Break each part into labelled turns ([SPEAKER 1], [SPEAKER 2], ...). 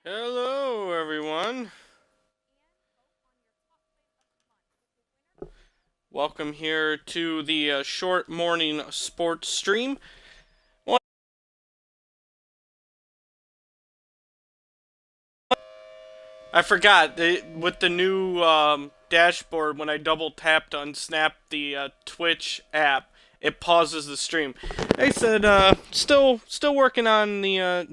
[SPEAKER 1] Hello, everyone. Welcome here to the short morning sports stream. I forgot, with the new dashboard, when I double tap to unsnap the Twitch app, it pauses the stream. They said, still working on the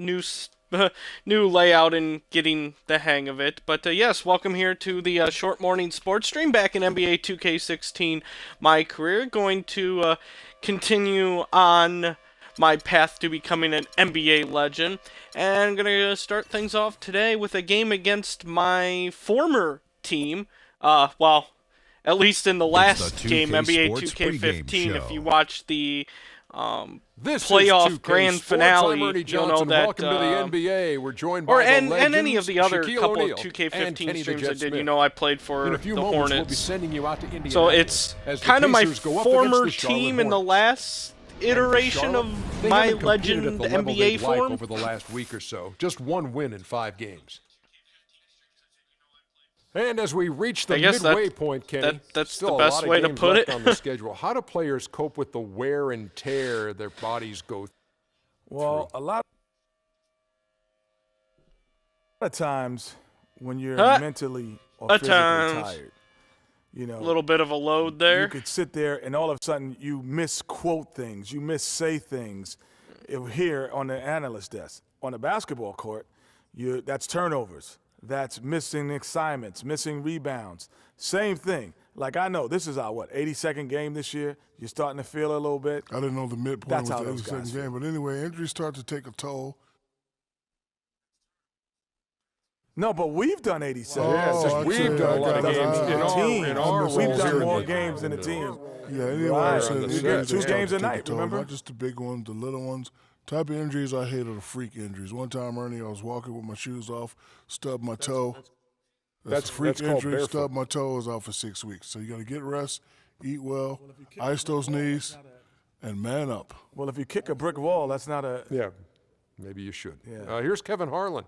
[SPEAKER 1] new layout and getting the hang of it. But yes, welcome here to the short morning sports stream back in NBA 2K16 MyCareer. Going to continue on my path to becoming an NBA legend. And I'm going to start things off today with a game against my former team. Well, at least in the last game, NBA 2K15, if you watch the playoff grand finale, you'll know that,
[SPEAKER 2] welcome to the NBA. We're joined by
[SPEAKER 1] and any of the other couple of 2K15 streams I did, you know, I played for the Hornets.
[SPEAKER 2] We'll be sending you out to
[SPEAKER 1] So it's kind of my former team in the last iteration of my legend NBA form
[SPEAKER 2] over the last week or so. Just one win in 5 games. And as we reach the midway point, Kenny,
[SPEAKER 1] that's
[SPEAKER 2] still
[SPEAKER 1] the best way to put it
[SPEAKER 2] on the schedule. How do players cope with the wear and tear their bodies go through?
[SPEAKER 3] Well, a lot of times when you're mentally or physically tired, you know,
[SPEAKER 1] a little bit of a load there.
[SPEAKER 3] You could sit there and all of a sudden you misquote things, you missay things. Here on the analyst desk, on the basketball court, that's turnovers. That's missing assignments, missing rebounds. Same thing. Like, I know this is our, 82nd game this year. You're starting to feel a little bit.
[SPEAKER 4] I didn't know the midpoint
[SPEAKER 3] That's
[SPEAKER 4] was the 82nd game. But anyway, injuries start to take a toll.
[SPEAKER 3] No, but we've done 87.
[SPEAKER 2] We've done a lot of games in our
[SPEAKER 3] We've done more games than the team.
[SPEAKER 4] Yeah, anyway,
[SPEAKER 3] you get 2 games a night, remember?
[SPEAKER 4] Not just the big ones, the little ones. Type of injuries I hate are the freak injuries. One time, Ernie, I was walking with my shoes off, stubbed my toe. That's a freak injury. Stubbed my toe, is out for 6 weeks. So you got to get rest, eat well, ice those knees, and man up.
[SPEAKER 3] Well, if you kick a brick wall, that's not a...
[SPEAKER 2] Yeah, maybe you should.
[SPEAKER 3] Yeah.
[SPEAKER 2] Here's Kevin Harlan.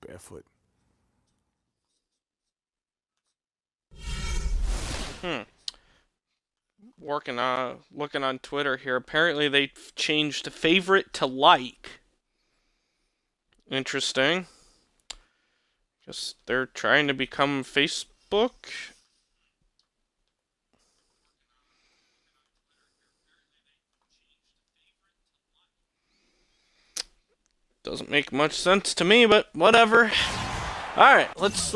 [SPEAKER 3] Barefoot.
[SPEAKER 1] Looking on Twitter here. Apparently they changed favorite to like. Interesting. Just they're trying to become Facebook. Doesn't make much sense to me, but whatever. All right, let's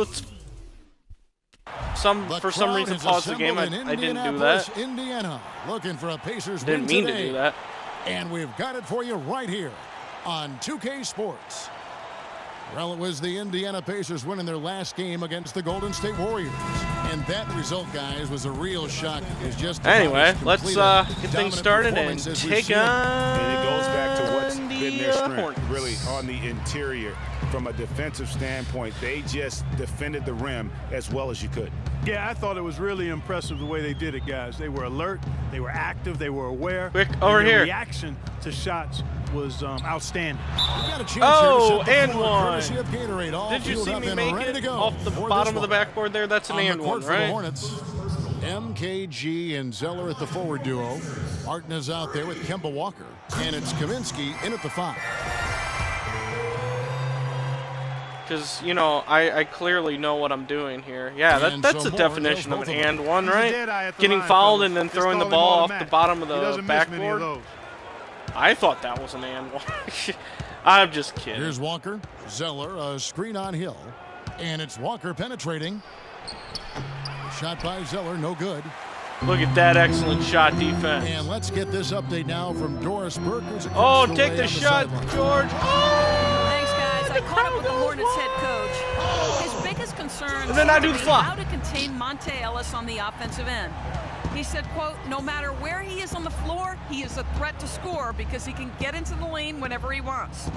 [SPEAKER 1] for some reason pause the game. I didn't do that.
[SPEAKER 5] Indiana, looking for a Pacers
[SPEAKER 1] Didn't mean to do that.
[SPEAKER 5] And we've got it for you right here on 2K Sports. Well, it was the Indiana Pacers winning their last game against the Golden State Warriors. And that result, guys, was a real shock.
[SPEAKER 1] Anyway, let's get things started and take on.
[SPEAKER 6] And it goes back to what's been their strength,
[SPEAKER 1] Hornets.
[SPEAKER 6] really, on the interior. From a defensive standpoint, they just defended the rim as well as you could.
[SPEAKER 7] Yeah, I thought it was really impressive the way they did it, guys. They were alert, they were active, they were aware.
[SPEAKER 1] Quick, over here.
[SPEAKER 7] The reaction to shots was outstanding.
[SPEAKER 1] Oh, and one. Did you see me make it off the bottom of the backboard there? That's an and one, right?
[SPEAKER 5] MKG and Zeller at the forward duo. Martin is out there with Kemba Walker. And it's Kaminsky in at the 5.
[SPEAKER 1] Because, you know, I clearly know what I'm doing here. Yeah, that's a definition of an and one, right? Getting fouled and then throwing the ball off the bottom of the backboard. I thought that was an and one. I'm just kidding.
[SPEAKER 5] Here's Walker. Zeller, a screen on Hill. And it's Walker penetrating. Shot by Zeller, no good.
[SPEAKER 1] Look at that excellent shot defense.
[SPEAKER 5] And let's get this update now from Doris Burke.
[SPEAKER 1] Oh, take the shot, George. Oh!
[SPEAKER 8] Thanks, guys. I caught up with the Hornets head coach. His biggest concern
[SPEAKER 1] and then I do the flop.
[SPEAKER 8] How to contain Monte Ellis on the offensive end. He said, quote, no matter where he is on the floor, he is a threat to score because he can get into the lane whenever he wants.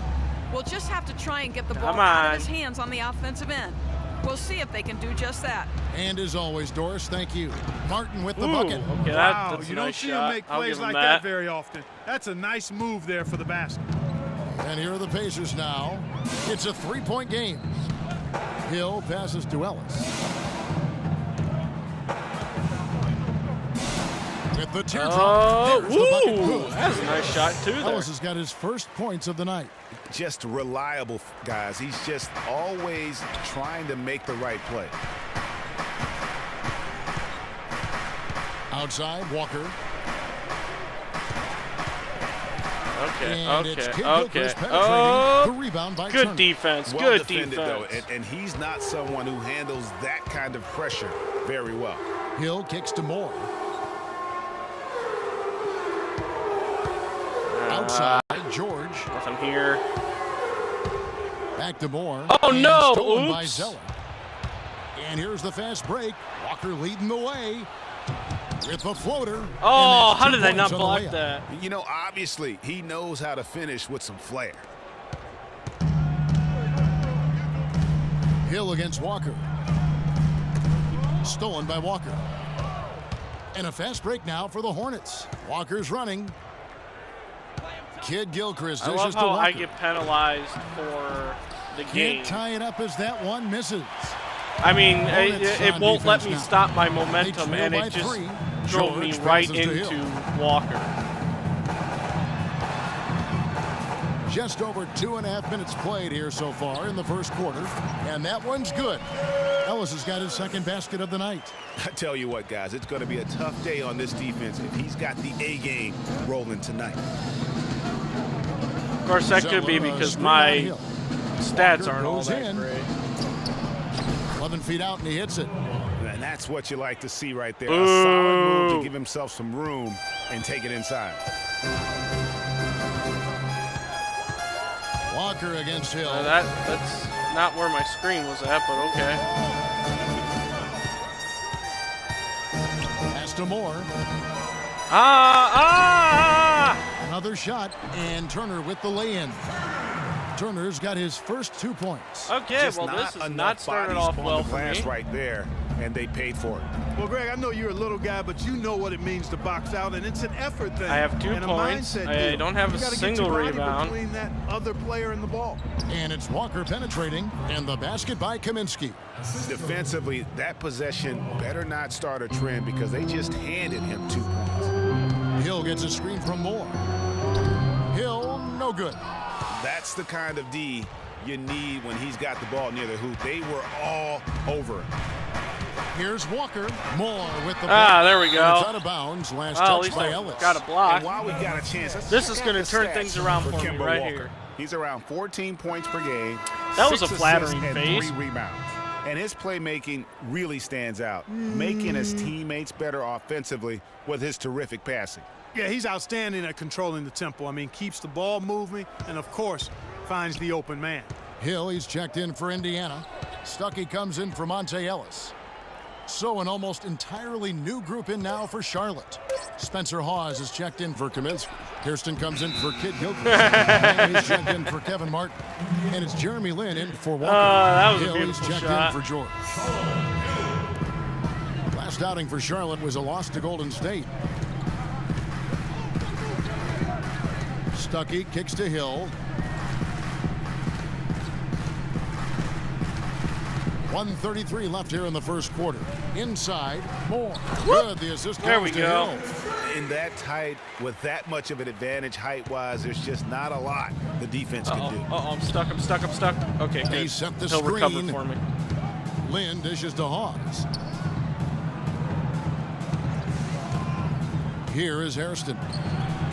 [SPEAKER 8] We'll just have to try and get the ball out of his hands on the offensive end. We'll see if they can do just that.
[SPEAKER 5] And as always, Doris, thank you. Martin with the bucket.
[SPEAKER 1] Okay,
[SPEAKER 7] wow,
[SPEAKER 1] that's
[SPEAKER 7] you
[SPEAKER 1] a
[SPEAKER 7] don't
[SPEAKER 1] nice
[SPEAKER 7] see
[SPEAKER 1] shot.
[SPEAKER 7] him make plays like that very often. That's a nice move there for the basket.
[SPEAKER 5] And here are the Pacers now. It's a three-point game. Hill passes to Ellis. With the teardrop, there's the bucket. Good.
[SPEAKER 1] That's a nice shot, too, there.
[SPEAKER 5] Ellis has got his first points of the night.
[SPEAKER 6] Just reliable, guys. He's just always trying to make the right play.
[SPEAKER 5] Outside, Walker.
[SPEAKER 1] Okay,
[SPEAKER 5] And it's
[SPEAKER 1] okay,
[SPEAKER 5] Kid
[SPEAKER 1] okay.
[SPEAKER 5] Gilchrist penetrating.
[SPEAKER 1] Oh,
[SPEAKER 5] The rebound by
[SPEAKER 1] good
[SPEAKER 5] Turner.
[SPEAKER 1] defense,
[SPEAKER 6] Well
[SPEAKER 1] good
[SPEAKER 6] defended,
[SPEAKER 1] defense.
[SPEAKER 6] though, and he's not someone who handles that kind of pressure very well.
[SPEAKER 5] Hill kicks to Moore. Outside, George.
[SPEAKER 1] Nothing here.
[SPEAKER 5] Back to Moore.
[SPEAKER 1] Oh,
[SPEAKER 5] And
[SPEAKER 1] no.
[SPEAKER 5] stolen by
[SPEAKER 1] Oops.
[SPEAKER 5] Zeller. And here's the fast break. Walker leading the way with the floater.
[SPEAKER 1] Oh,
[SPEAKER 5] And that's
[SPEAKER 1] how
[SPEAKER 5] 2
[SPEAKER 1] did I not
[SPEAKER 5] points on the
[SPEAKER 1] block
[SPEAKER 5] layup.
[SPEAKER 1] that?
[SPEAKER 6] You know, obviously, he knows how to finish with some flair.
[SPEAKER 5] Hill against Walker. Stolen by Walker. And a fast break now for the Hornets. Walker's running. Kid Gilchrist
[SPEAKER 1] I
[SPEAKER 5] dishes
[SPEAKER 1] love
[SPEAKER 5] to
[SPEAKER 1] how
[SPEAKER 5] Walker.
[SPEAKER 1] I get penalized for the game.
[SPEAKER 5] Can't tie it up as that one misses.
[SPEAKER 1] I mean,
[SPEAKER 5] Hornets
[SPEAKER 1] it
[SPEAKER 5] on
[SPEAKER 1] won't let
[SPEAKER 5] defense
[SPEAKER 1] me
[SPEAKER 5] now.
[SPEAKER 1] stop my
[SPEAKER 5] They
[SPEAKER 1] momentum,
[SPEAKER 5] trail
[SPEAKER 1] and
[SPEAKER 5] by
[SPEAKER 1] it just
[SPEAKER 5] 3.
[SPEAKER 1] drove me
[SPEAKER 5] George
[SPEAKER 1] right
[SPEAKER 5] passes to
[SPEAKER 1] into
[SPEAKER 5] Hill.
[SPEAKER 1] Walker.
[SPEAKER 5] Just over 2.5 minutes played here so far in the first quarter, and that one's good. Ellis has got his second basket of the night.
[SPEAKER 6] I tell you what, guys, it's going to be a tough day on this defense if he's got the A game rolling tonight.
[SPEAKER 1] Of course, that could be
[SPEAKER 5] Zeller,
[SPEAKER 1] because
[SPEAKER 5] screen
[SPEAKER 1] my
[SPEAKER 5] on Hill.
[SPEAKER 1] stats
[SPEAKER 5] Walker
[SPEAKER 1] aren't all
[SPEAKER 5] goes
[SPEAKER 1] that
[SPEAKER 5] in.
[SPEAKER 1] great.
[SPEAKER 5] 11 feet out, and he hits it.
[SPEAKER 6] And that's what you like to see right there. A
[SPEAKER 1] Ooh.
[SPEAKER 6] solid move to give himself some room and take it inside.
[SPEAKER 5] Walker against Hill.
[SPEAKER 1] That's not where my screen was at, but okay.
[SPEAKER 5] Pass to Moore. Another shot, and Turner with the lay-in. Turner's got his first 2 points.
[SPEAKER 1] Okay,
[SPEAKER 6] Just
[SPEAKER 1] well,
[SPEAKER 6] not
[SPEAKER 1] this is
[SPEAKER 6] enough
[SPEAKER 1] not started
[SPEAKER 6] bodies
[SPEAKER 1] off
[SPEAKER 6] on
[SPEAKER 1] well
[SPEAKER 6] the
[SPEAKER 1] for
[SPEAKER 6] glass
[SPEAKER 1] me.
[SPEAKER 6] right there, and they paid for it.
[SPEAKER 7] Well, Greg, I know you're a little guy, but you know what it means to box out, and it's an effort thing.
[SPEAKER 1] I have 2
[SPEAKER 7] and a
[SPEAKER 1] points.
[SPEAKER 7] mindset
[SPEAKER 1] I
[SPEAKER 7] deal.
[SPEAKER 1] don't have
[SPEAKER 7] You
[SPEAKER 1] a
[SPEAKER 7] gotta get
[SPEAKER 1] single
[SPEAKER 7] your body
[SPEAKER 1] rebound.
[SPEAKER 7] between that other player and the ball.
[SPEAKER 5] And it's Walker penetrating, and the basket by Kaminsky.
[SPEAKER 6] Defensively, that possession better not start a trend because they just handed him 2 points.
[SPEAKER 5] Hill gets a screen from Moore. Hill, no good.
[SPEAKER 6] That's the kind of D you need when he's got the ball near the hoop. They were all over him.
[SPEAKER 5] Here's Walker. Moore with the
[SPEAKER 1] There we
[SPEAKER 5] And
[SPEAKER 1] go.
[SPEAKER 5] it's out of bounds. Last
[SPEAKER 1] Well, at
[SPEAKER 5] touch
[SPEAKER 1] least
[SPEAKER 5] by
[SPEAKER 1] I
[SPEAKER 5] Ellis.
[SPEAKER 1] got a block.
[SPEAKER 6] And while we've got a chance, let's
[SPEAKER 1] This
[SPEAKER 6] check
[SPEAKER 1] is
[SPEAKER 6] out
[SPEAKER 1] gonna
[SPEAKER 6] the
[SPEAKER 1] turn
[SPEAKER 6] stats
[SPEAKER 1] things around for me
[SPEAKER 6] Kemba
[SPEAKER 1] right
[SPEAKER 6] Walker.
[SPEAKER 1] here.
[SPEAKER 6] He's around 14 points per game.
[SPEAKER 1] That was
[SPEAKER 6] 6
[SPEAKER 1] a flattering
[SPEAKER 6] assists, and
[SPEAKER 1] face.
[SPEAKER 6] 3 rebounds. And his playmaking really stands out, making his teammates better offensively with his terrific passing.
[SPEAKER 7] Yeah, he's outstanding at controlling the tempo. I mean, keeps the ball moving, and of course, finds the open man.
[SPEAKER 5] Hill, he's checked in for Indiana. Stuckey comes in for Monte Ellis. So an almost entirely new group in now for Charlotte. Spencer Hawes is checked in for Kaminsky. Kirsten comes in for Kid Gilchrist. And he's checked in for Kevin Martin. And it's Jeremy Lin in for Walker.
[SPEAKER 1] That was a
[SPEAKER 5] Hill, he's
[SPEAKER 1] beautiful
[SPEAKER 5] checked
[SPEAKER 1] shot.
[SPEAKER 5] in for George. Last outing for Charlotte was a loss to Golden State. Stuckey kicks to Hill. 1:33 left here in the first quarter. Inside, Moore. Good, the assist
[SPEAKER 1] There
[SPEAKER 5] goes
[SPEAKER 1] we
[SPEAKER 5] to
[SPEAKER 1] go.
[SPEAKER 5] Hill.
[SPEAKER 6] In that tight, with that much of an advantage height-wise, there's just not a lot the defense can do.
[SPEAKER 1] I'm stuck. Okay, good.
[SPEAKER 5] He set the
[SPEAKER 1] He'll recover
[SPEAKER 5] screen.
[SPEAKER 1] for me.
[SPEAKER 5] Lynn dishes to Hawes. Here is Hairston.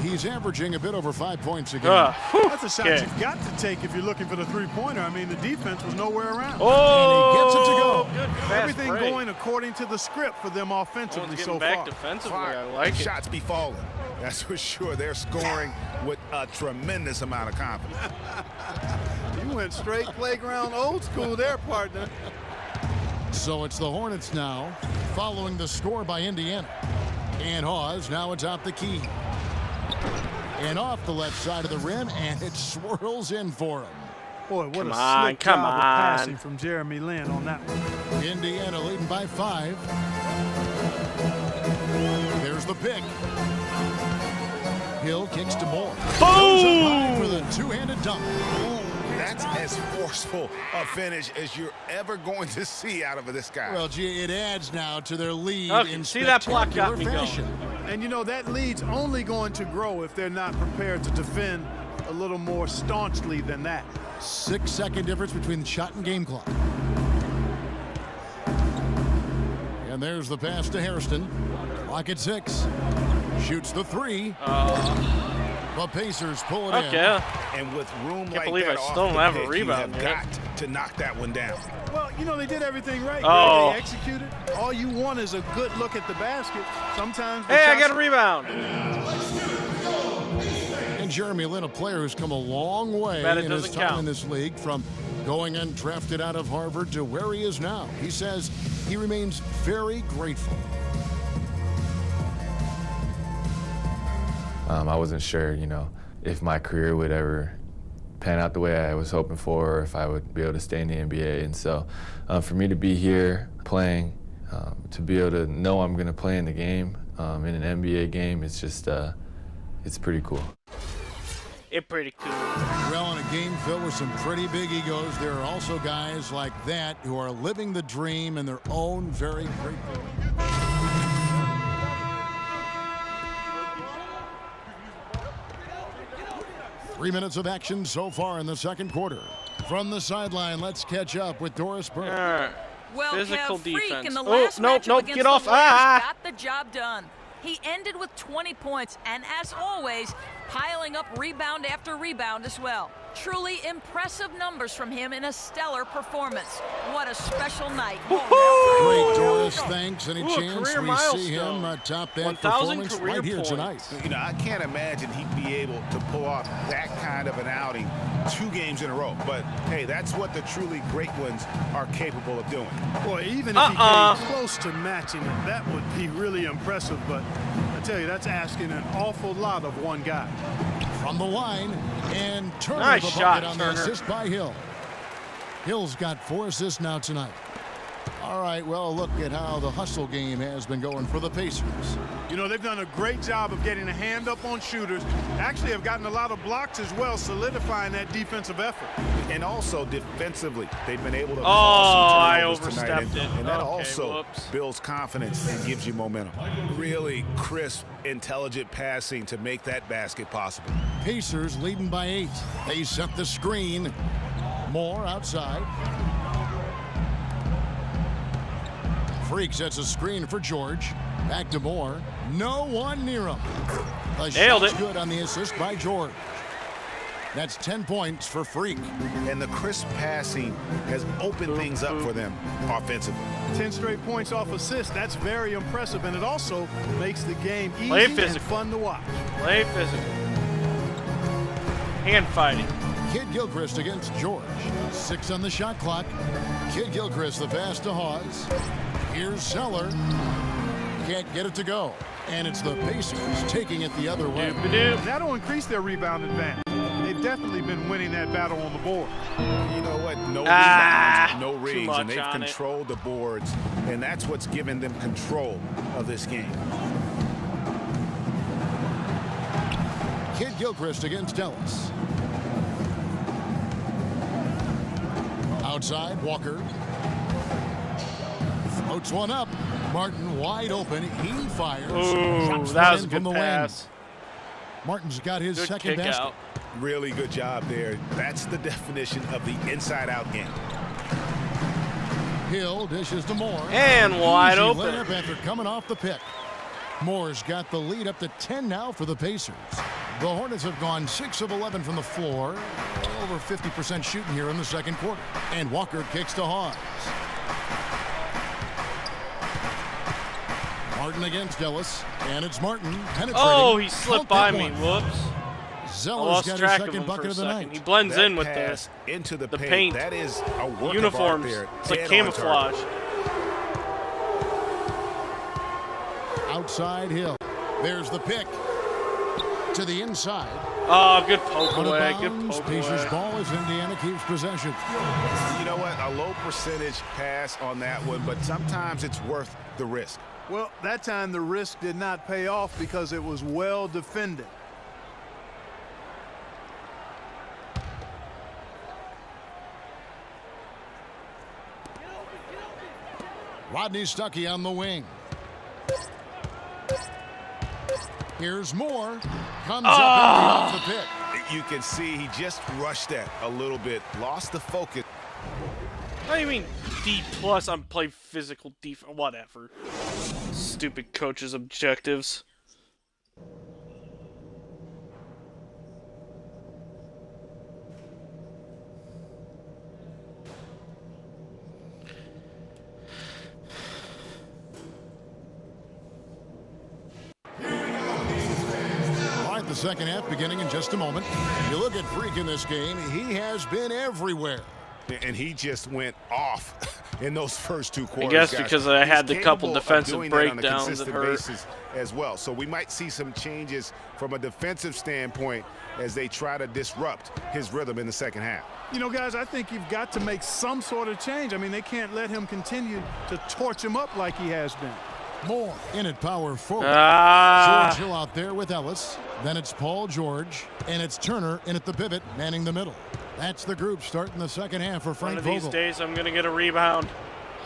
[SPEAKER 5] He's averaging a bit over 5 points a game.
[SPEAKER 7] That's a shot
[SPEAKER 1] Okay.
[SPEAKER 7] you've got to take if you're looking for the three-pointer. I mean, the defense was nowhere around.
[SPEAKER 1] Oh,
[SPEAKER 5] And he gets it to go.
[SPEAKER 1] Good fast
[SPEAKER 7] Everything
[SPEAKER 1] break.
[SPEAKER 7] going according to the script for them offensively
[SPEAKER 1] One's
[SPEAKER 7] so
[SPEAKER 1] getting back
[SPEAKER 7] far.
[SPEAKER 1] defensively.
[SPEAKER 6] Fire.
[SPEAKER 1] I like it.
[SPEAKER 6] Shots be falling. That's for sure. They're scoring with a tremendous amount of confidence.
[SPEAKER 7] You went straight playground old school there, partner.
[SPEAKER 5] So it's the Hornets now, following the score by Indiana. And Hawes now atop the key. And off the left side of the rim, and it swirls in for him.
[SPEAKER 7] Boy, what
[SPEAKER 1] Come
[SPEAKER 7] a
[SPEAKER 1] on,
[SPEAKER 7] slick
[SPEAKER 1] come
[SPEAKER 7] job of
[SPEAKER 1] on.
[SPEAKER 7] passing from Jeremy Lin on that one.
[SPEAKER 5] Indiana leading by 5. There's the pick. Hill kicks to Moore.
[SPEAKER 1] Boom!
[SPEAKER 5] For the two-handed dunk.
[SPEAKER 6] That's as forceful a finish as you're ever going to see out of this guy.
[SPEAKER 5] Well, gee, it adds now to their lead
[SPEAKER 1] Okay,
[SPEAKER 5] in
[SPEAKER 1] see that block got
[SPEAKER 5] spectacular
[SPEAKER 1] me
[SPEAKER 5] fashion.
[SPEAKER 7] And you know, that lead's only going to grow if they're not prepared to defend a little more staunchly than that.
[SPEAKER 5] 6-second difference between the shot and game clock. And there's the pass to Hairston. Clock at 6. Shoots the 3. The Pacers pull it in.
[SPEAKER 1] Okay.
[SPEAKER 6] And with room
[SPEAKER 1] Can't
[SPEAKER 6] like
[SPEAKER 1] believe
[SPEAKER 6] that
[SPEAKER 1] I
[SPEAKER 6] off
[SPEAKER 1] still
[SPEAKER 6] the
[SPEAKER 1] don't have a
[SPEAKER 6] pick,
[SPEAKER 1] rebound
[SPEAKER 6] you
[SPEAKER 1] yet.
[SPEAKER 6] have got to knock that one down.
[SPEAKER 7] Well, you know, they did everything right.
[SPEAKER 1] Oh.
[SPEAKER 7] They executed. All you want is a good look at the basket. Sometimes the
[SPEAKER 1] Hey, I
[SPEAKER 7] shots-
[SPEAKER 1] got a rebound.
[SPEAKER 5] And Jeremy Lin, a player who's come a long way
[SPEAKER 1] Bet it
[SPEAKER 5] in his
[SPEAKER 1] doesn't
[SPEAKER 5] time
[SPEAKER 1] count.
[SPEAKER 5] in this league, from going undrafted out of Harvard to where he is now. He says he remains very grateful.
[SPEAKER 9] I wasn't sure, if my career would ever pan out the way I was hoping for, or if I would be able to stay in the NBA. And so for me to be here playing, to be able to know I'm going to play in the game, in an NBA game, it's just, it's pretty cool.
[SPEAKER 1] It's pretty cool.
[SPEAKER 5] Well, in a game filled with some pretty big egos, there are also guys like that who are living the dream in their own very grateful. 3 minutes of action so far in the second quarter. From the sideline, let's catch up with Doris Burke.
[SPEAKER 8] Well,
[SPEAKER 1] Physical
[SPEAKER 8] Kev, Freak
[SPEAKER 1] defense.
[SPEAKER 8] in the
[SPEAKER 1] Oh,
[SPEAKER 8] last
[SPEAKER 1] nope,
[SPEAKER 8] matchup
[SPEAKER 1] nope,
[SPEAKER 8] against
[SPEAKER 1] get
[SPEAKER 8] the
[SPEAKER 1] off.
[SPEAKER 8] Warriors got the job done. He ended with 20 points, and as always, piling up rebound after rebound as well. Truly impressive numbers from him in a stellar performance. What a special night.
[SPEAKER 5] Great, Doris. Thanks. Any
[SPEAKER 1] Ooh,
[SPEAKER 5] chance
[SPEAKER 1] career
[SPEAKER 5] we see him
[SPEAKER 1] milestone.
[SPEAKER 5] top that
[SPEAKER 1] 1,000
[SPEAKER 5] performance
[SPEAKER 1] career
[SPEAKER 5] right here
[SPEAKER 1] points.
[SPEAKER 5] tonight?
[SPEAKER 6] You know, I can't imagine he'd be able to pull off that kind of an outing 2 games in a row. But, hey, that's what the truly great ones are capable of doing.
[SPEAKER 7] Boy, even if he came close to matching it, that would be really impressive. But I tell you, that's asking an awful lot of one guy.
[SPEAKER 5] From the line, and Turner
[SPEAKER 1] Nice
[SPEAKER 5] the
[SPEAKER 1] shot,
[SPEAKER 5] bucket on
[SPEAKER 1] Turner.
[SPEAKER 5] the assist by Hill. Hill's got 4 assists now tonight. All right, well, look at how the hustle game has been going for the Pacers.
[SPEAKER 7] You know, they've done a great job of getting a hand up on shooters. Actually have gotten a lot of blocks as well, solidifying that defensive effort.
[SPEAKER 6] And also defensively, they've been able to
[SPEAKER 1] I
[SPEAKER 6] cause some turnovers
[SPEAKER 1] overstepped
[SPEAKER 6] tonight.
[SPEAKER 1] it.
[SPEAKER 6] And that
[SPEAKER 1] Okay,
[SPEAKER 6] also
[SPEAKER 1] whoops.
[SPEAKER 6] builds confidence and gives you momentum. Really crisp, intelligent passing to make that basket possible.
[SPEAKER 5] Pacers leading by 8. They set the screen. Moore outside. Freak sets a screen for George. Back to Moore. No one near him. The
[SPEAKER 1] Nailed
[SPEAKER 5] shot's
[SPEAKER 1] it.
[SPEAKER 5] good on the assist by George. That's 10 points for Freak.
[SPEAKER 6] And the crisp passing has opened things up for them offensively.
[SPEAKER 7] 10 straight points off assists. That's very impressive, and it also makes the game easy
[SPEAKER 1] Play
[SPEAKER 7] and
[SPEAKER 1] physical.
[SPEAKER 7] fun to watch.
[SPEAKER 1] Play physical. Hand fighting.
[SPEAKER 5] Kid Gilchrist against George. 6 on the shot clock. Kid Gilchrist the pass to Hawes. Here's Zeller. Can't get it to go. And it's the Pacers taking it the other way.
[SPEAKER 1] Doop-a-doop.
[SPEAKER 7] That'll increase their rebound advantage. They've definitely been winning that battle on the board.
[SPEAKER 6] You know what? No
[SPEAKER 1] Ah,
[SPEAKER 6] rebounds, no
[SPEAKER 1] too
[SPEAKER 6] rings,
[SPEAKER 1] much
[SPEAKER 6] and they've
[SPEAKER 1] on it.
[SPEAKER 6] controlled the boards, and that's what's given them control of this game.
[SPEAKER 5] Kid Gilchrist against Ellis. Outside, Walker. Floats one up. Martin wide open. He fires.
[SPEAKER 1] Ooh,
[SPEAKER 5] Shots
[SPEAKER 1] that
[SPEAKER 5] right
[SPEAKER 1] was a
[SPEAKER 5] in
[SPEAKER 1] good
[SPEAKER 5] from the wing.
[SPEAKER 1] pass.
[SPEAKER 5] Martin's got his
[SPEAKER 1] Good
[SPEAKER 5] second
[SPEAKER 1] kick
[SPEAKER 5] basket.
[SPEAKER 1] out.
[SPEAKER 6] Really good job there. That's the definition of the inside-out game.
[SPEAKER 5] Hill dishes to Moore.
[SPEAKER 1] And wide
[SPEAKER 5] Easy
[SPEAKER 1] open.
[SPEAKER 5] layup after coming off the pick. Moore's got the lead up to 10 now for the Pacers. The Hornets have gone 6 of 11 from the floor. Over 50% shooting here in the second quarter. And Walker kicks to Hawes. Martin against Ellis. And it's Martin penetrating.
[SPEAKER 1] Oh, he slipped
[SPEAKER 5] Count
[SPEAKER 1] by
[SPEAKER 5] that
[SPEAKER 1] me.
[SPEAKER 5] one.
[SPEAKER 1] Whoops. I
[SPEAKER 5] Zeller's
[SPEAKER 1] lost
[SPEAKER 5] got his
[SPEAKER 1] track of
[SPEAKER 5] second
[SPEAKER 1] him for
[SPEAKER 5] bucket
[SPEAKER 1] a
[SPEAKER 5] of the
[SPEAKER 1] second.
[SPEAKER 5] night.
[SPEAKER 1] He blends
[SPEAKER 6] That
[SPEAKER 1] in with
[SPEAKER 6] pass into the
[SPEAKER 1] paint.
[SPEAKER 6] That is a work
[SPEAKER 1] uniforms.
[SPEAKER 6] of art there.
[SPEAKER 1] It's like
[SPEAKER 6] Dead on target.
[SPEAKER 1] camouflage.
[SPEAKER 5] Outside Hill. There's the pick. To the inside.
[SPEAKER 1] Oh, good poke
[SPEAKER 5] Out of
[SPEAKER 1] away. Good
[SPEAKER 5] bounds.
[SPEAKER 1] poke
[SPEAKER 5] Pacers
[SPEAKER 1] away.
[SPEAKER 5] ball as Indiana keeps possession.
[SPEAKER 6] You know what? A low percentage pass on that one, but sometimes it's worth the risk.
[SPEAKER 7] Well, that time the risk did not pay off because it was well defended.
[SPEAKER 5] Rodney Stuckey on the wing. Here's Moore. Comes up off the pit.
[SPEAKER 6] You can see he just rushed that a little bit, lost the focus.
[SPEAKER 1] What do you mean D+ on play physical defense? Whatever. Stupid coach's objectives.
[SPEAKER 5] The second half beginning in just a moment. You look at Freak in this game, he has been everywhere.
[SPEAKER 6] And he just went off in those first two quarters.
[SPEAKER 1] I guess
[SPEAKER 6] guys.
[SPEAKER 1] because I had
[SPEAKER 6] He's
[SPEAKER 1] the couple
[SPEAKER 6] capable of
[SPEAKER 1] defensive
[SPEAKER 6] doing that on a
[SPEAKER 1] breakdowns that
[SPEAKER 6] consistent
[SPEAKER 1] hurt.
[SPEAKER 6] basis as well. So we might see some changes from a defensive standpoint as they try to disrupt his rhythm in the second half.
[SPEAKER 7] You know, guys, I think you've got to make some sort of change. I mean, they can't let him continue to torch him up like he has been.
[SPEAKER 5] Moore in at power forward. George Hill out there with Ellis. Then it's Paul George. And it's Turner in at the pivot, manning the middle. That's the group starting the second half for Frank Vogel.
[SPEAKER 1] One of these days I'm going to get a rebound.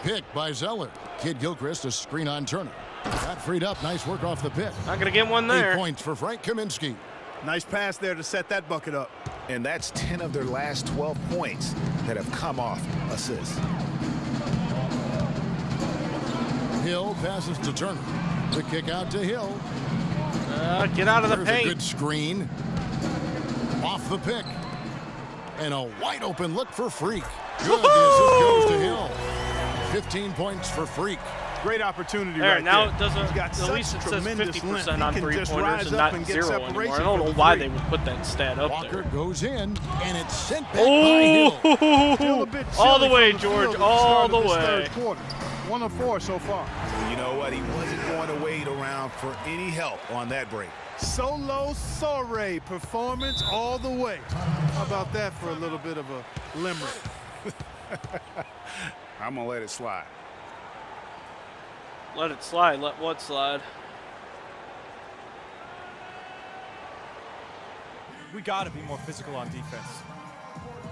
[SPEAKER 5] Picked by Zeller. Kid Gilchrist, a screen on Turner. Got freed up. Nice work off the pick.
[SPEAKER 1] Not going to get one there.
[SPEAKER 5] 8 points for Frank Kaminsky.
[SPEAKER 7] Nice pass there to set that bucket up.
[SPEAKER 6] And that's 10 of their last 12 points that have come off assists.
[SPEAKER 5] Hill passes to Turner. The kick out to Hill.
[SPEAKER 1] Get out of the
[SPEAKER 5] There's
[SPEAKER 1] paint.
[SPEAKER 5] A good screen. Off the pick. And a wide open look for Freak. Good. The assist goes to Hill. 15 points for Freak.
[SPEAKER 7] Great opportunity
[SPEAKER 1] There,
[SPEAKER 7] right
[SPEAKER 1] now
[SPEAKER 7] there.
[SPEAKER 1] it doesn't.
[SPEAKER 7] He's got
[SPEAKER 1] At least it
[SPEAKER 7] such
[SPEAKER 1] says
[SPEAKER 7] tremendous
[SPEAKER 1] 50%
[SPEAKER 7] length.
[SPEAKER 1] on
[SPEAKER 7] He can just
[SPEAKER 1] 3-pointers
[SPEAKER 7] rise
[SPEAKER 1] and
[SPEAKER 7] up
[SPEAKER 1] not
[SPEAKER 7] and get
[SPEAKER 1] 0 anymore.
[SPEAKER 7] separation
[SPEAKER 1] I don't
[SPEAKER 7] for
[SPEAKER 1] know
[SPEAKER 7] the
[SPEAKER 1] why
[SPEAKER 7] three.
[SPEAKER 1] they would put that stat up
[SPEAKER 5] Walker
[SPEAKER 1] there.
[SPEAKER 5] goes in, and it's sent back by Hill.
[SPEAKER 7] Still a bit
[SPEAKER 1] All the
[SPEAKER 7] chilly
[SPEAKER 1] way,
[SPEAKER 7] from
[SPEAKER 1] George,
[SPEAKER 7] field at
[SPEAKER 1] all
[SPEAKER 7] start
[SPEAKER 1] the
[SPEAKER 7] of this
[SPEAKER 1] way.
[SPEAKER 7] third quarter. 1 of 4 so far.
[SPEAKER 6] You know what? He wasn't going to wait around for any help on that break.
[SPEAKER 7] Solo soiree performance all the way. How about that for a little bit of a limerick?
[SPEAKER 6] I'm going to let it slide.
[SPEAKER 1] Let it slide. Let what slide?
[SPEAKER 10] We got to be more physical on defense.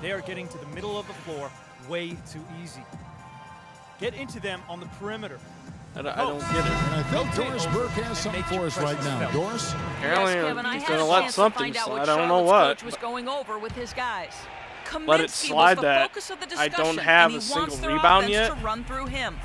[SPEAKER 10] They are getting to the middle of the floor way too easy. Get into them on the perimeter.
[SPEAKER 1] I don't get it.
[SPEAKER 5] And I think Doris Burke has something for us right now. Doris?
[SPEAKER 1] Apparently,
[SPEAKER 8] Yes, Kevin, I
[SPEAKER 1] he's
[SPEAKER 8] had
[SPEAKER 1] going
[SPEAKER 8] a
[SPEAKER 1] to let
[SPEAKER 8] chance
[SPEAKER 1] something
[SPEAKER 8] to find out
[SPEAKER 1] slide.
[SPEAKER 8] what
[SPEAKER 1] I don't know
[SPEAKER 8] Charlotte's
[SPEAKER 1] what.
[SPEAKER 8] coach was going over with his guys.
[SPEAKER 1] Let it
[SPEAKER 8] Kaminsky
[SPEAKER 1] slide
[SPEAKER 8] was the
[SPEAKER 1] that
[SPEAKER 8] focus of the
[SPEAKER 1] I
[SPEAKER 8] discussion,
[SPEAKER 1] don't have
[SPEAKER 8] and
[SPEAKER 1] a
[SPEAKER 8] he
[SPEAKER 1] single
[SPEAKER 8] wants their
[SPEAKER 1] rebound
[SPEAKER 8] offense
[SPEAKER 1] yet.
[SPEAKER 8] to run through him.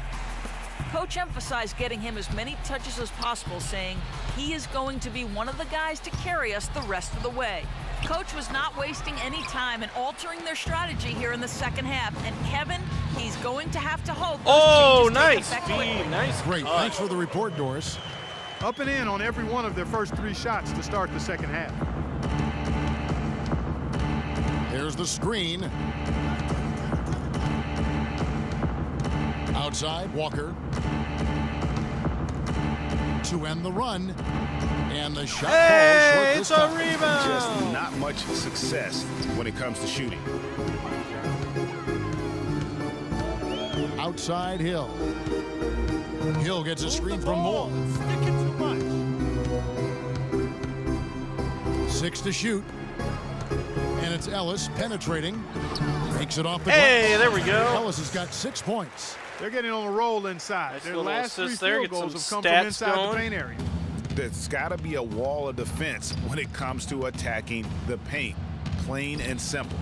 [SPEAKER 8] Coach emphasized getting him as many touches as possible, saying he is going to be one of the guys to carry us the rest of the way. Coach was not wasting any time in altering their strategy here in the second half, and Kevin, he's going to have to hope those changes take
[SPEAKER 1] nice
[SPEAKER 8] effect
[SPEAKER 1] feed,
[SPEAKER 8] quickly.
[SPEAKER 1] nice.
[SPEAKER 5] Great.
[SPEAKER 1] cut.
[SPEAKER 5] Thanks for the report, Doris.
[SPEAKER 7] Up and in on every one of their first 3 shots to start the second half.
[SPEAKER 5] Here's the screen. Outside, Walker. To end the run. And the shot falls short this
[SPEAKER 1] It's a
[SPEAKER 5] time.
[SPEAKER 1] rebound.
[SPEAKER 6] Just not much success when it comes to shooting.
[SPEAKER 5] Outside, Hill. Hill gets a screen from Moore.
[SPEAKER 7] Sticking too much.
[SPEAKER 5] 6 to shoot. And it's Ellis penetrating. Makes it off the
[SPEAKER 1] Hey,
[SPEAKER 5] glass.
[SPEAKER 1] there we go.
[SPEAKER 5] Ellis has got 6 points.
[SPEAKER 7] They're getting on a roll inside.
[SPEAKER 1] Nice
[SPEAKER 7] Their
[SPEAKER 1] little
[SPEAKER 7] last 3
[SPEAKER 1] assist there.
[SPEAKER 7] field
[SPEAKER 1] Get
[SPEAKER 7] goals have
[SPEAKER 1] some
[SPEAKER 7] come from
[SPEAKER 1] stats
[SPEAKER 7] inside
[SPEAKER 1] going.
[SPEAKER 7] the paint area.
[SPEAKER 6] There's got to be a wall of defense when it comes to attacking the paint. Plain and simple.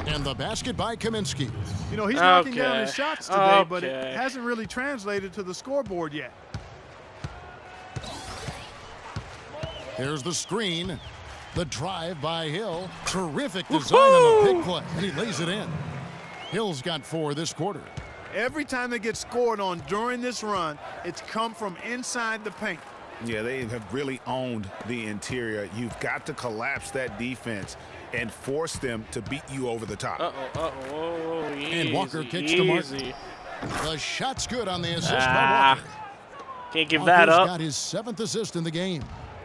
[SPEAKER 5] And the basket by Kaminsky.
[SPEAKER 7] You know, he's knocking down
[SPEAKER 1] Okay.
[SPEAKER 7] his shots today, but it
[SPEAKER 1] Okay.
[SPEAKER 7] hasn't really translated to the scoreboard yet.
[SPEAKER 5] Here's the screen. The drive by Hill. Terrific design on the big play. And he lays it in. Hill's got 4 this quarter.
[SPEAKER 7] Every time they get scored on during this run, it's come from inside the paint.
[SPEAKER 6] Yeah, they have really owned the interior. You've got to collapse that defense and force them to beat you over the top.
[SPEAKER 1] Whoa,
[SPEAKER 5] And Walker
[SPEAKER 1] easy,
[SPEAKER 5] kicks to Mark.
[SPEAKER 1] easy.
[SPEAKER 5] The shot's good on the assist by Walker.
[SPEAKER 1] Can't give that
[SPEAKER 5] Walker's
[SPEAKER 1] up.
[SPEAKER 5] got his 7th assist in the game.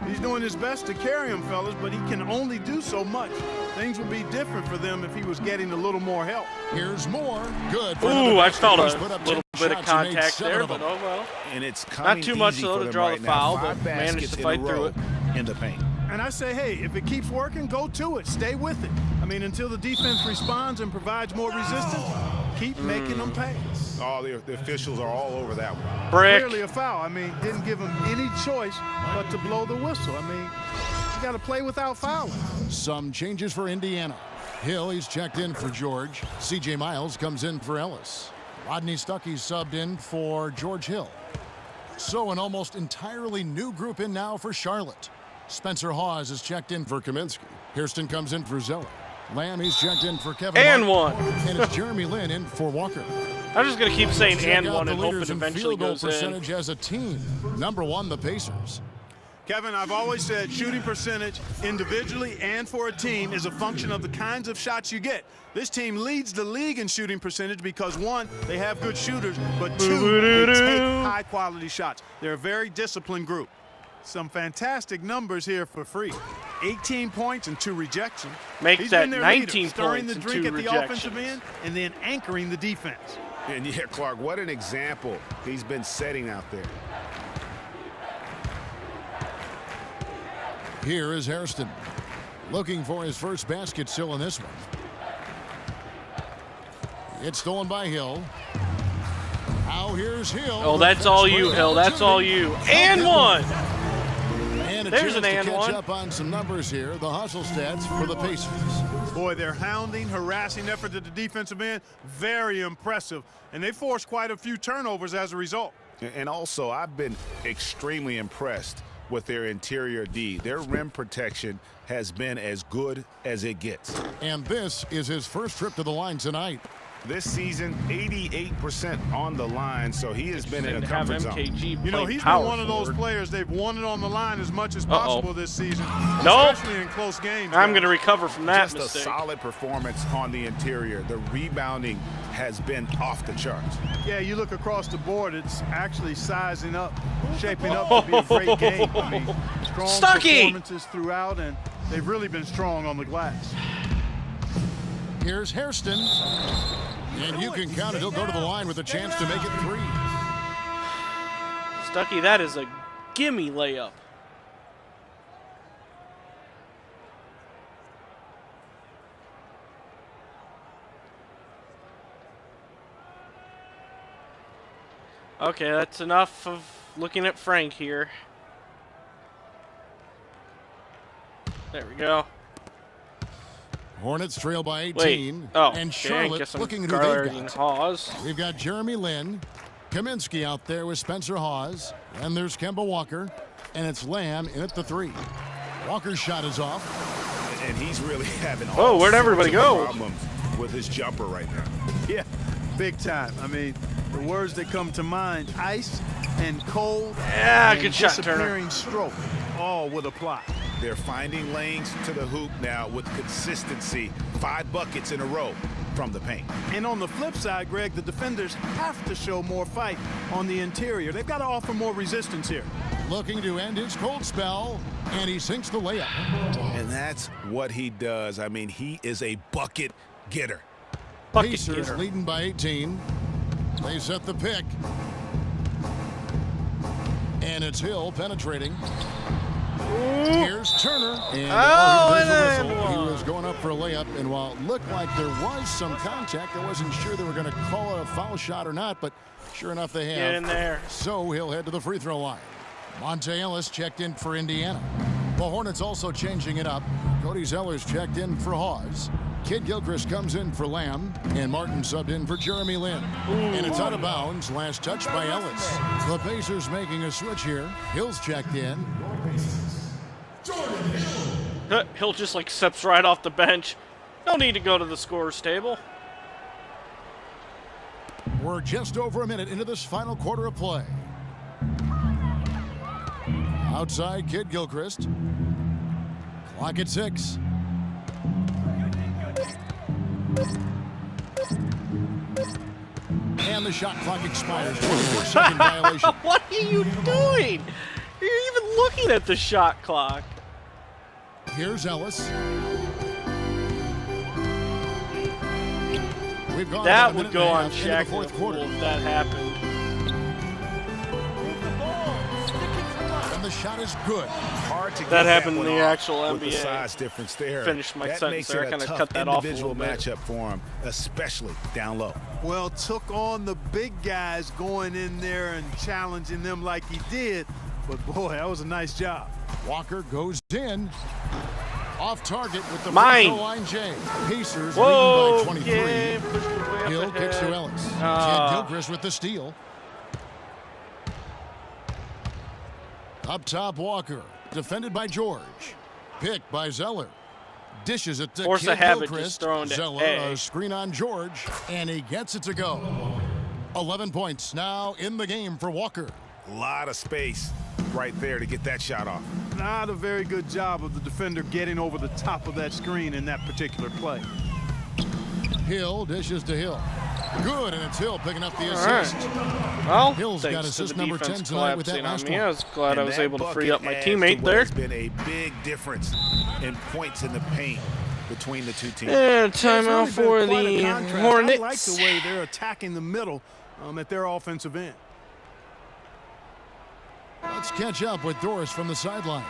[SPEAKER 7] He's doing his best to carry him, fellas, but he can only do so much. Things would be different for them if he was getting a little more help.
[SPEAKER 5] Here's Moore. Good. For
[SPEAKER 1] Ooh,
[SPEAKER 5] another
[SPEAKER 1] I
[SPEAKER 5] basket.
[SPEAKER 1] felt
[SPEAKER 5] He's
[SPEAKER 1] a
[SPEAKER 5] put up
[SPEAKER 1] little
[SPEAKER 5] 10
[SPEAKER 1] bit of
[SPEAKER 5] shots and made
[SPEAKER 1] contact
[SPEAKER 5] 7
[SPEAKER 1] there,
[SPEAKER 5] of
[SPEAKER 1] but
[SPEAKER 5] them.
[SPEAKER 1] oh well.
[SPEAKER 6] And it's coming
[SPEAKER 1] Not too much,
[SPEAKER 6] easy
[SPEAKER 1] though,
[SPEAKER 6] for
[SPEAKER 1] to
[SPEAKER 6] them
[SPEAKER 1] draw the
[SPEAKER 6] right now.
[SPEAKER 1] foul,
[SPEAKER 6] 5
[SPEAKER 1] but managed
[SPEAKER 6] baskets
[SPEAKER 1] to
[SPEAKER 6] in
[SPEAKER 1] fight
[SPEAKER 6] a
[SPEAKER 1] through
[SPEAKER 6] row
[SPEAKER 1] it.
[SPEAKER 6] in the paint.
[SPEAKER 7] And I say, hey, if it keeps working, go to it. Stay with it. I mean, until the defense responds and provides more resistance, Keep making them pay.
[SPEAKER 6] Oh, the officials are all over that one.
[SPEAKER 1] Brick.
[SPEAKER 7] Clearly a foul. I mean, didn't give him any choice but to blow the whistle. I mean, you got to play without fouling.
[SPEAKER 5] Some changes for Indiana. Hill, he's checked in for George. C.J. Miles comes in for Ellis. Rodney Stuckey's subbed in for George Hill. So an almost entirely new group in now for Charlotte. Spencer Hawes is checked in for Kaminsky. Hairston comes in for Zeller. Lamb, he's checked in for Kevin
[SPEAKER 1] And
[SPEAKER 5] Martin.
[SPEAKER 1] one.
[SPEAKER 5] And it's Jeremy Lin in for Walker.
[SPEAKER 1] I'm just going to keep saying
[SPEAKER 5] Check
[SPEAKER 1] and
[SPEAKER 5] out
[SPEAKER 1] one
[SPEAKER 5] the
[SPEAKER 1] and hope
[SPEAKER 5] leaders
[SPEAKER 1] it
[SPEAKER 5] in
[SPEAKER 1] eventually
[SPEAKER 5] field goal
[SPEAKER 1] goes in.
[SPEAKER 5] percentage as a team. Number 1, the Pacers.
[SPEAKER 7] Kevin, I've always said shooting percentage individually and for a team is a function of the kinds of shots you get. This team leads the league in shooting percentage because, 1, they have good shooters, but 2, they take high-quality shots. They're a very disciplined group. Some fantastic numbers here for Free. 18 points and 2 rejections.
[SPEAKER 1] Make
[SPEAKER 7] He's
[SPEAKER 1] that
[SPEAKER 7] been their
[SPEAKER 1] 19
[SPEAKER 7] leader, stirring
[SPEAKER 1] points
[SPEAKER 7] the
[SPEAKER 1] and
[SPEAKER 7] drink
[SPEAKER 1] 2
[SPEAKER 7] at the
[SPEAKER 1] rejections.
[SPEAKER 7] offensive end and then anchoring the defense.
[SPEAKER 6] And yeah, Clark, what an example he's been setting out there.
[SPEAKER 5] Here is Hairston, looking for his first basket still in this one. It's stolen by Hill. Now here's Hill.
[SPEAKER 1] Oh, that's all you, Hill. That's all you. And one.
[SPEAKER 5] And a
[SPEAKER 1] There's
[SPEAKER 5] chance
[SPEAKER 1] an
[SPEAKER 5] to
[SPEAKER 1] and
[SPEAKER 5] catch
[SPEAKER 1] one.
[SPEAKER 5] up on some numbers here. The hustle stats for the Pacers.
[SPEAKER 7] Boy, their hounding, harassing effort at the defensive end, very impressive. And they forced quite a few turnovers as a result.
[SPEAKER 6] And also, I've been extremely impressed with their interior D. Their rim protection has been as good as it gets.
[SPEAKER 5] And this is his first trip to the line tonight.
[SPEAKER 6] This season, 88% on the line, so he has been in a
[SPEAKER 1] To have
[SPEAKER 6] comfort zone.
[SPEAKER 1] MKG
[SPEAKER 7] You know,
[SPEAKER 1] play
[SPEAKER 7] he's
[SPEAKER 1] power
[SPEAKER 7] been one of those
[SPEAKER 1] forward.
[SPEAKER 7] players they've wanted on the line as much as possible this season,
[SPEAKER 1] Nope.
[SPEAKER 7] especially in close games.
[SPEAKER 1] I'm going to recover from that
[SPEAKER 6] Just
[SPEAKER 1] mistake.
[SPEAKER 6] a solid performance on the interior. The rebounding has been off the charts.
[SPEAKER 7] Yeah, you look across the board, it's actually sizing up, shaping up to be a great game. I mean, strong
[SPEAKER 1] Stuckey!
[SPEAKER 7] performances throughout, and they've really been strong on the glass.
[SPEAKER 5] Here's Hairston. And you can count it. He'll go to the line with a chance to make it 3.
[SPEAKER 1] Stuckey, that is a gimme layup. Okay, that's enough of looking at Frank here. There we go.
[SPEAKER 5] Hornets trail by 18.
[SPEAKER 1] Wait. Oh,
[SPEAKER 5] and
[SPEAKER 1] okay,
[SPEAKER 5] Charlotte
[SPEAKER 1] guess I'm
[SPEAKER 5] looking at who they've
[SPEAKER 1] guarding
[SPEAKER 5] got.
[SPEAKER 1] Hawes.
[SPEAKER 5] We've got Jeremy Lin, Kaminsky out there with Spencer Hawes, and there's Kemba Walker, and it's Lamb in at the 3. Walker's shot is off.
[SPEAKER 6] And he's really having
[SPEAKER 1] Oh, where'd everybody
[SPEAKER 6] sorts of
[SPEAKER 1] go?
[SPEAKER 6] problems with his jumper right now.
[SPEAKER 7] Yeah, big time. I mean, the words that come to mind, ice and cold
[SPEAKER 1] Yeah,
[SPEAKER 7] and
[SPEAKER 1] good shot, Turner.
[SPEAKER 7] disappearing stroke, all would apply.
[SPEAKER 6] They're finding lanes to the hoop now with consistency. 5 buckets in a row from the paint.
[SPEAKER 7] And on the flip side, Greg, the defenders have to show more fight on the interior. They've got to offer more resistance here.
[SPEAKER 5] Looking to end his cold spell, and he sinks the layup.
[SPEAKER 6] And that's what he does. I mean, he is a bucket getter.
[SPEAKER 1] Bucket
[SPEAKER 5] Pacers
[SPEAKER 1] getter.
[SPEAKER 5] leading by 18. They set the pick. And it's Hill penetrating. Here's Turner. And there's a
[SPEAKER 1] and
[SPEAKER 5] whistle.
[SPEAKER 1] one.
[SPEAKER 5] He was going up for a layup, and while it looked like there was some contact, I wasn't sure they were going to call it a foul shot or not, but sure enough they have.
[SPEAKER 1] Get in there.
[SPEAKER 5] So he'll head to the free throw line. Monte Ellis checked in for Indiana. The Hornets also changing it up. Cody Zeller's checked in for Hawes. Kid Gilchrist comes in for Lamb, and Martin subbed in for Jeremy Lin. And it's out of bounds. Last touch by Ellis. The Pacers making a switch here. Hill's checked in.
[SPEAKER 1] Hill just like steps right off the bench. No need to go to the scorer's table.
[SPEAKER 5] We're just over a minute into this final quarter of play. Outside, Kid Gilchrist. Clock at 6. And the shot clock expires. 24-second violation.
[SPEAKER 1] What are you doing? You're even looking at the shot clock.
[SPEAKER 5] Here's Ellis. We've gone
[SPEAKER 1] That
[SPEAKER 5] about a
[SPEAKER 1] would
[SPEAKER 5] minute
[SPEAKER 1] go
[SPEAKER 5] and a
[SPEAKER 1] on
[SPEAKER 5] half into the
[SPEAKER 1] Shaq
[SPEAKER 5] fourth quarter.
[SPEAKER 1] if that happened.
[SPEAKER 5] And the shot is good.
[SPEAKER 6] Hard to get
[SPEAKER 1] That happened in
[SPEAKER 6] one
[SPEAKER 1] the
[SPEAKER 6] off
[SPEAKER 1] actual
[SPEAKER 6] with the
[SPEAKER 1] NBA.
[SPEAKER 6] size difference there.
[SPEAKER 1] Finished my
[SPEAKER 6] that
[SPEAKER 1] sentence
[SPEAKER 6] makes
[SPEAKER 1] there.
[SPEAKER 6] it
[SPEAKER 1] I
[SPEAKER 6] a
[SPEAKER 1] kinda
[SPEAKER 6] tough
[SPEAKER 1] cut that off a
[SPEAKER 6] individual
[SPEAKER 1] little bit.
[SPEAKER 6] matchup for him, especially down low.
[SPEAKER 7] Well, took on the big guys going in there and challenging them like he did. But boy, that was a nice job.
[SPEAKER 5] Walker goes in. Off target with the
[SPEAKER 1] Mine.
[SPEAKER 5] free throw line, Jay. Pacers
[SPEAKER 1] Whoa,
[SPEAKER 5] leading by 23.
[SPEAKER 1] yeah, pushed it way up
[SPEAKER 5] Hill kicks
[SPEAKER 1] ahead.
[SPEAKER 5] to Ellis. Chad
[SPEAKER 1] Ah.
[SPEAKER 5] Gilchrist with the steal. Up top, Walker. Defended by George. Picked by Zeller. Dishes it to
[SPEAKER 1] Force
[SPEAKER 5] Kid
[SPEAKER 1] a habit,
[SPEAKER 5] Gilchrist.
[SPEAKER 1] just throwing to
[SPEAKER 5] Zeller,
[SPEAKER 1] A.
[SPEAKER 5] a screen on George. And he gets it to go. 11 points now in the game for Walker.
[SPEAKER 6] A lot of space right there to get that shot off.
[SPEAKER 7] Not a very good job of the defender getting over the top of that screen in that particular play.
[SPEAKER 5] Hill dishes to Hill. Good, and it's Hill picking up the
[SPEAKER 1] All right.
[SPEAKER 5] assist.
[SPEAKER 1] Well,
[SPEAKER 5] Hill's got
[SPEAKER 1] thanks to
[SPEAKER 5] assist
[SPEAKER 1] the
[SPEAKER 5] number 10
[SPEAKER 1] defense
[SPEAKER 5] tonight with that
[SPEAKER 1] collapsing
[SPEAKER 5] last
[SPEAKER 1] on me.
[SPEAKER 5] one.
[SPEAKER 1] I was glad I
[SPEAKER 6] And
[SPEAKER 1] was
[SPEAKER 6] that
[SPEAKER 1] able to free up my
[SPEAKER 6] bucket adds
[SPEAKER 1] teammate
[SPEAKER 6] to what
[SPEAKER 1] there.
[SPEAKER 6] has been a big difference in points in the paint between the two teams.
[SPEAKER 1] And
[SPEAKER 7] It's
[SPEAKER 1] timeout
[SPEAKER 7] really
[SPEAKER 1] for
[SPEAKER 7] been quite a
[SPEAKER 1] the
[SPEAKER 7] contrast.
[SPEAKER 1] Hornets.
[SPEAKER 7] I like the way they're attacking the middle at their offensive end.
[SPEAKER 5] Let's catch up with Doris from the sideline.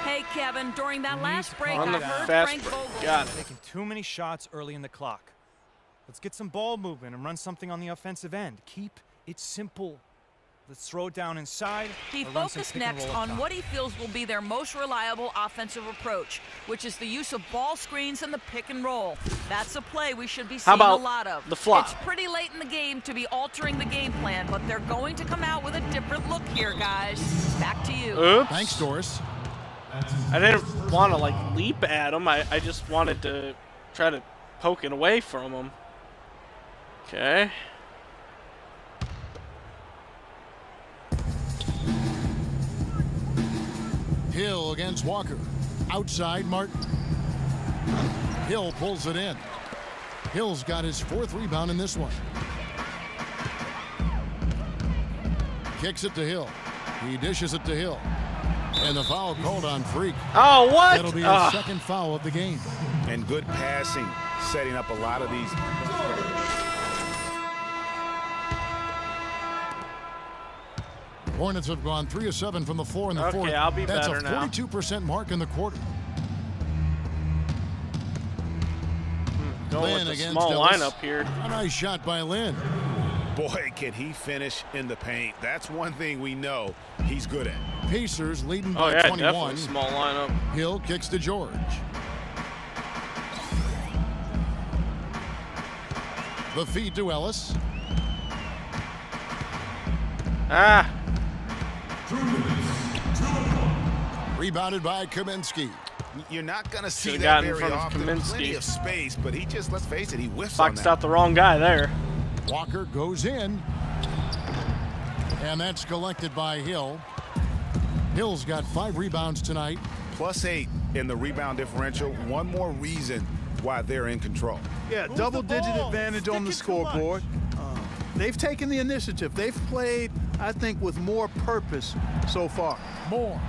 [SPEAKER 8] Hey, Kevin, during that last break,
[SPEAKER 1] On
[SPEAKER 8] I
[SPEAKER 1] the
[SPEAKER 8] heard
[SPEAKER 1] fast
[SPEAKER 8] Frank
[SPEAKER 1] break.
[SPEAKER 8] Vogel.
[SPEAKER 1] Got it.
[SPEAKER 10] Taking too many shots early in the clock. Let's get some ball movement and run something on the offensive end. Keep it simple. Let's throw it down inside.
[SPEAKER 8] He
[SPEAKER 10] or run some
[SPEAKER 8] focused
[SPEAKER 10] pick and
[SPEAKER 8] next
[SPEAKER 10] roll up
[SPEAKER 8] on
[SPEAKER 10] top.
[SPEAKER 8] what he feels will be their most reliable offensive approach, which is the use of ball screens and the pick and roll. That's a play we should be seeing
[SPEAKER 1] about
[SPEAKER 8] a lot of.
[SPEAKER 1] the flop?
[SPEAKER 8] It's pretty late in the game to be altering the game plan, but they're going to come out with a different look here, guys. Back to you.
[SPEAKER 1] Oops.
[SPEAKER 5] Thanks, Doris.
[SPEAKER 1] I didn't want to, like, leap at him. I just wanted to try to poke it away from him. Okay.
[SPEAKER 5] Hill against Walker. Outside, Martin. Hill pulls it in. Hill's got his 4th rebound in this one. Kicks it to Hill. He dishes it to Hill. And the foul called on Freak.
[SPEAKER 1] Oh, what?
[SPEAKER 5] That'll be his
[SPEAKER 1] Ah.
[SPEAKER 5] second foul of the game.
[SPEAKER 6] And good passing, setting up a lot of these.
[SPEAKER 5] Hornets have gone 3 of 7 from the floor in the
[SPEAKER 1] Okay,
[SPEAKER 5] fourth.
[SPEAKER 1] I'll be
[SPEAKER 5] That's
[SPEAKER 1] better
[SPEAKER 5] a
[SPEAKER 1] now.
[SPEAKER 5] 42% mark in the quarter.
[SPEAKER 1] Going
[SPEAKER 5] Lynn
[SPEAKER 1] with the
[SPEAKER 5] against
[SPEAKER 1] small
[SPEAKER 5] Ellis.
[SPEAKER 1] lineup here.
[SPEAKER 5] A nice shot by Lynn.
[SPEAKER 6] Boy, can he finish in the paint. That's one thing we know he's good at.
[SPEAKER 5] Pacers leading
[SPEAKER 1] Oh,
[SPEAKER 5] by
[SPEAKER 1] yeah,
[SPEAKER 5] 21.
[SPEAKER 1] definitely small lineup.
[SPEAKER 5] Hill kicks to George. The feed to Ellis.
[SPEAKER 1] Ah.
[SPEAKER 5] Rebounded by Kaminsky.
[SPEAKER 6] You're not going to see
[SPEAKER 1] Should've
[SPEAKER 6] that
[SPEAKER 1] gotten in
[SPEAKER 6] very
[SPEAKER 1] front of
[SPEAKER 6] often.
[SPEAKER 1] Kaminsky.
[SPEAKER 6] Plenty of space, but he just, let's face it, he whiffs on
[SPEAKER 1] Boxed
[SPEAKER 6] that.
[SPEAKER 1] out the wrong guy there.
[SPEAKER 5] Walker goes in. And that's collected by Hill. Hill's got 5 rebounds tonight.
[SPEAKER 6] +8 in the rebound differential. One more reason why they're in control.
[SPEAKER 7] Yeah,
[SPEAKER 10] Move
[SPEAKER 7] double-digit
[SPEAKER 10] the ball.
[SPEAKER 7] advantage on the
[SPEAKER 10] Stick it too much.
[SPEAKER 7] scoreboard. They've taken the initiative. They've played, I think, with more purpose so far.
[SPEAKER 5] More.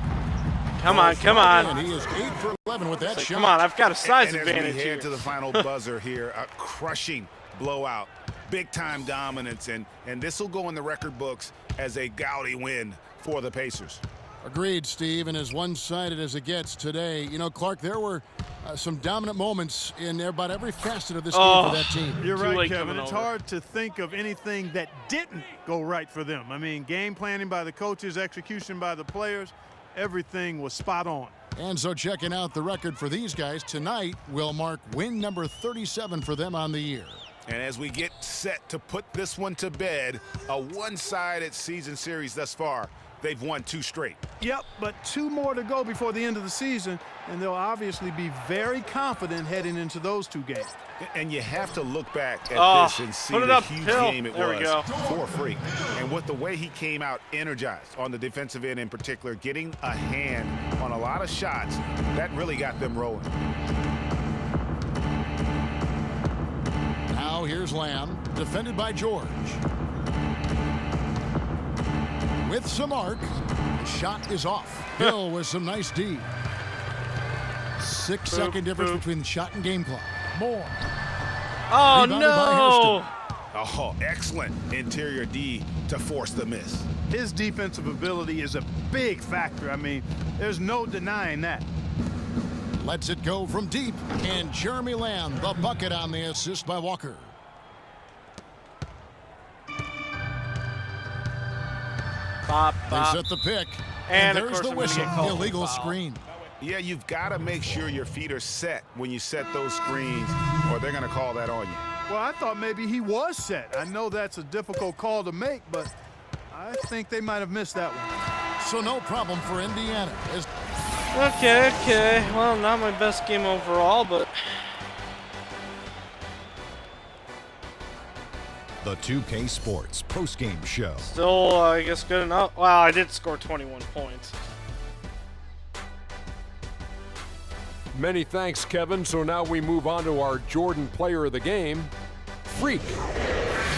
[SPEAKER 1] Come on, come
[SPEAKER 5] And
[SPEAKER 1] on.
[SPEAKER 5] he is 8 for 11 with that
[SPEAKER 1] Like,
[SPEAKER 5] shot.
[SPEAKER 1] come on, I've got a size
[SPEAKER 6] And
[SPEAKER 1] advantage
[SPEAKER 6] as we
[SPEAKER 1] here.
[SPEAKER 6] head to the final buzzer here, a crushing blowout, big-time dominance, and this will go in the record books as a gaudy win for the Pacers.
[SPEAKER 5] Agreed, Steve, and as one-sided as it gets today. You know, Clark, there were some dominant moments in about every facet of this game for that team.
[SPEAKER 7] You're
[SPEAKER 1] Too
[SPEAKER 7] right,
[SPEAKER 1] late
[SPEAKER 7] Kevin.
[SPEAKER 1] coming
[SPEAKER 7] It's
[SPEAKER 1] over.
[SPEAKER 7] hard to think of anything that didn't go right for them. I mean, game planning by the coaches, execution by the players, everything was spot on.
[SPEAKER 5] And so checking out the record for these guys tonight will mark win number 37 for them on the year.
[SPEAKER 6] And as we get set to put this one to bed, a one-sided season series thus far, they've won 2 straight.
[SPEAKER 7] Yep, but 2 more to go before the end of the season, and they'll obviously be very confident heading into those 2 games.
[SPEAKER 6] And you have to look back at
[SPEAKER 1] Oh,
[SPEAKER 6] this and see
[SPEAKER 1] put it
[SPEAKER 6] the
[SPEAKER 1] up,
[SPEAKER 6] huge
[SPEAKER 1] Hill.
[SPEAKER 6] game it
[SPEAKER 1] There we
[SPEAKER 6] was
[SPEAKER 1] go.
[SPEAKER 6] for Freak. And with the way he came out energized on the defensive end in particular, getting a hand on a lot of shots, that really got them rolling.
[SPEAKER 5] Now here's Lamb, defended by George. With some arc, the shot is off. Hill with some nice D. 6-second difference
[SPEAKER 1] boop.
[SPEAKER 5] between shot and game clock. More.
[SPEAKER 1] Oh,
[SPEAKER 5] Rebounded by
[SPEAKER 1] no.
[SPEAKER 6] Oh, excellent interior D to force the miss.
[SPEAKER 7] His defensive ability is a big factor. I mean, there's no denying that.
[SPEAKER 5] Lets it go from deep, and Jeremy Lamb, the bucket on the assist by Walker.
[SPEAKER 1] Bop,
[SPEAKER 5] They
[SPEAKER 1] bop.
[SPEAKER 5] set the pick,
[SPEAKER 1] And, of
[SPEAKER 5] there's
[SPEAKER 1] course,
[SPEAKER 5] the
[SPEAKER 1] I'm gonna get
[SPEAKER 5] whistle.
[SPEAKER 1] called for
[SPEAKER 5] Illegal
[SPEAKER 1] foul.
[SPEAKER 5] screen.
[SPEAKER 6] Yeah, you've got to make sure your feet are set when you set those screens, or they're going to call that on you.
[SPEAKER 7] Well, I thought maybe he was set. I know that's a difficult call to make, but I think they might have missed that one.
[SPEAKER 5] So no problem for Indiana.
[SPEAKER 1] Okay. Well, not my best game overall, but
[SPEAKER 11] The 2K Sports postgame show.
[SPEAKER 1] still, I guess, good enough. Well, I did score 21 points.
[SPEAKER 2] Many thanks, Kevin. So now we move on to our Jordan player of the game, Freak.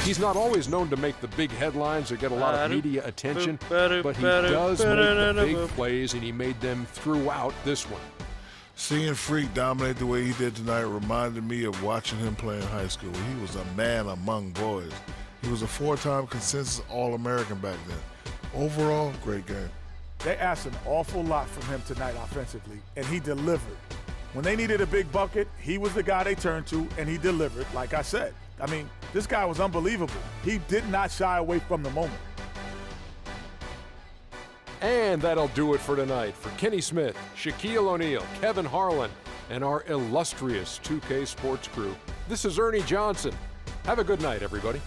[SPEAKER 2] He's not always known to make the big headlines or get a lot of media attention, but he does make the big plays, and he made them throughout this one.
[SPEAKER 4] Seeing Freak dominate the way he did tonight reminded me of watching him play in high school. He was a man among boys. He was a 4-time consensus All-American back then. Overall, great game.
[SPEAKER 3] They asked an awful lot from him tonight offensively, and he delivered. When they needed a big bucket, he was the guy they turned to, and he delivered, like I said. I mean, this guy was unbelievable. He did not shy away from the moment.
[SPEAKER 2] And that'll do it for tonight. For Kenny Smith, Shaquille O'Neal, Kevin Harlan, and our illustrious 2K Sports crew, this is Ernie Johnson. Have a good night, everybody.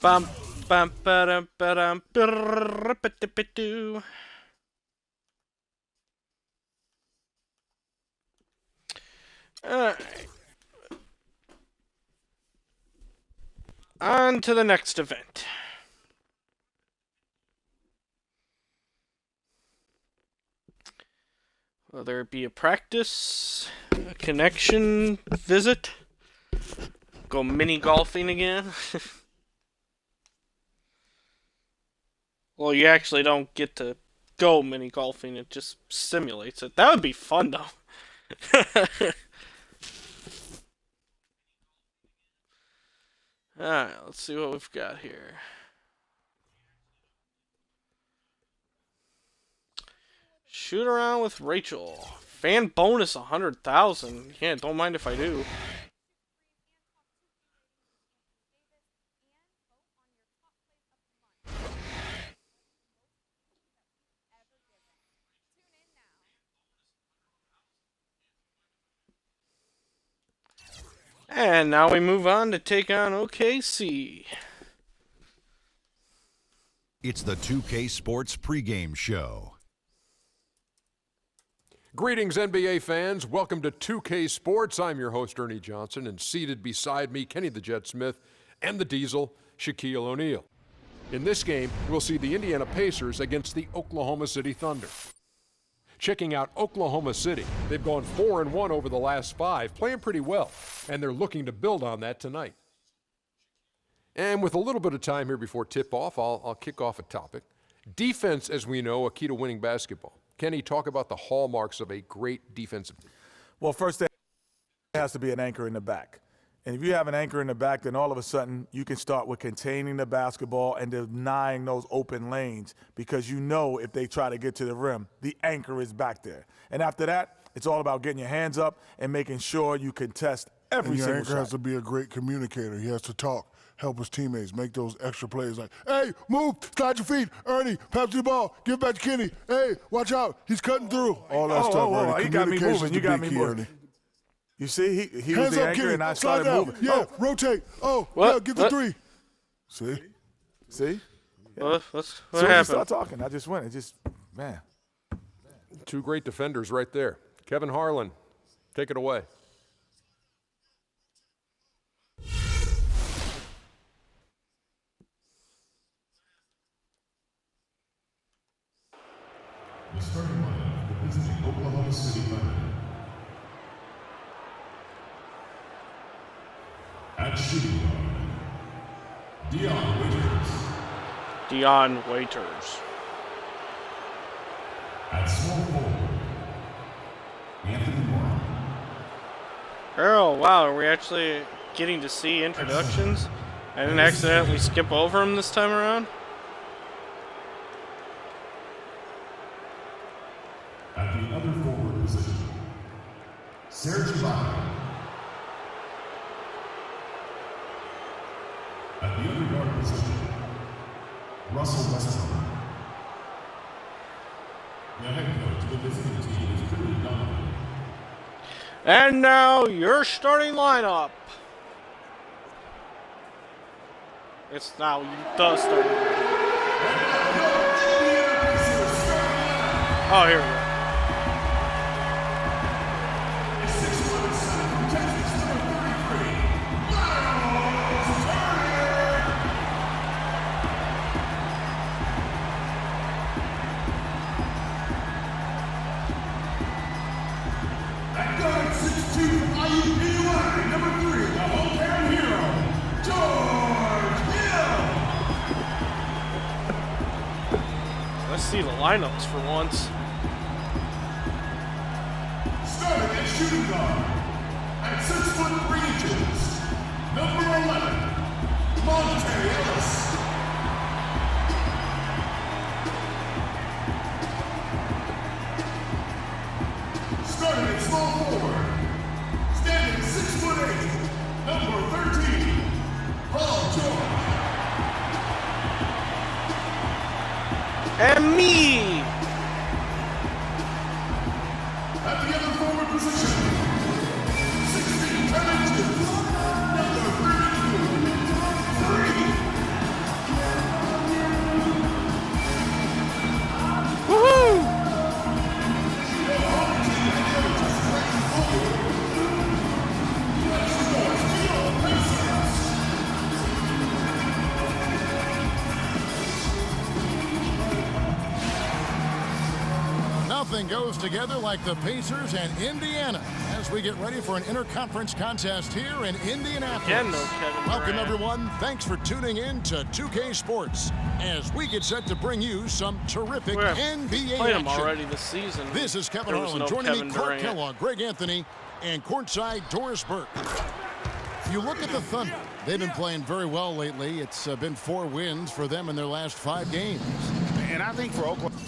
[SPEAKER 1] Bum, bum, ba-dum, ba-dum, brrrr-ba-da-ba-doo. Alright. On to the next event. Whether it be a practice, a connection visit, go mini golfing again. Well, you actually don't get to go mini golfing, it just simulates it. That would be fun, though. Alright, let's see what we've got here. Shoot around with Rachel. Fan bonus 100,000. Yeah, don't mind if I do. And now we move on to take on OKC.
[SPEAKER 11] It's the 2K Sports pregame show.
[SPEAKER 2] Greetings, NBA fans. Welcome to 2K Sports. I'm your host, Ernie Johnson, and seated beside me, Kenny the Jet Smith, and the Diesel, Shaquille O'Neal. In this game, we'll see the Indiana Pacers against the Oklahoma City Thunder. Checking out Oklahoma City, they've gone 4-1 over the last 5, playing pretty well, and they're looking to build on that tonight. And with a little bit of time here before tip-off, I'll kick off a topic. Defense, as we know, a key to winning basketball. Kenny, talk about the hallmarks of a great defensive team.
[SPEAKER 3] Well, first, there has to be an anchor in the back. And if you have an anchor in the back, then all of a sudden you can start with containing the basketball and denying those open lanes, because you know if they try to get to the rim, the anchor is back there. And after that, it's all about getting your hands up and making sure you contest every
[SPEAKER 4] Your
[SPEAKER 3] single
[SPEAKER 4] anchor
[SPEAKER 3] shot.
[SPEAKER 4] has to be a great communicator. He has to talk, help his teammates, make those extra plays like, hey, move, slide your feet, Ernie, pass the ball, give it back to Kenny. Hey, watch out, he's cutting through. All that stuff, Ernie.
[SPEAKER 3] You got me
[SPEAKER 4] Communication's
[SPEAKER 3] moving.
[SPEAKER 4] the
[SPEAKER 3] You got
[SPEAKER 4] big
[SPEAKER 3] me
[SPEAKER 4] key,
[SPEAKER 3] moving.
[SPEAKER 4] Ernie.
[SPEAKER 3] You see, he was
[SPEAKER 4] Hands
[SPEAKER 3] the
[SPEAKER 4] up,
[SPEAKER 3] anchor,
[SPEAKER 4] Kenny.
[SPEAKER 3] and I
[SPEAKER 4] Slide
[SPEAKER 3] started
[SPEAKER 4] down.
[SPEAKER 3] moving.
[SPEAKER 4] Yeah, rotate. Oh,
[SPEAKER 1] What?
[SPEAKER 4] yeah, get the
[SPEAKER 1] What?
[SPEAKER 4] 3. See?
[SPEAKER 3] See?
[SPEAKER 1] What
[SPEAKER 3] So
[SPEAKER 1] happened?
[SPEAKER 3] I start talking. I just went. It just, man.
[SPEAKER 2] Two great defenders right there. Kevin Harlan, take it away.
[SPEAKER 12] The starting lineup for the visiting Oklahoma City Thunder. At shooting guard, Dion Waiters.
[SPEAKER 1] Dion Waiters.
[SPEAKER 12] At small forward, Anthony Moore.
[SPEAKER 1] Oh, wow, are we actually getting to see introductions? I didn't accidentally skip over them this time around?
[SPEAKER 12] At the other forward position, Serge Ibaka. At the other guard position, Russell Westbrook. The head coach of the visiting team is Curry Donovan.
[SPEAKER 1] And now your starting lineup. It's now the starting lineup. Oh, here we go. Let's see the lineups for once.
[SPEAKER 12] Starting at shooting guard at 6'3" number 11, MyCareer. Starting at small forward, standing 6'8", number 13, Paul George.
[SPEAKER 1] And me!
[SPEAKER 12] At the other forward position, 16 inches, number 32, 3.
[SPEAKER 1] Woohoo!
[SPEAKER 5] Nothing goes together like the Pacers and Indiana as we get ready for an interconference contest here in Indianapolis.
[SPEAKER 1] Again, no Kevin
[SPEAKER 5] Welcome,
[SPEAKER 1] Durant.
[SPEAKER 5] everyone. Thanks for tuning in to 2K Sports as we get set to bring you some terrific NBA
[SPEAKER 1] Played
[SPEAKER 5] action.
[SPEAKER 1] him already this season.
[SPEAKER 5] This is Kevin
[SPEAKER 1] There was
[SPEAKER 5] Harlan
[SPEAKER 1] no
[SPEAKER 5] joining
[SPEAKER 1] Kevin
[SPEAKER 5] me, Clark
[SPEAKER 1] Durant.
[SPEAKER 5] Kellogg, Greg Anthony, and courtside Doris Burke. If you look at the Thunder, they've been playing very well lately. It's been 4 wins for them in their last 5 games.
[SPEAKER 6] And I think for Oklahoma,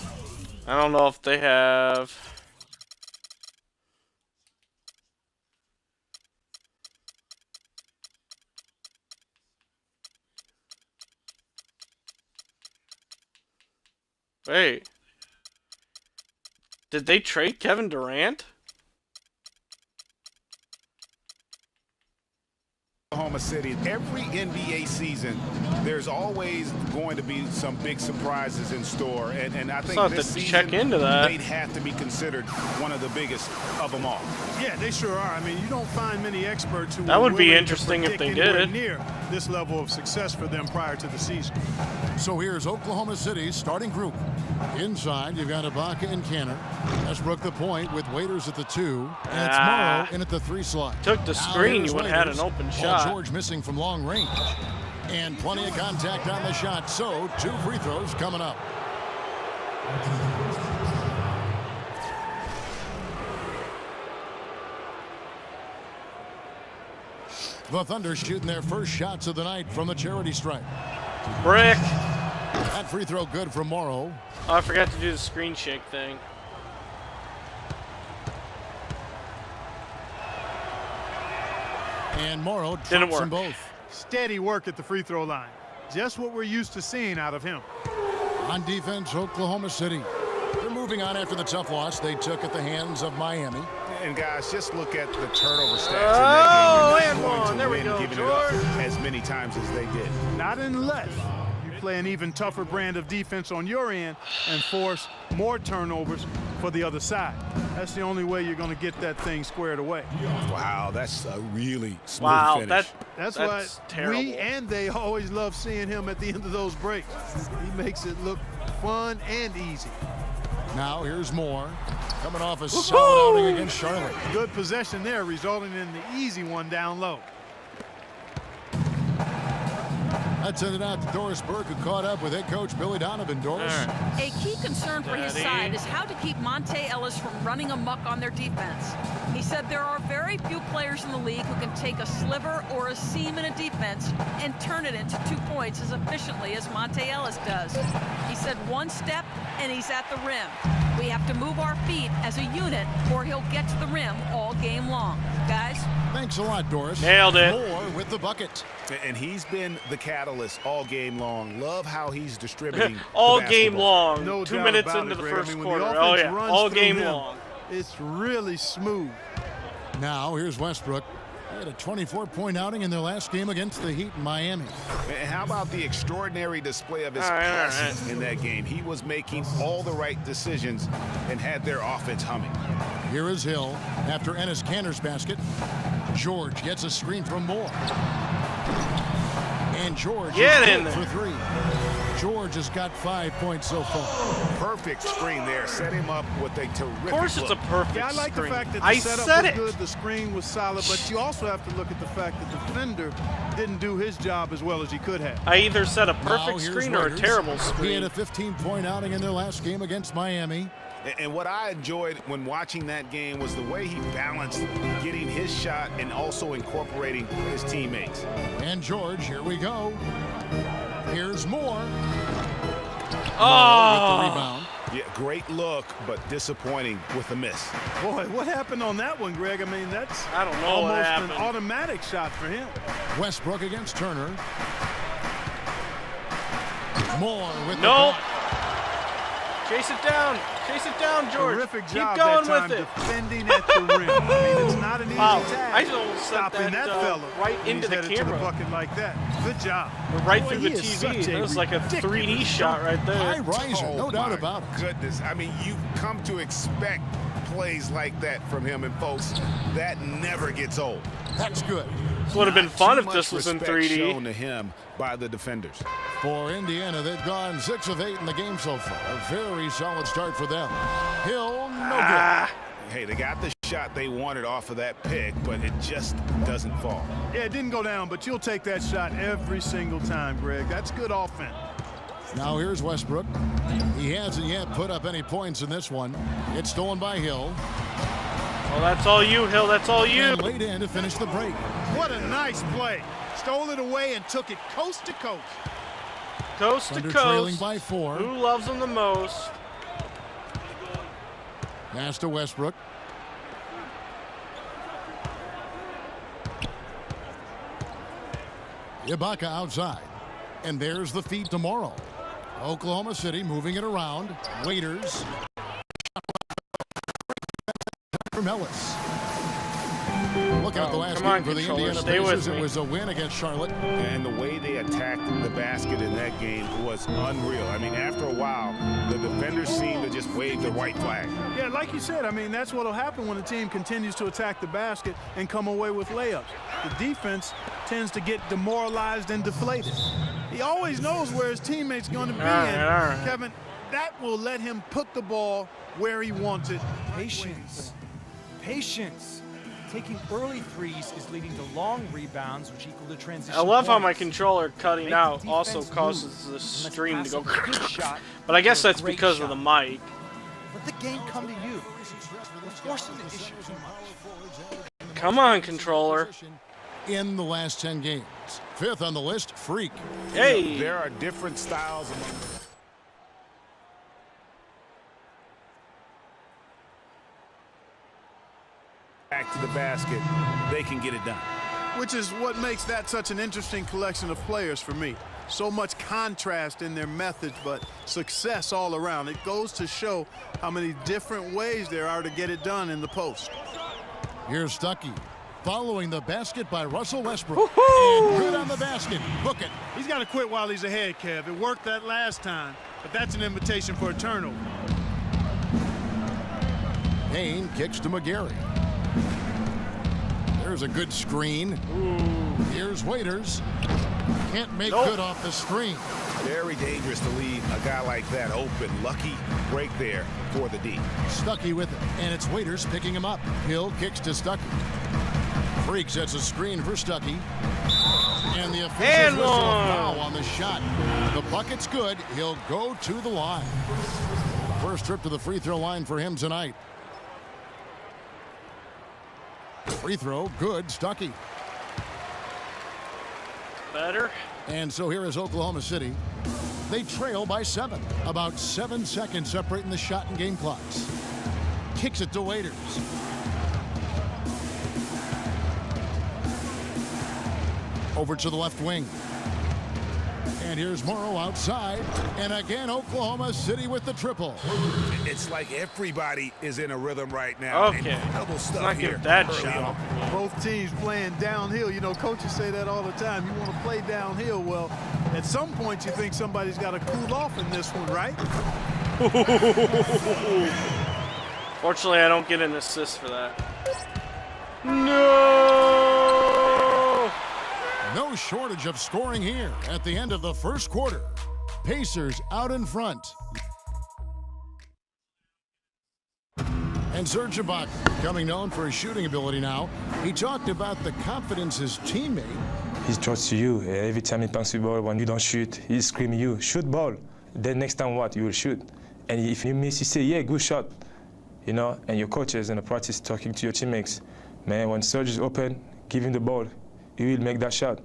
[SPEAKER 1] I don't know if they have. Wait. Did they trade Kevin Durant?
[SPEAKER 6] Oklahoma City, every NBA season, there's always going to be some big surprises in store, and I think
[SPEAKER 1] I'll have
[SPEAKER 6] this
[SPEAKER 1] to
[SPEAKER 6] season
[SPEAKER 1] check into that.
[SPEAKER 6] they'd have to be considered one of the biggest of them all.
[SPEAKER 7] Yeah, they sure are. I mean, you don't find many experts who
[SPEAKER 1] That
[SPEAKER 7] are
[SPEAKER 1] would be
[SPEAKER 7] willing to
[SPEAKER 1] interesting if
[SPEAKER 7] predict
[SPEAKER 1] they did
[SPEAKER 7] anywhere
[SPEAKER 1] it.
[SPEAKER 7] near this level of success for them prior to the season.
[SPEAKER 5] So here's Oklahoma City's starting group. Inside, you've got Ibaka and Canner. Westbrook the point with Waiters at the 2. And it's Morrow in at the 3 slot.
[SPEAKER 1] Took the
[SPEAKER 5] Now
[SPEAKER 1] screen,
[SPEAKER 5] here's
[SPEAKER 1] you would have had
[SPEAKER 5] Waiters.
[SPEAKER 1] an open
[SPEAKER 5] Paul
[SPEAKER 1] shot.
[SPEAKER 5] George missing from long range. And plenty of contact on the shot, so 2 free throws coming up. The Thunder shooting their first shots of the night from the charity stripe.
[SPEAKER 1] Brick!
[SPEAKER 5] That free throw good from Morrow.
[SPEAKER 1] Oh, I forgot to do the screen shake thing.
[SPEAKER 5] And Morrow
[SPEAKER 1] Didn't
[SPEAKER 5] drops them
[SPEAKER 1] work.
[SPEAKER 5] both.
[SPEAKER 7] Steady work at the free throw line. Just what we're used to seeing out of him.
[SPEAKER 5] On defense, Oklahoma City. They're moving on after the tough loss they took at the hands of Miami.
[SPEAKER 6] And guys, just look at the turnover stats
[SPEAKER 1] Oh,
[SPEAKER 6] in that game.
[SPEAKER 1] and
[SPEAKER 6] You're not going
[SPEAKER 1] one.
[SPEAKER 6] to
[SPEAKER 1] There we
[SPEAKER 6] win
[SPEAKER 1] go,
[SPEAKER 6] giving it up
[SPEAKER 1] George.
[SPEAKER 6] as many times as they did.
[SPEAKER 7] Not unless you play an even tougher brand of defense on your end and force more turnovers for the other side. That's the only way you're going to get that thing squared away.
[SPEAKER 6] Wow, that's a really smooth
[SPEAKER 1] Wow,
[SPEAKER 6] finish.
[SPEAKER 7] That's
[SPEAKER 1] why
[SPEAKER 7] why
[SPEAKER 1] terrible.
[SPEAKER 7] we and they always love seeing him at the end of those breaks. He makes it look fun and easy.
[SPEAKER 5] Now here's Moore. Coming off a solid outing against Charlotte.
[SPEAKER 7] Good possession there, resulting in the easy one down low.
[SPEAKER 5] Let's send it out to Doris Burke, who caught up with head coach Billy Donovan. Doris.
[SPEAKER 8] A key concern for his side is how to keep Monte Ellis from running amok on their defense. He said there are very few players in the league who can take a sliver or a seam in a defense and turn it into 2 points as efficiently as Monte Ellis does. He said one step and he's at the rim. We have to move our feet as a unit or he'll get to the rim all game long. Guys?
[SPEAKER 5] Thanks a lot, Doris.
[SPEAKER 1] Nailed it.
[SPEAKER 5] Moore with the bucket.
[SPEAKER 6] And he's been the catalyst all game long. Love how he's distributing
[SPEAKER 1] all
[SPEAKER 6] the
[SPEAKER 1] game
[SPEAKER 6] basketball.
[SPEAKER 1] long.
[SPEAKER 7] No
[SPEAKER 1] 2
[SPEAKER 7] doubt
[SPEAKER 1] minutes
[SPEAKER 7] about
[SPEAKER 1] into
[SPEAKER 7] it,
[SPEAKER 1] the
[SPEAKER 7] Greg.
[SPEAKER 1] first
[SPEAKER 7] I mean,
[SPEAKER 1] quarter.
[SPEAKER 7] when the
[SPEAKER 1] Oh
[SPEAKER 7] offense
[SPEAKER 1] yeah,
[SPEAKER 7] runs
[SPEAKER 1] all
[SPEAKER 7] through
[SPEAKER 1] game
[SPEAKER 7] him,
[SPEAKER 1] long.
[SPEAKER 7] It's really smooth.
[SPEAKER 5] Now, here's Westbrook. They had a 24-point outing in their last game against the Heat in Miami.
[SPEAKER 6] And how about the extraordinary display of his passing in that game? He was making all the right decisions and had their offense humming.
[SPEAKER 5] Here is Hill after Enes Kanter's basket. George gets a screen from Moore. And George
[SPEAKER 1] Get
[SPEAKER 5] is
[SPEAKER 1] in
[SPEAKER 5] good
[SPEAKER 1] there.
[SPEAKER 5] for 3. George has got 5 points so far.
[SPEAKER 6] Perfect screen there. Set him up with a terrific
[SPEAKER 1] Of course, it's a
[SPEAKER 6] look.
[SPEAKER 1] perfect
[SPEAKER 7] Yeah, I like
[SPEAKER 1] screen.
[SPEAKER 7] the fact that the
[SPEAKER 1] I
[SPEAKER 7] setup
[SPEAKER 1] said
[SPEAKER 7] was
[SPEAKER 1] it.
[SPEAKER 7] good, the screen was solid, but you also have to look at the fact that the defender didn't do his job as well as he could have.
[SPEAKER 1] I either said a
[SPEAKER 5] Now,
[SPEAKER 1] perfect
[SPEAKER 5] here's
[SPEAKER 1] screen or a
[SPEAKER 5] Raiders.
[SPEAKER 1] terrible
[SPEAKER 5] He had
[SPEAKER 1] screen.
[SPEAKER 5] a 15-point outing in their last game against Miami.
[SPEAKER 6] And what I enjoyed when watching that game was the way he balanced getting his shot and also incorporating his teammates.
[SPEAKER 5] And George, here we go. Here's Moore.
[SPEAKER 1] Oh,
[SPEAKER 5] With the rebound.
[SPEAKER 6] Yeah, great look, but disappointing with a miss.
[SPEAKER 7] Boy, what happened on that one, Greg? I mean, that's
[SPEAKER 1] I don't know what
[SPEAKER 7] almost an
[SPEAKER 1] happened.
[SPEAKER 7] automatic shot for him.
[SPEAKER 5] Westbrook against Turner. Moore with the
[SPEAKER 1] Nope.
[SPEAKER 5] block.
[SPEAKER 1] Chase it down. Chase it down, George.
[SPEAKER 7] Terrific
[SPEAKER 1] Keep
[SPEAKER 7] job
[SPEAKER 1] going
[SPEAKER 7] that time
[SPEAKER 1] with it.
[SPEAKER 7] defending at the rim. I mean, it's not an easy
[SPEAKER 1] Wow,
[SPEAKER 7] task.
[SPEAKER 1] I almost sent
[SPEAKER 7] stopping
[SPEAKER 1] that,
[SPEAKER 7] fella
[SPEAKER 1] right
[SPEAKER 7] when
[SPEAKER 1] into
[SPEAKER 7] he's
[SPEAKER 1] the
[SPEAKER 7] headed
[SPEAKER 1] camera.
[SPEAKER 7] to the bucket like that. Good job.
[SPEAKER 1] Right
[SPEAKER 7] Boy,
[SPEAKER 1] through
[SPEAKER 7] he
[SPEAKER 1] the
[SPEAKER 7] is such
[SPEAKER 1] TV.
[SPEAKER 7] a
[SPEAKER 1] That was like a 3D
[SPEAKER 7] ridiculous
[SPEAKER 1] shot right there.
[SPEAKER 5] High riser, no doubt
[SPEAKER 6] my
[SPEAKER 5] about it.
[SPEAKER 6] Goodness, I mean, you've come to expect plays like that from him, and folks, that never gets old.
[SPEAKER 5] That's good.
[SPEAKER 1] This would have been
[SPEAKER 6] Not
[SPEAKER 1] fun
[SPEAKER 6] too
[SPEAKER 1] if this
[SPEAKER 6] much
[SPEAKER 1] was in
[SPEAKER 6] respect
[SPEAKER 1] 3D.
[SPEAKER 6] shown to him by the defenders.
[SPEAKER 5] For Indiana, they've gone 6 of 8 in the game so far. A very solid start for them. Hill, no
[SPEAKER 6] Hey, they got the shot they wanted off of that pick, but it just doesn't fall.
[SPEAKER 7] Yeah, it didn't go down, but you'll take that shot every single time, Greg. That's good offense.
[SPEAKER 5] good. Now here's Westbrook. He hasn't yet put up any points in this one. It's stolen by Hill.
[SPEAKER 1] Well, that's all you, Hill. That's all you.
[SPEAKER 5] And laid in to finish the break.
[SPEAKER 7] What a nice play. Stole it away and took it coast to coast.
[SPEAKER 1] Coast to
[SPEAKER 5] Thunder trailing
[SPEAKER 1] coast.
[SPEAKER 5] by 4.
[SPEAKER 1] Who loves them the most?
[SPEAKER 5] Pass to Westbrook. Ibaka outside. And there's the feed tomorrow. Oklahoma City moving it around. Waiters. From Ellis. Looking at the last
[SPEAKER 1] come on,
[SPEAKER 5] game for the
[SPEAKER 1] controller,
[SPEAKER 5] Indiana
[SPEAKER 1] stay with
[SPEAKER 5] Pacers,
[SPEAKER 1] me.
[SPEAKER 5] it was a win against Charlotte.
[SPEAKER 6] And the way they attacked the basket in that game was unreal. I mean, after a while, the defenders seemed to just wave the white flag.
[SPEAKER 7] Yeah, like you said, I mean, that's what will happen when a team continues to attack the basket and come away with layups. The defense tends to get demoralized and deflated. He always knows where his teammate's going to be.
[SPEAKER 1] All right.
[SPEAKER 7] Kevin, that will let him put the ball where he wants it.
[SPEAKER 10] Patience. Patience. Taking early threes is leading to long rebounds, which equal to transition
[SPEAKER 1] I love how my
[SPEAKER 10] points.
[SPEAKER 1] controller cutting
[SPEAKER 10] Make the
[SPEAKER 1] out also
[SPEAKER 10] defense
[SPEAKER 1] causes
[SPEAKER 10] move,
[SPEAKER 1] the
[SPEAKER 10] and let's
[SPEAKER 1] stream to
[SPEAKER 10] pass
[SPEAKER 1] go.
[SPEAKER 10] up a good shot
[SPEAKER 1] But I guess
[SPEAKER 10] for a
[SPEAKER 1] that's
[SPEAKER 10] great
[SPEAKER 1] because of
[SPEAKER 10] shot.
[SPEAKER 1] the mic.
[SPEAKER 10] Let the game come to you. We're forcing the issue too much.
[SPEAKER 1] Come on, controller.
[SPEAKER 5] In the last 10 games. 5th on the list, Freak.
[SPEAKER 1] Hey.
[SPEAKER 6] There are different styles among back to the basket, they can get it done.
[SPEAKER 7] Which is what makes that such an interesting collection of players for me. So much contrast in their methods, but success all around. It goes to show how many different ways there are to get it done in the post.
[SPEAKER 5] Here's Stuckey. Following the basket by Russell Westbrook. And good on the basket. Book it.
[SPEAKER 7] He's got to quit while he's ahead, Kev. It worked that last time, but that's an invitation for a turnover.
[SPEAKER 5] Kane kicks to McGarry. There's a good screen. Here's Waiters. Can't make good off the screen.
[SPEAKER 6] Very dangerous to leave a guy like that open. Lucky break there for the D.
[SPEAKER 5] Stuckey with it, and it's Waiters picking him up. Hill kicks to Stuckey. Freak sets a screen for Stuckey. And the officials whistle a foul on the shot. The bucket's good. He'll go to the line. First trip to the free throw line for him tonight. Free throw, good. Stuckey.
[SPEAKER 1] Better.
[SPEAKER 5] And so here is Oklahoma City. They trail by 7. About 7 seconds separating the shot and game clocks. Kicks it to Waiters. Over to the left wing. And here's Morrow outside. And again, Oklahoma City with the triple.
[SPEAKER 6] It's like everybody is in a rhythm right now.
[SPEAKER 1] Okay.
[SPEAKER 6] Incredible stuff
[SPEAKER 1] Not
[SPEAKER 6] here
[SPEAKER 1] give that
[SPEAKER 6] early
[SPEAKER 1] shot.
[SPEAKER 6] on.
[SPEAKER 7] Both teams playing downhill. You know, coaches say that all the time. You want to play downhill. Well, at some point you think somebody's got to cool off in this one, right?
[SPEAKER 1] Fortunately, I don't get an assist for that. No!
[SPEAKER 5] No shortage of scoring here at the end of the first quarter. Pacers out in front. And Serge Ibaka, becoming known for his shooting ability now, he talked about the confidence his teammate.
[SPEAKER 13] He trusts you. Every time he passes the ball, when you don't shoot, he's screaming you, shoot ball. Then next time what? You will shoot. And if you miss, you say, yeah, good shot. You know, and your coaches in the practice talking to your teammates. Man, when Serge is open, give him the ball. He will make that shot.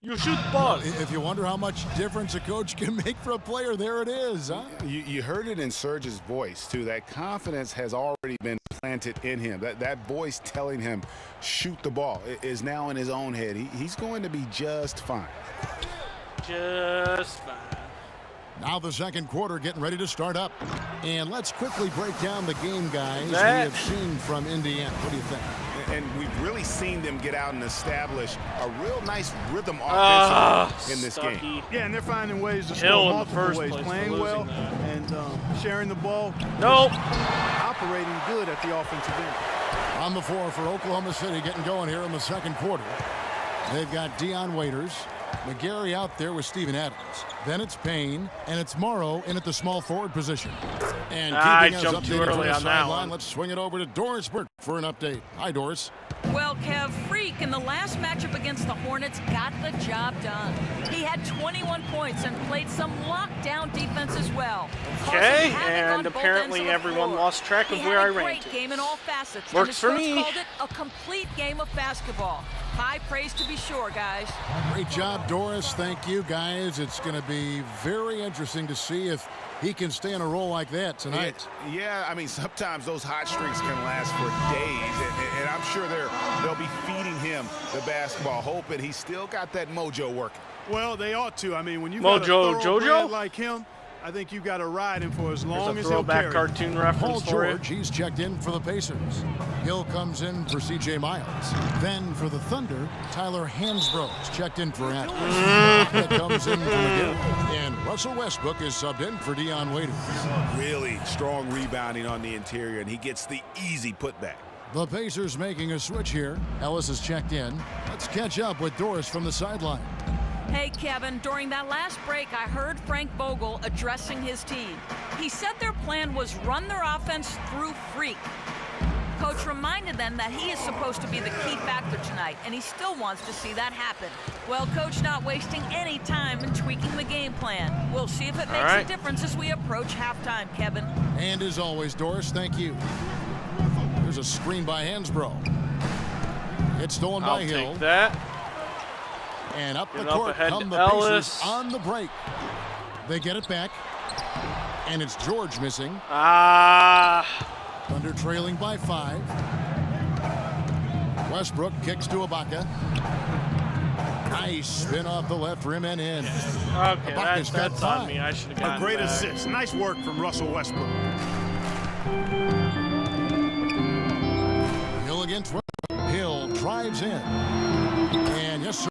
[SPEAKER 1] You shoot ball.
[SPEAKER 5] If you wonder how much difference a coach can make for a player, there it is, huh?
[SPEAKER 6] You heard it in Serge's voice, too. That confidence has already been planted in him. That voice telling him, shoot the ball, is now in his own head. He's going to be just fine.
[SPEAKER 1] Just fine.
[SPEAKER 5] Now the second quarter getting ready to start up. And let's quickly break down the game, guys, we
[SPEAKER 1] That-
[SPEAKER 5] have seen from Indiana. What do you think?
[SPEAKER 6] And we've really seen them get out and establish a real nice rhythm offensively in this game.
[SPEAKER 1] Stuckey.
[SPEAKER 7] Yeah, and they're finding ways to
[SPEAKER 1] Hill
[SPEAKER 7] score
[SPEAKER 1] in the
[SPEAKER 7] multiple
[SPEAKER 1] first
[SPEAKER 7] ways,
[SPEAKER 1] place for
[SPEAKER 7] playing
[SPEAKER 1] losing
[SPEAKER 7] well
[SPEAKER 1] that.
[SPEAKER 7] and sharing the ball.
[SPEAKER 1] Nope.
[SPEAKER 7] Operating good at the offensive end.
[SPEAKER 5] On the floor for Oklahoma City getting going here in the second quarter. They've got Dion Waiters, McGarry out there with Steven Adams. Then it's Payne, and it's Morrow in at the small forward position. And
[SPEAKER 1] I
[SPEAKER 5] keeping us
[SPEAKER 1] jumped too
[SPEAKER 5] updated from
[SPEAKER 1] early
[SPEAKER 5] the
[SPEAKER 1] on that
[SPEAKER 5] sideline,
[SPEAKER 1] one.
[SPEAKER 5] let's swing it over to Doris Burke for an update. Hi, Doris.
[SPEAKER 8] Well, Kev, Freak in the last matchup against the Hornets got the job done. He had 21 points and played some lockdown defense as well.
[SPEAKER 1] Okay,
[SPEAKER 8] causing havoc on
[SPEAKER 1] and
[SPEAKER 8] both
[SPEAKER 1] apparently
[SPEAKER 8] ends of the
[SPEAKER 1] everyone
[SPEAKER 8] floor.
[SPEAKER 1] lost track of
[SPEAKER 8] He
[SPEAKER 1] where
[SPEAKER 8] had
[SPEAKER 1] I
[SPEAKER 8] a
[SPEAKER 1] ran
[SPEAKER 8] great
[SPEAKER 1] to.
[SPEAKER 8] game in all facets.
[SPEAKER 1] Works
[SPEAKER 8] and his
[SPEAKER 1] for
[SPEAKER 8] coach
[SPEAKER 1] me.
[SPEAKER 8] called it a complete game of basketball. High praise to be sure, guys.
[SPEAKER 5] Great job, Doris. Thank you, guys. It's going to be very interesting to see if he can stay in a role like that tonight.
[SPEAKER 6] Yeah, I mean, sometimes those hot streaks can last for days, and I'm sure they'll be feeding him the basketball, hoping he's still got that mojo working.
[SPEAKER 7] Well, they ought to. I mean, when you
[SPEAKER 1] Mojo
[SPEAKER 7] got a thoroughbred
[SPEAKER 1] Jojo?
[SPEAKER 7] like him, I think you got to ride him for as long
[SPEAKER 1] There's
[SPEAKER 7] as
[SPEAKER 1] a
[SPEAKER 7] he'll
[SPEAKER 1] throwback
[SPEAKER 7] carry.
[SPEAKER 1] cartoon
[SPEAKER 5] Paul
[SPEAKER 1] reference for
[SPEAKER 5] George,
[SPEAKER 1] you.
[SPEAKER 5] he's checked in for the Pacers. Hill comes in for C.J. Miles. Then for the Thunder, Tyler Hansbrough's checked in for Adams. That comes in for McGill. And Russell Westbrook is subbed in for Dion Waiters.
[SPEAKER 6] Really strong rebounding on the interior, and he gets the easy putback.
[SPEAKER 5] The Pacers making a switch here. Ellis is checked in. Let's catch up with Doris from the sideline.
[SPEAKER 8] Hey, Kevin, during that last break, I heard Frank Vogel addressing his team. He said their plan was run their offense through Freak. Coach reminded them that he is supposed to be the key factor tonight, and he still wants to see that happen. Well, Coach not wasting any time in tweaking the game plan. We'll see if it makes
[SPEAKER 1] right.
[SPEAKER 8] a difference as we approach halftime, Kevin.
[SPEAKER 5] And as always, Doris, thank you. There's a screen by Hansbrough. It's stolen
[SPEAKER 1] I'll
[SPEAKER 5] by Hill.
[SPEAKER 1] take that.
[SPEAKER 5] And up the
[SPEAKER 1] Get up
[SPEAKER 5] court
[SPEAKER 1] ahead
[SPEAKER 5] come
[SPEAKER 1] to
[SPEAKER 5] the Pacers
[SPEAKER 1] Ellis.
[SPEAKER 5] on the break. They get it back. And it's George missing. Thunder trailing by 5. Westbrook kicks to Ibaka. Nice spin off the left rim and in.
[SPEAKER 1] Okay,
[SPEAKER 5] Ibaka's got
[SPEAKER 1] that's on
[SPEAKER 5] 5.
[SPEAKER 1] me. I should have
[SPEAKER 7] A
[SPEAKER 1] gotten
[SPEAKER 7] great
[SPEAKER 1] back.
[SPEAKER 7] assist. Nice work from Russell Westbrook.
[SPEAKER 5] Hill against Westbrook. Hill drives in. And yes, sir.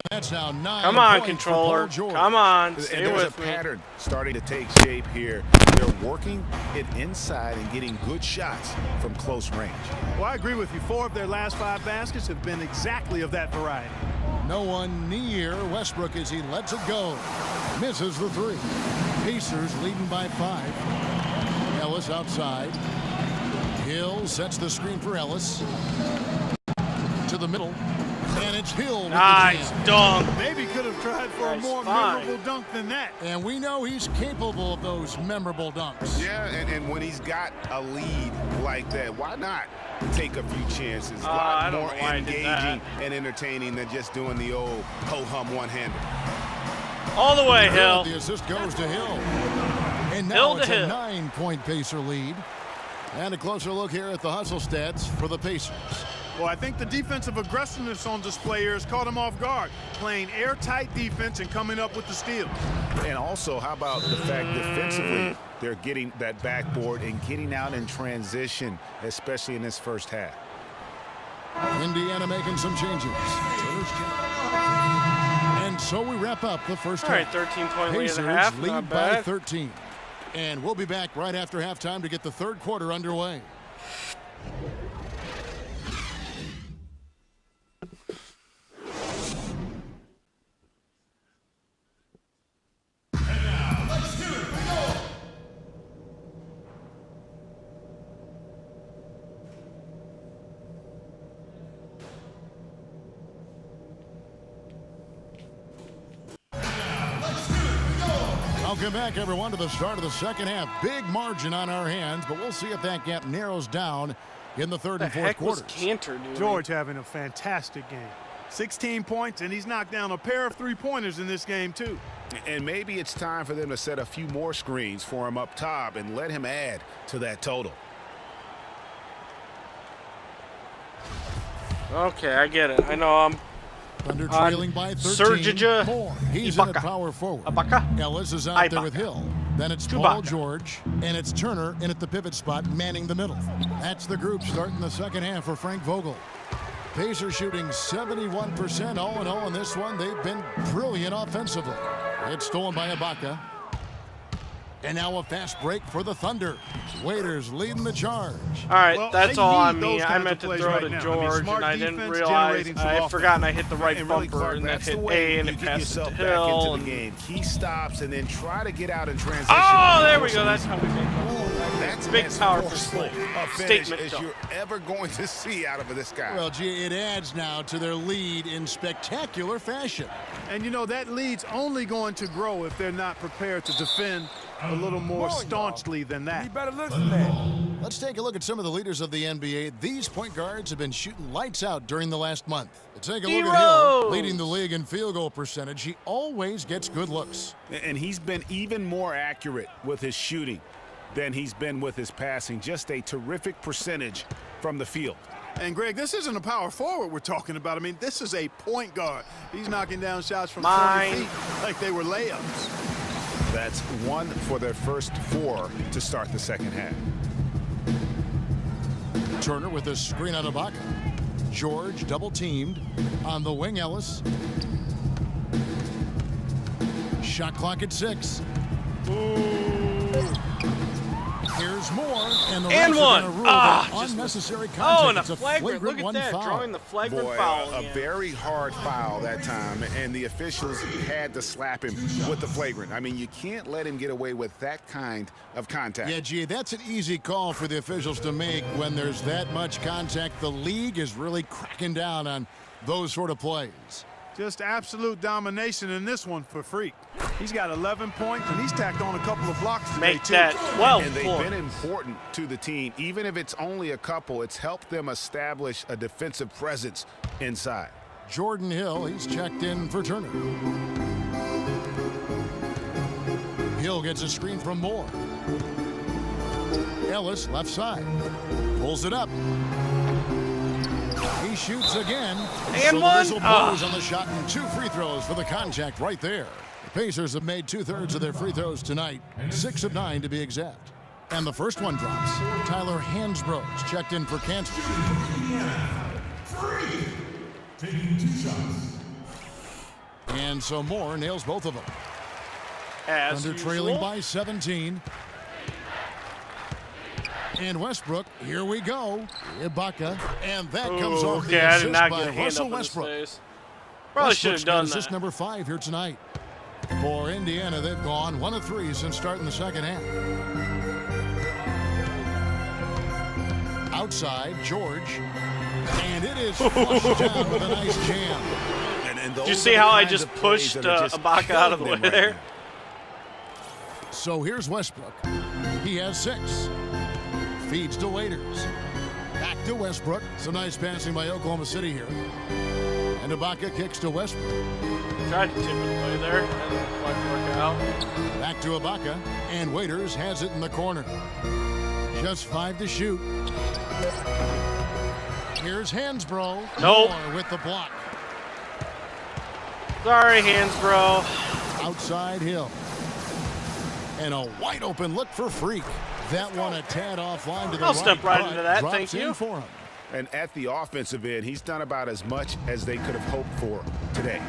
[SPEAKER 5] That's now 9
[SPEAKER 1] Come on,
[SPEAKER 5] points for
[SPEAKER 1] controller.
[SPEAKER 5] Paul George.
[SPEAKER 1] Come on.
[SPEAKER 6] And
[SPEAKER 1] Stay
[SPEAKER 6] there's
[SPEAKER 1] with
[SPEAKER 6] a
[SPEAKER 1] me.
[SPEAKER 6] pattern starting to take shape here. They're working it inside and getting good shots from close range.
[SPEAKER 7] Well, I agree with you. 4 of their last 5 baskets have been exactly of that variety.
[SPEAKER 5] No one near Westbrook as he lets it go. Misses the 3. Pacers leading by 5. Ellis outside. Hill sets the screen for Ellis. To the middle. And it's Hill with
[SPEAKER 1] Nice
[SPEAKER 5] the jam.
[SPEAKER 1] dunk.
[SPEAKER 7] Maybe could have tried for a
[SPEAKER 1] Nice
[SPEAKER 7] more
[SPEAKER 1] find.
[SPEAKER 7] memorable dunk than that.
[SPEAKER 5] And we know he's capable of those memorable dunks.
[SPEAKER 6] Yeah, and when he's got a lead like that, why not take a few chances? A lot
[SPEAKER 1] I don't
[SPEAKER 6] more
[SPEAKER 1] know why I did that.
[SPEAKER 6] engaging and entertaining than just doing the old ho-hum one-hander.
[SPEAKER 1] All the way, Hill.
[SPEAKER 5] The assist goes to Hill. And
[SPEAKER 1] Hill
[SPEAKER 5] now
[SPEAKER 1] to
[SPEAKER 5] it's a
[SPEAKER 1] Hill.
[SPEAKER 5] 9-point Pacer lead. And a closer look here at the hustle stats for the Pacers.
[SPEAKER 7] Well, I think the defensive aggressiveness on display here has caught him off guard, playing airtight defense and coming up with the steals.
[SPEAKER 6] And also, how about the fact defensively, they're getting that backboard and getting out in transition, especially in this first half.
[SPEAKER 5] Indiana making some changes. And so we wrap up the first
[SPEAKER 1] All right,
[SPEAKER 5] half.
[SPEAKER 1] 13-point lead
[SPEAKER 5] Pacers
[SPEAKER 1] at half.
[SPEAKER 5] lead
[SPEAKER 1] Not
[SPEAKER 5] by
[SPEAKER 1] bad.
[SPEAKER 5] 13. And we'll be back right after halftime to get the third quarter underway. Welcome back, everyone, to the start of the second half. Big margin on our hands, but we'll see if that gap narrows down in the third and fourth
[SPEAKER 1] Heck was
[SPEAKER 5] quarters.
[SPEAKER 1] Cantor doing?
[SPEAKER 7] George having a fantastic game. 16 points, and he's knocked down a pair of three-pointers in this game, too.
[SPEAKER 6] And maybe it's time for them to set a few more screens for him up top and let him add to that total.
[SPEAKER 1] Okay, I get it. I know I'm
[SPEAKER 5] Thunder trailing by 13.
[SPEAKER 1] Sergija
[SPEAKER 5] Moore. He's in at
[SPEAKER 1] Ibaka.
[SPEAKER 5] power forward.
[SPEAKER 1] Ibaka.
[SPEAKER 5] Ellis is out there
[SPEAKER 1] Ibaka.
[SPEAKER 5] with Hill. Then it's
[SPEAKER 1] Chewbacca.
[SPEAKER 5] Paul George, and it's Turner in at the pivot spot, manning the middle. That's the group starting the second half for Frank Vogel. Pacers shooting 71% all in all in this one. They've been brilliant offensively. It's stolen by Ibaka. And now a fast break for the Thunder. Waiters leading the charge.
[SPEAKER 1] All right,
[SPEAKER 7] Well,
[SPEAKER 1] that's
[SPEAKER 7] they
[SPEAKER 1] all
[SPEAKER 7] need
[SPEAKER 1] on me.
[SPEAKER 7] those
[SPEAKER 1] I
[SPEAKER 7] kinds
[SPEAKER 1] meant
[SPEAKER 7] of
[SPEAKER 1] to
[SPEAKER 7] plays
[SPEAKER 1] throw
[SPEAKER 7] right
[SPEAKER 1] to
[SPEAKER 7] now. I mean,
[SPEAKER 1] George,
[SPEAKER 7] smart
[SPEAKER 1] and I didn't
[SPEAKER 7] defense
[SPEAKER 1] realize.
[SPEAKER 7] generating some
[SPEAKER 1] I
[SPEAKER 7] offense.
[SPEAKER 1] forgot, and I hit the right
[SPEAKER 6] And really,
[SPEAKER 1] bumper,
[SPEAKER 6] Clark,
[SPEAKER 1] and then
[SPEAKER 6] that's the
[SPEAKER 1] hit
[SPEAKER 6] way
[SPEAKER 1] A, and
[SPEAKER 6] you
[SPEAKER 1] it
[SPEAKER 6] get
[SPEAKER 1] passed it
[SPEAKER 6] yourself
[SPEAKER 1] to
[SPEAKER 6] back
[SPEAKER 1] Hill.
[SPEAKER 6] into the
[SPEAKER 1] and-
[SPEAKER 6] game. Key stops and then try to get out in transition.
[SPEAKER 1] Oh, there we go. That's how we make it.
[SPEAKER 6] That's
[SPEAKER 1] Big
[SPEAKER 6] as
[SPEAKER 1] power for
[SPEAKER 6] forceful
[SPEAKER 1] Slade.
[SPEAKER 6] a finish
[SPEAKER 1] Statement
[SPEAKER 6] as
[SPEAKER 1] dunk.
[SPEAKER 6] you're ever going to see out of this guy.
[SPEAKER 5] Well, gee, it adds now to their lead in spectacular fashion.
[SPEAKER 7] And, you know, that lead's only going to grow if they're not prepared to defend a little more staunchly than that.
[SPEAKER 5] Let's take a look at some of the leaders of the NBA. These point guards have been shooting lights out during the last month. Take a look at Hill, leading the league in field goal percentage. He always gets good looks.
[SPEAKER 6] And he's been even more accurate with his shooting than he's been with his passing. Just a terrific percentage from the field.
[SPEAKER 7] And, Greg, this isn't a power forward we're talking about. I mean, this is a point guard. He's knocking down shots from 20 feet like they were layups.
[SPEAKER 6] That's one for their first four to start the second half.
[SPEAKER 5] Turner with a screen on Ibaka. George double teamed on the wing. Ellis. Shot clock at 6. Here's more, and the refs are
[SPEAKER 1] one.
[SPEAKER 5] gonna rule
[SPEAKER 1] Ah,
[SPEAKER 5] that
[SPEAKER 1] just
[SPEAKER 5] unnecessary contact.
[SPEAKER 1] Oh, and a
[SPEAKER 5] It's a
[SPEAKER 1] flagrant. Look at
[SPEAKER 5] one
[SPEAKER 1] that,
[SPEAKER 5] foul.
[SPEAKER 1] drawing the flagrant
[SPEAKER 6] Boy,
[SPEAKER 1] foul.
[SPEAKER 6] a
[SPEAKER 1] again.
[SPEAKER 6] very hard foul that time, and the officials had to slap him with the flagrant. I mean, you can't let him get away with that kind of contact.
[SPEAKER 5] Yeah, gee, that's an easy call for the officials to make when there's that much contact. The league is really cracking down on those sort of plays.
[SPEAKER 7] Just absolute domination in this one for Freak. He's got 11 points, and he's tacked on a couple of blocks today,
[SPEAKER 1] Make
[SPEAKER 7] too.
[SPEAKER 1] that 12
[SPEAKER 6] And they've
[SPEAKER 1] points.
[SPEAKER 6] been important to the team. Even if it's only a couple, it's helped them establish a defensive presence inside.
[SPEAKER 5] Jordan Hill, he's checked in for Turner. Hill gets a screen from Moore. Ellis, left side. Pulls it up. He shoots again.
[SPEAKER 1] And
[SPEAKER 5] so
[SPEAKER 1] one.
[SPEAKER 5] The whistle blows on the shot, and 2 free throws for the contact right there. The Pacers have made 2/3 of their free throws tonight, 6 of 9 to be exact. And the first one drops. Tyler Hansbrough's checked in for Kansas.
[SPEAKER 12] Taking 2 shots.
[SPEAKER 5] And so Moore nails both of them.
[SPEAKER 1] As
[SPEAKER 5] Thunder
[SPEAKER 1] usual.
[SPEAKER 5] trailing by 17. And Westbrook, here we go. Ibaka, and that comes off the
[SPEAKER 1] okay, I did
[SPEAKER 5] assist
[SPEAKER 1] not
[SPEAKER 5] by
[SPEAKER 1] get a hand
[SPEAKER 5] Russell
[SPEAKER 1] up in his
[SPEAKER 5] Westbrook.
[SPEAKER 1] face. Probably should have
[SPEAKER 5] Westbrook's got
[SPEAKER 1] done
[SPEAKER 5] assist
[SPEAKER 1] that.
[SPEAKER 5] number 5 here tonight. For Indiana, they've gone 1 of 3 since starting the second half. Outside, George. And it is flushed down with a nice jam.
[SPEAKER 1] Did you see how I just pushed Ibaka out of the way there?
[SPEAKER 5] So here's Westbrook. He has 6. Feeds to Waiters. Back to Westbrook. Some nice passing by Oklahoma City here. And Ibaka kicks to Westbrook.
[SPEAKER 1] Tried to tip it away there. That didn't quite work out.
[SPEAKER 5] Back to Ibaka. And Waiters has it in the corner. Just 5 to shoot. Here's Hansbrough.
[SPEAKER 1] Nope.
[SPEAKER 5] Moore with the block.
[SPEAKER 1] Sorry, Hansbrough.
[SPEAKER 5] Outside Hill. And a wide open look for Freak. That one a tad offline to the
[SPEAKER 1] I'll step right into that,
[SPEAKER 5] Drops
[SPEAKER 1] thank you.
[SPEAKER 5] in for him.
[SPEAKER 6] And at the offensive end, he's done about as much as they could have hoped for today.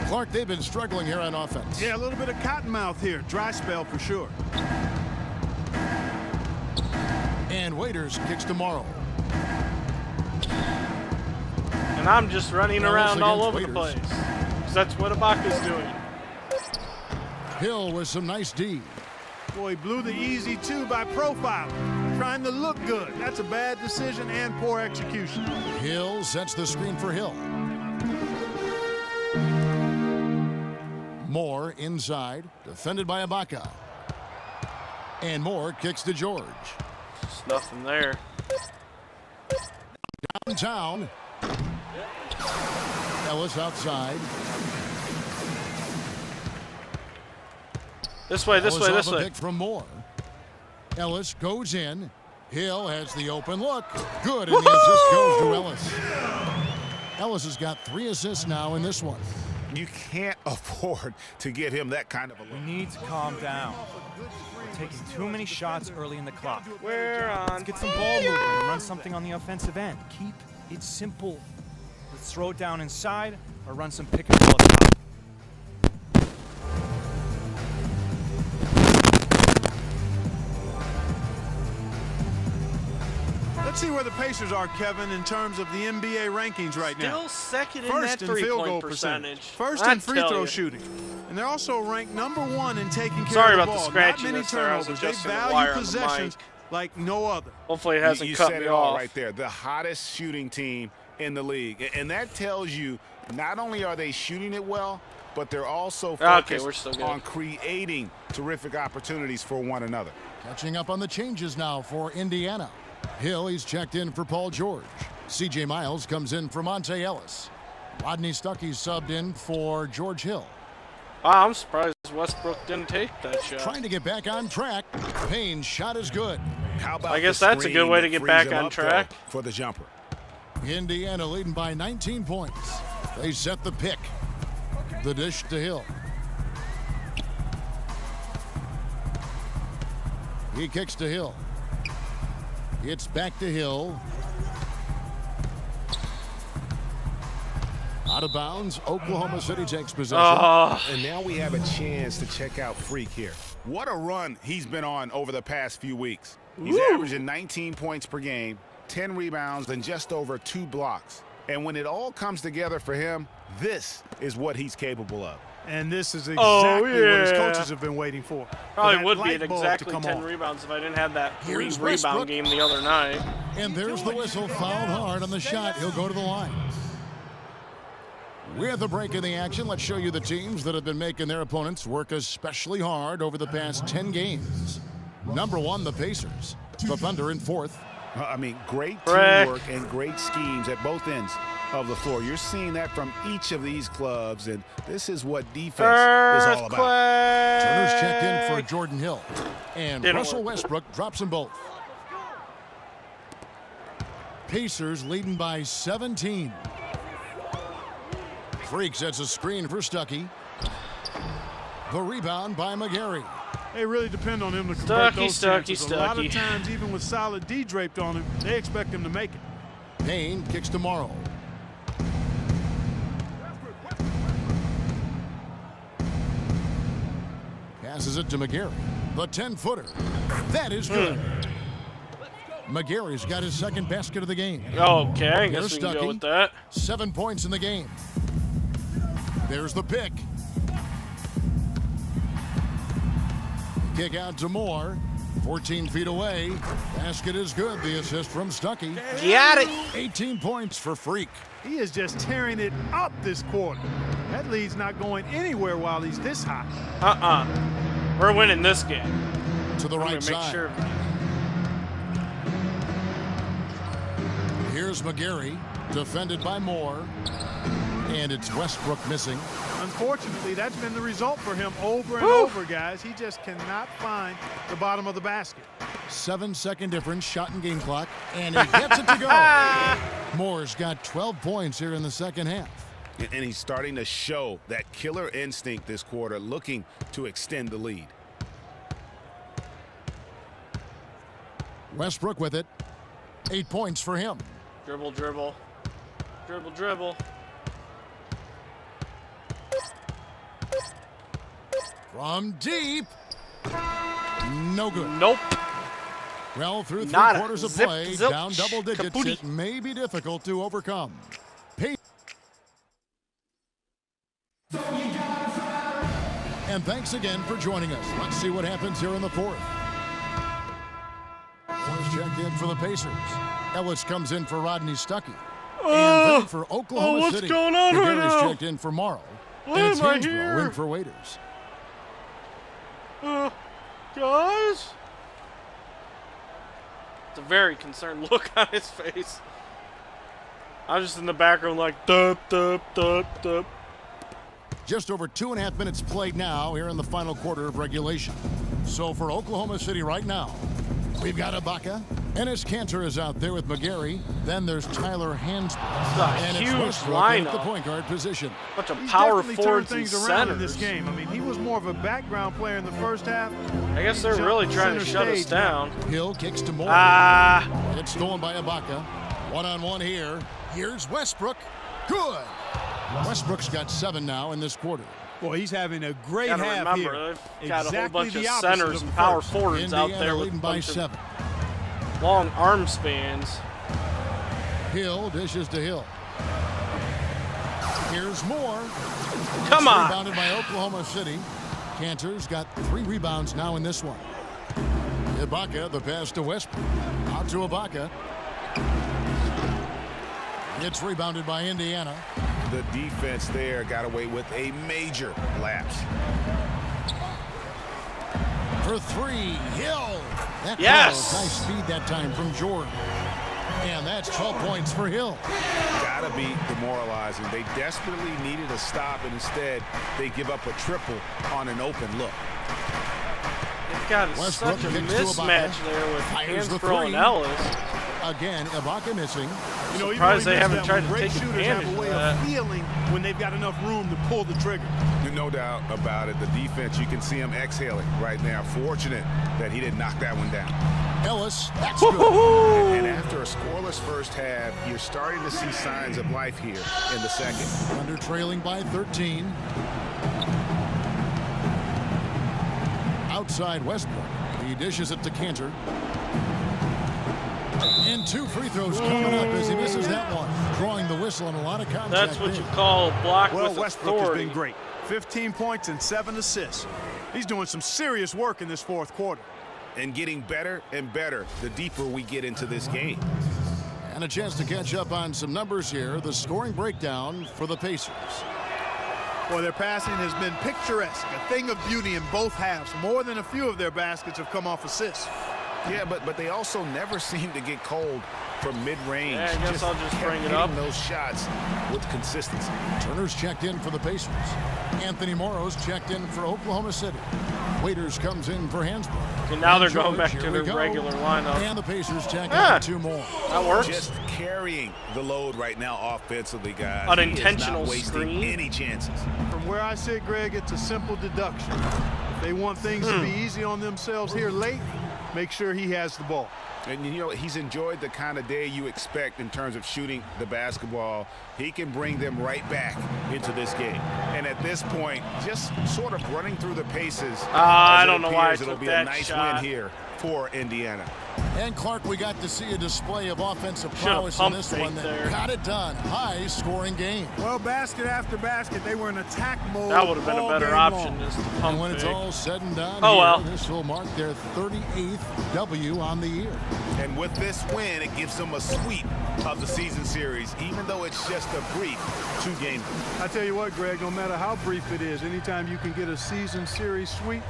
[SPEAKER 5] Clark, they've been struggling here on offense.
[SPEAKER 7] Yeah, a little bit of cottonmouth here. Dry spell for sure.
[SPEAKER 5] And Waiters kicks to Morrow.
[SPEAKER 1] And I'm just running around all over the
[SPEAKER 5] Waiters.
[SPEAKER 1] place. 'Cause that's what Ibaka's doing.
[SPEAKER 5] Hill with some nice D.
[SPEAKER 7] Boy, he blew the easy 2 by profile. Trying to look good. That's a bad decision and poor execution.
[SPEAKER 5] Hill sets the screen for Hill. Moore inside, defended by Ibaka. And Moore kicks to George.
[SPEAKER 1] There's nothing there.
[SPEAKER 5] Downtown. Ellis outside.
[SPEAKER 1] This way, this way,
[SPEAKER 5] Ellis
[SPEAKER 1] this
[SPEAKER 5] off a
[SPEAKER 1] way.
[SPEAKER 5] pick from Moore. Ellis goes in. Hill has the open look. Good, and the assist goes to Ellis. Ellis has got 3 assists now in this one.
[SPEAKER 6] You can't afford to get him that kind of a look.
[SPEAKER 10] We need to calm down. We're taking too many shots early in the clock.
[SPEAKER 1] We're on.
[SPEAKER 10] Let's get some ball movement and run something on the offensive end. Keep it simple. Let's throw it down inside or run some pick and roll up top.
[SPEAKER 7] Let's see where the Pacers are, Kevin, in terms of the NBA rankings right now.
[SPEAKER 1] Still second in
[SPEAKER 7] First
[SPEAKER 1] that
[SPEAKER 7] in field goal
[SPEAKER 1] three-point
[SPEAKER 7] percentage.
[SPEAKER 1] percentage.
[SPEAKER 7] First
[SPEAKER 1] I
[SPEAKER 7] in free
[SPEAKER 1] tell
[SPEAKER 7] throw
[SPEAKER 1] you.
[SPEAKER 7] shooting. And they're also ranked number 1 in taking care
[SPEAKER 1] Sorry
[SPEAKER 7] of the
[SPEAKER 1] about the
[SPEAKER 7] ball. Not many
[SPEAKER 1] scratchiness there. I was
[SPEAKER 7] turnovers. They
[SPEAKER 1] adjusting the
[SPEAKER 7] value
[SPEAKER 1] wire on the
[SPEAKER 7] possessions like no other.
[SPEAKER 1] Hopefully it hasn't
[SPEAKER 6] You
[SPEAKER 1] cut
[SPEAKER 6] said
[SPEAKER 1] me
[SPEAKER 6] it all
[SPEAKER 1] off.
[SPEAKER 6] right there. The hottest shooting team in the league. And that tells you not only are they shooting it well, but they're also focused
[SPEAKER 1] we're still good.
[SPEAKER 6] on creating terrific opportunities for one another.
[SPEAKER 5] Catching up on the changes now for Indiana. Hill, he's checked in for Paul George. C.J. Miles comes in for Monte Ellis. Rodney Stuckey's subbed in for George Hill.
[SPEAKER 1] Wow, I'm surprised Westbrook didn't take that shot.
[SPEAKER 5] Trying to get back on track. Payne's shot is good.
[SPEAKER 6] How about
[SPEAKER 1] I guess
[SPEAKER 6] the
[SPEAKER 1] that's a good
[SPEAKER 6] screen
[SPEAKER 1] way to
[SPEAKER 6] that
[SPEAKER 1] get
[SPEAKER 6] frees
[SPEAKER 1] back
[SPEAKER 6] him
[SPEAKER 1] on
[SPEAKER 6] up,
[SPEAKER 1] track.
[SPEAKER 6] though, for the jumper?
[SPEAKER 5] Indiana leading by 19 points. They set the pick. The dish to Hill. He kicks to Hill. It's back to Hill. Out of bounds. Oklahoma City takes possession.
[SPEAKER 6] And now we have a chance to check out Freak here. What a run he's been on over the past few weeks. He's averaging 19 points per game, 10 rebounds, and just over 2 blocks. And when it all comes together for him, this is what he's capable of.
[SPEAKER 7] And this is exactly what his
[SPEAKER 1] yeah.
[SPEAKER 7] coaches have been waiting for.
[SPEAKER 1] Probably
[SPEAKER 7] that
[SPEAKER 1] would be
[SPEAKER 7] light
[SPEAKER 1] at
[SPEAKER 7] bulb to
[SPEAKER 1] exactly
[SPEAKER 7] come
[SPEAKER 1] 10
[SPEAKER 7] on.
[SPEAKER 1] rebounds if I didn't have that
[SPEAKER 5] Here's
[SPEAKER 1] 3 rebound
[SPEAKER 5] Westbrook.
[SPEAKER 1] game the other night.
[SPEAKER 5] And there's the whistle. Fouled hard on the shot. He'll go to the line. With a break in the action, let's show you the teams that have been making their opponents work especially hard over the past 10 games. Number 1, the Pacers. The Thunder in 4th.
[SPEAKER 6] I mean, great
[SPEAKER 1] Correct.
[SPEAKER 6] teamwork and great schemes at both ends of the floor. You're seeing that from each of these clubs, and this is what defense is all about.
[SPEAKER 5] Turner's checked in for Jordan Hill. And
[SPEAKER 1] Didn't
[SPEAKER 5] Russell
[SPEAKER 1] work.
[SPEAKER 5] Westbrook drops them both. Pacers leading by 17. Freak sets a screen for Stuckey. The rebound by McGarry.
[SPEAKER 7] They really depend on him to convert those chances. A lot of
[SPEAKER 1] Stuckey.
[SPEAKER 7] times, even with solid D draped on him, they expect him to make it.
[SPEAKER 5] Payne kicks to Morrow. Passes it to McGarry. The 10-footer. That is good. McGarry's got his second basket of the game.
[SPEAKER 1] Okay, I guess
[SPEAKER 5] Here's
[SPEAKER 1] we can go
[SPEAKER 5] Stuckey.
[SPEAKER 1] with that.
[SPEAKER 5] 7 points in the game. There's the pick. Kick out to Moore. 14 feet away. Basket is good. The assist from Stuckey.
[SPEAKER 1] Got it.
[SPEAKER 5] 18 points for Freak.
[SPEAKER 7] He is just tearing it up this quarter. That lead's not going anywhere while he's this hot.
[SPEAKER 1] We're winning this game.
[SPEAKER 5] To the right side.
[SPEAKER 1] Make sure.
[SPEAKER 5] Here's McGarry, defended by Moore. And it's Westbrook missing.
[SPEAKER 7] Unfortunately, that's been the result for him over and over, guys. He just cannot find the bottom of the basket.
[SPEAKER 5] 7-second difference, shot and game clock, and he gets it to go. Moore's got 12 points here in the second half.
[SPEAKER 6] And he's starting to show that killer instinct this quarter, looking to extend the lead.
[SPEAKER 5] Westbrook with it. 8 points for him.
[SPEAKER 1] Dribble, dribble. Dribble, dribble.
[SPEAKER 5] From deep. No good.
[SPEAKER 1] Nope.
[SPEAKER 5] Well, through
[SPEAKER 1] Nada.
[SPEAKER 5] three-quarters of
[SPEAKER 1] Zip,
[SPEAKER 5] play,
[SPEAKER 1] zilch,
[SPEAKER 5] down double digits,
[SPEAKER 1] kapooty.
[SPEAKER 5] it may be difficult to overcome. And thanks again for joining us. Let's see what happens here in the fourth. Ellis checked in for the Pacers. Ellis comes in for Rodney Stuckey. And then for Oklahoma
[SPEAKER 1] what's
[SPEAKER 5] City,
[SPEAKER 1] going on right
[SPEAKER 5] McGarry's
[SPEAKER 1] now?
[SPEAKER 5] checked in for Morrow.
[SPEAKER 1] Why
[SPEAKER 5] And it's
[SPEAKER 1] am I
[SPEAKER 5] Hansbrough
[SPEAKER 1] here?
[SPEAKER 5] in for Waiters.
[SPEAKER 1] Guys? It's a very concerned look on his face. I'm just in the background like, dup, dup, dup, dup.
[SPEAKER 5] Just over 2.5 minutes played now here in the final quarter of regulation. So for Oklahoma City right now, we've got Ibaka. Ennis Cantor is out there with McGarry. Then there's Tyler Hansbrough. And
[SPEAKER 1] huge
[SPEAKER 5] it's Westbrook
[SPEAKER 1] lineup.
[SPEAKER 5] at the point guard position.
[SPEAKER 1] Bunch of
[SPEAKER 7] He's
[SPEAKER 1] power
[SPEAKER 7] definitely turned
[SPEAKER 1] forwards and
[SPEAKER 7] things around in
[SPEAKER 1] centers.
[SPEAKER 7] this game. I mean, he was more of a background player in the first half.
[SPEAKER 1] I guess they're really trying to shut us down.
[SPEAKER 5] Hill kicks to Moore. It's stolen by Ibaka. One-on-one here. Here's Westbrook. Good. Westbrook's got 7 now in this quarter.
[SPEAKER 7] Boy, he's having a great
[SPEAKER 1] Gotta
[SPEAKER 7] half
[SPEAKER 1] remember,
[SPEAKER 7] here.
[SPEAKER 1] they've got a whole bunch of
[SPEAKER 7] the opposite
[SPEAKER 1] centers
[SPEAKER 7] of
[SPEAKER 1] and
[SPEAKER 7] the
[SPEAKER 1] power
[SPEAKER 7] first.
[SPEAKER 1] forwards out
[SPEAKER 5] Indiana
[SPEAKER 1] there with
[SPEAKER 5] leading
[SPEAKER 1] a
[SPEAKER 5] by
[SPEAKER 1] bunch of
[SPEAKER 5] 7.
[SPEAKER 1] long arm spans.
[SPEAKER 5] Hill dishes to Hill. Here's Moore.
[SPEAKER 1] Come on.
[SPEAKER 5] Rebounded by Oklahoma City. Cantor's got 3 rebounds now in this one. Ibaka, the pass to Westbrook. Out to Ibaka. It's rebounded by Indiana.
[SPEAKER 6] The defense there got away with a major lapse.
[SPEAKER 5] For 3, Hill. That
[SPEAKER 1] Yes.
[SPEAKER 5] high speed that time from Jordan. And that's 12 points for Hill.
[SPEAKER 6] Gotta be demoralizing. They desperately needed a stop, and instead they give up a triple on an open look.
[SPEAKER 1] They've got
[SPEAKER 5] Westbrook
[SPEAKER 1] such a
[SPEAKER 5] kicks to
[SPEAKER 1] mismatch
[SPEAKER 5] Ibaka.
[SPEAKER 1] there with
[SPEAKER 5] Fires the
[SPEAKER 1] Hansbrough and
[SPEAKER 5] 3.
[SPEAKER 1] Ellis.
[SPEAKER 5] Again, Ibaka missing.
[SPEAKER 7] You know,
[SPEAKER 1] Surprised
[SPEAKER 7] you
[SPEAKER 1] they
[SPEAKER 7] really
[SPEAKER 1] haven't
[SPEAKER 7] missed
[SPEAKER 1] tried
[SPEAKER 7] that
[SPEAKER 1] to
[SPEAKER 7] one.
[SPEAKER 1] take
[SPEAKER 7] Great shooters have
[SPEAKER 1] advantage
[SPEAKER 7] a way
[SPEAKER 1] of
[SPEAKER 7] of
[SPEAKER 1] that.
[SPEAKER 7] feeling when they've got enough room to pull the trigger.
[SPEAKER 6] No doubt about it. The defense, you can see him exhaling right now. Fortunate that he didn't knock that one down.
[SPEAKER 5] Ellis, that's good.
[SPEAKER 6] And after a scoreless first half, you're starting to see signs of life here in the second.
[SPEAKER 5] Under trailing by 13. Outside Westbrook. He dishes it to Cantor. And 2 free throws coming up as he misses that one. Drawing the whistle and a lot of contact.
[SPEAKER 1] That's what
[SPEAKER 5] there.
[SPEAKER 1] you call a block
[SPEAKER 7] Well,
[SPEAKER 1] with
[SPEAKER 7] Westbrook
[SPEAKER 1] authority.
[SPEAKER 7] has been great. 15 points and 7 assists. He's doing some serious work in this fourth quarter.
[SPEAKER 6] And getting better and better the deeper we get into this game.
[SPEAKER 5] And a chance to catch up on some numbers here. The scoring breakdown for the Pacers.
[SPEAKER 7] Well, their passing has been picturesque, a thing of beauty in both halves. More than a few of their baskets have come off assists.
[SPEAKER 6] Yeah, but they also never seem to get cold from mid-range.
[SPEAKER 1] Yeah, I guess I'll just bring it up.
[SPEAKER 6] Those shots with consistency.
[SPEAKER 5] Turner's checked in for the Pacers. Anthony Morrow's checked in for Oklahoma City. Waiters comes in for Hansbrough.
[SPEAKER 1] Okay, now they're
[SPEAKER 5] George,
[SPEAKER 1] going back
[SPEAKER 5] here
[SPEAKER 1] to
[SPEAKER 5] we
[SPEAKER 1] their
[SPEAKER 5] go.
[SPEAKER 1] regular lineup.
[SPEAKER 5] And the Pacers check out 2 more.
[SPEAKER 1] That works.
[SPEAKER 6] Just carrying the load right now offensively, guys.
[SPEAKER 1] Unintentional
[SPEAKER 6] He is not wasting
[SPEAKER 1] screen.
[SPEAKER 6] any chances.
[SPEAKER 7] From where I sit, Greg, it's a simple deduction. If they want things to be easy on themselves here late, make sure he has the ball.
[SPEAKER 6] And, you know, he's enjoyed the kind of day you expect in terms of shooting the basketball. He can bring them right back into this game. And at this point, just sort of running through the paces.
[SPEAKER 1] I
[SPEAKER 6] as it
[SPEAKER 1] don't know why I
[SPEAKER 6] appears it'll
[SPEAKER 1] took
[SPEAKER 6] be
[SPEAKER 1] that
[SPEAKER 6] a nice
[SPEAKER 1] shot.
[SPEAKER 6] win here for Indiana.
[SPEAKER 5] And Clark, we got to see a display of offensive
[SPEAKER 1] Should've
[SPEAKER 5] prowess in
[SPEAKER 1] pump
[SPEAKER 5] this
[SPEAKER 1] faked
[SPEAKER 5] one that
[SPEAKER 1] there.
[SPEAKER 5] got it done. High-scoring game.
[SPEAKER 7] Well, basket after basket, they were in attack mode.
[SPEAKER 1] That would have been a
[SPEAKER 7] all
[SPEAKER 1] better
[SPEAKER 7] game
[SPEAKER 1] option,
[SPEAKER 7] long.
[SPEAKER 1] is to
[SPEAKER 5] And
[SPEAKER 1] pump
[SPEAKER 5] when it's
[SPEAKER 1] fake.
[SPEAKER 5] all said and done,
[SPEAKER 1] Oh, well.
[SPEAKER 5] this will mark their 38th W on the year.
[SPEAKER 6] And with this win, it gives them a sweep of the season series, even though it's just a brief 2-game.
[SPEAKER 7] I tell you what, Greg, no matter how brief it is, anytime you can get a season series sweep,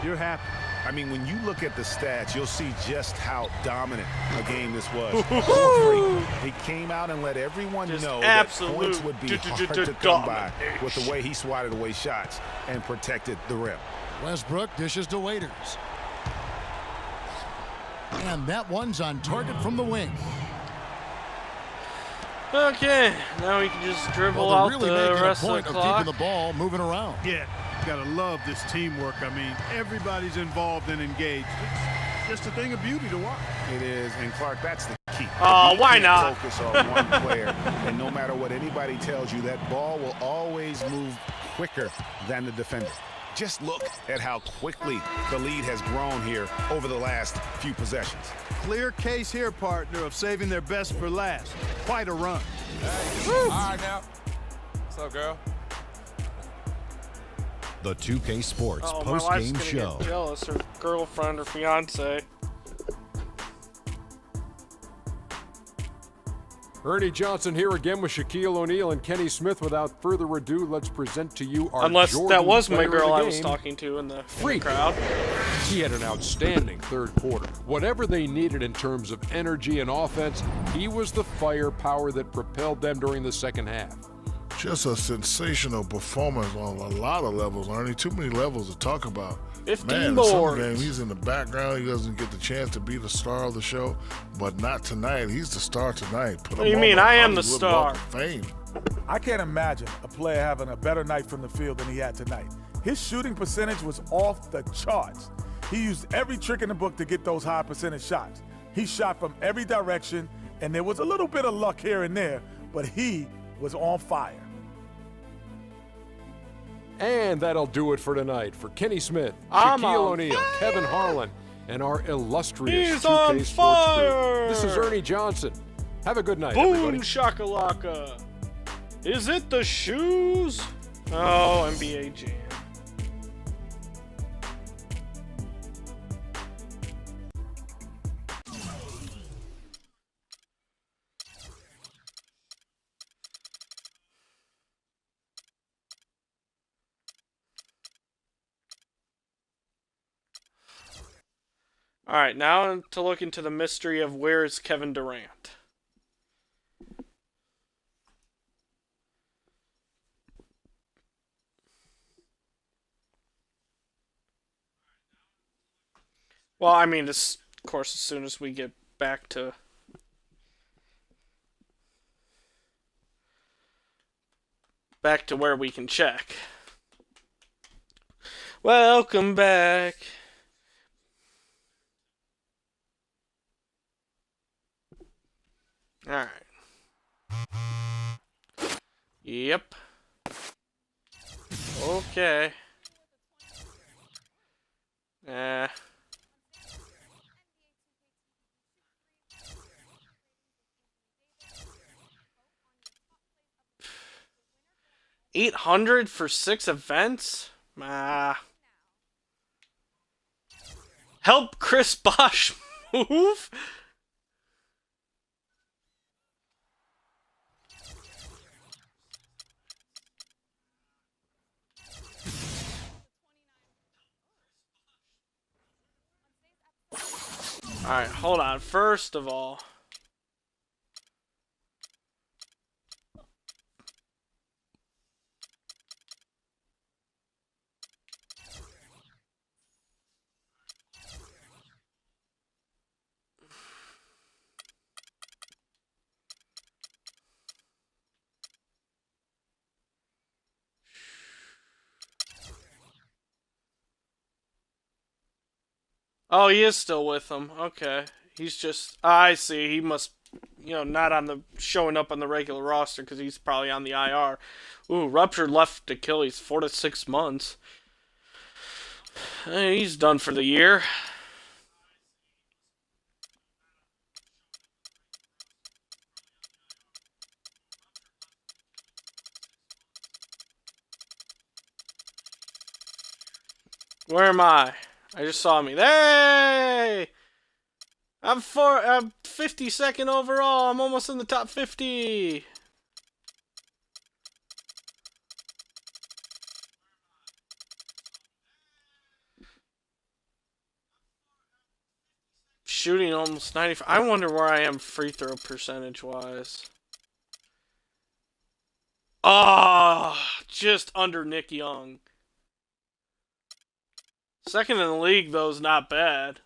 [SPEAKER 7] you're happy.
[SPEAKER 6] I mean, when you look at the stats, you'll see just how dominant a game this was. He came out and let everyone
[SPEAKER 1] Just
[SPEAKER 6] know that
[SPEAKER 1] absolute
[SPEAKER 6] points would be hard to come by with the way he swatted away shots and protected the rim.
[SPEAKER 5] Westbrook dishes to Waiters. And that one's on target from the wing.
[SPEAKER 1] Okay, now we can just dribble
[SPEAKER 5] Well,
[SPEAKER 1] out
[SPEAKER 5] they're really
[SPEAKER 1] the
[SPEAKER 5] making a
[SPEAKER 1] rest of
[SPEAKER 5] point
[SPEAKER 1] the
[SPEAKER 5] of
[SPEAKER 1] clock.
[SPEAKER 5] keeping the ball moving around.
[SPEAKER 7] Yeah, you gotta love this teamwork. I mean, everybody's involved and engaged. It's just a thing of beauty to watch.
[SPEAKER 6] It is, and Clark, that's the key.
[SPEAKER 1] Oh,
[SPEAKER 6] You
[SPEAKER 1] why
[SPEAKER 6] can't
[SPEAKER 1] not?
[SPEAKER 6] Focus on one player, and no matter what anybody tells you, that ball will always move quicker than the defender. Just look at how quickly the lead has grown here over the last few possessions.
[SPEAKER 7] Clear case here, partner, of saving their best for last. Quite a run.
[SPEAKER 14] All right now. What's up, girl?
[SPEAKER 11] The 2K Sports
[SPEAKER 1] Oh, my wife's
[SPEAKER 11] post-game
[SPEAKER 1] gonna
[SPEAKER 11] show.
[SPEAKER 1] get jealous, her girlfriend or fiance.
[SPEAKER 2] Ernie Johnson here again with Shaquille O'Neal and Kenny Smith. Without further ado, let's present to you our
[SPEAKER 1] Unless
[SPEAKER 2] Jordan
[SPEAKER 1] that was my
[SPEAKER 2] player of
[SPEAKER 1] girl
[SPEAKER 2] the
[SPEAKER 1] I was
[SPEAKER 2] game,
[SPEAKER 1] talking to in the
[SPEAKER 2] Freak.
[SPEAKER 1] crowd.
[SPEAKER 2] He had an outstanding third quarter. Whatever they needed in terms of energy and offense, he was the firepower that propelled them during the second half.
[SPEAKER 4] Just a sensational performance on a lot of levels, Ernie. Too many levels to talk about.
[SPEAKER 1] 15
[SPEAKER 4] Man, in
[SPEAKER 1] boards.
[SPEAKER 4] some game, he's in the background. He doesn't get the chance to be the star of the show, but not tonight. He's the star tonight. Put
[SPEAKER 1] What do
[SPEAKER 4] him
[SPEAKER 1] you
[SPEAKER 4] on
[SPEAKER 1] mean?
[SPEAKER 4] the
[SPEAKER 1] I am the
[SPEAKER 4] Hollywood
[SPEAKER 1] star.
[SPEAKER 4] Walk of Fame.
[SPEAKER 3] I can't imagine a player having a better night from the field than he had tonight. His shooting percentage was off the charts. He used every trick in the book to get those high percentage shots. He shot from every direction, and there was a little bit of luck here and there, but he was on fire.
[SPEAKER 2] And that'll do it for tonight. For Kenny Smith,
[SPEAKER 1] I'm
[SPEAKER 2] Shaquille
[SPEAKER 1] on
[SPEAKER 2] O'Neal,
[SPEAKER 1] fire.
[SPEAKER 2] Kevin Harlan, and our illustrious
[SPEAKER 1] He's
[SPEAKER 2] 2K
[SPEAKER 1] on
[SPEAKER 2] Sports
[SPEAKER 1] fire.
[SPEAKER 2] crew. This is Ernie Johnson. Have a good night,
[SPEAKER 1] Boom
[SPEAKER 2] everybody.
[SPEAKER 1] shakalaka. Is it the shoes? Oh, NBA Jam. All right, now to look into the mystery of where is Kevin Durant. Well, I mean, of course, as soon as we get back to where we can check. Welcome back. All right. Yep. Okay. 800 for 6 events? Help Chris Bosh move? Alright, hold on. First of all, oh, he is still with them. Okay. He's just... I see. He must, not on the... showing up on the regular roster because he's probably on the IR. Ooh, ruptured left Achilles, 4 to 6 months. He's done for the year. Where am I? I just saw me. Hey! I'm 52nd overall. I'm almost in the top 50. Shooting almost 95. I wonder where I am free throw percentage wise. Ah, just under Nick Young. Second in the league though is not bad.